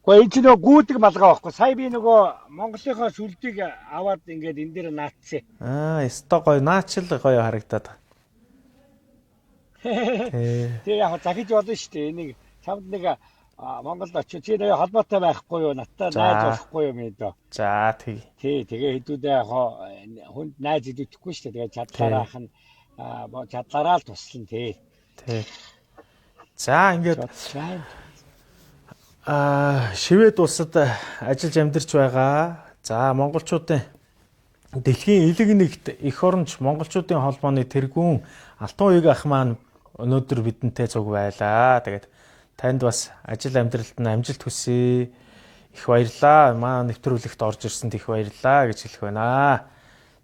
Гэхдээ энэ ч нөгөө гүйдэг малгай байхгүй. Сая би нөгөө Монголынхоо сүлдийг аваад ингээд энэ дээр наацсан. Өстой гоё наачл гоё харагдаад байна. Тэгээ яг захиж болно шүү дээ. Энийг чамд нэг Монголд очиж чи тэгээ холбоотой байхгүй юу? Надтай найз болохгүй юу мэдээ. За тий. Тэгээ хэдүүдээ яг хүнд найз идэвхгүй шүү дээ. Тэгээ чадлаараа ах нь чадлаараа л туслана тий. За ингээд Швед улсад ажиллаж амьдарч байгаа. За монголчуудын Дэлхийн Элэг нэгт эх Оронч Монголчуудын холбооны Тэргүүн Алтанхуяг ах маань өнөөдөр бидэнтэй цуг байлаа. Тэгээд танд бас ажил амьдралд нь амжилт хүсье. Их баярлаа. Маа нэвтрүүлэгт орж ирсэнд их баярлаа гэж хэлэх байна.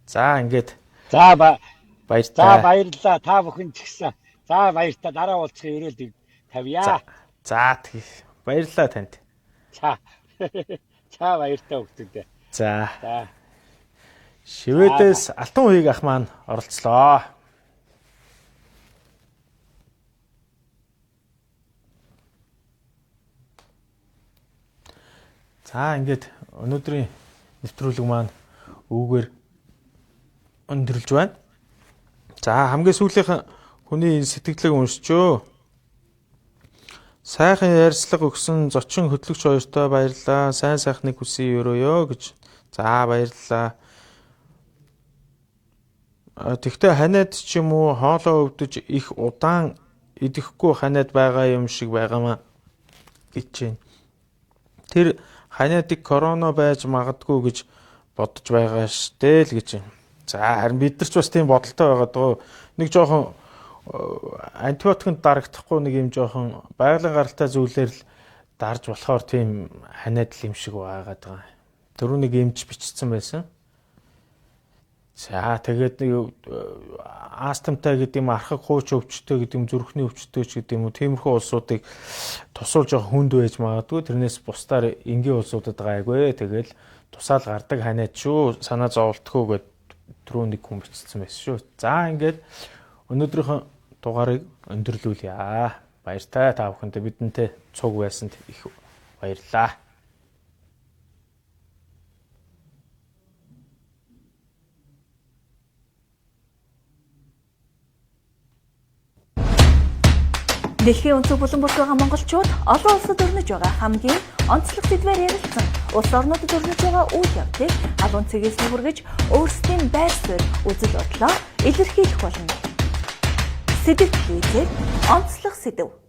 За ингээд баярлалаа. За баярлалаа. Та бүхэн ч гэсэн. За баяртай дараа уулзах өрөөл тавья. За тийм. Баярлалаа танд. За баяртай хөгтөдөө. За. Шведээс Алтанхуяг ах маань оролцлоо. За ингээд өнөөдрийн нэвтрүүлэг маань үүгээр өндөрлж байна. За хамгийн сүүлийнх хүний сэтгэлийг уншчөө. Сайхан ярилцлага өгсөн Зочин Хөтлөгч хоёртой баярлалаа. Сайн сайхныг хүсье өрөөё гэж. За баярлалаа. Тэгтээ ханиад ч юм уу хоолоо өвдөж их удаан идэхгүй ханиад байгаа юм шиг байгаамаа гэж байна. Тэр ханиадыг корона байж магадгүй гэж бодож байгаа штэ л гэж байна. За харин бид нар ч бас тийм бодолтой байгаа дөө. Нэг жоохон антибиотикнд дарагдахгүй нэг юм жоохон байгалийн гаралтай зүйлээр л дарж болохоор тийм ханиад юм шиг байгаад байгаа. Түрүү нэг эмч бичсэн байсан. За тэгээд нэг астмтай гэдэг юм архаг хууч өвчтөй гэдэг юм зүрхний өвчтөй ч гэдэг юм уу тиймэрхүү улсуудыг тусуулж байгаа хүнд байж магадгүй тэрнээс бусдаар энгийн улсуудад гайгүй тэгэл тусаал гардаг ханиад шүү санаа зовлтгүй гэд түрүү нэг хүн бичсэн байсан шүү. За ингээд өнөөдрийнхөө дугаарыг өндөрлүүлье. Баяртай та бүхэндээ бидэнтэй цуг байсанд их баярлалаа. Дэлхийн өнцөг булан бүрт байгаа монголчууд олон улсад өрнөж байгаа хамгийн онцлог сэдвээр ярилцсан. Улс орнуудад өрнөж байгаа үйл явдлыг алуун цэгээс хүргэж өөрсдийн байр суурь үзэл бодлоо илэрхийлэх болно. Sedev онцлог сэдэв.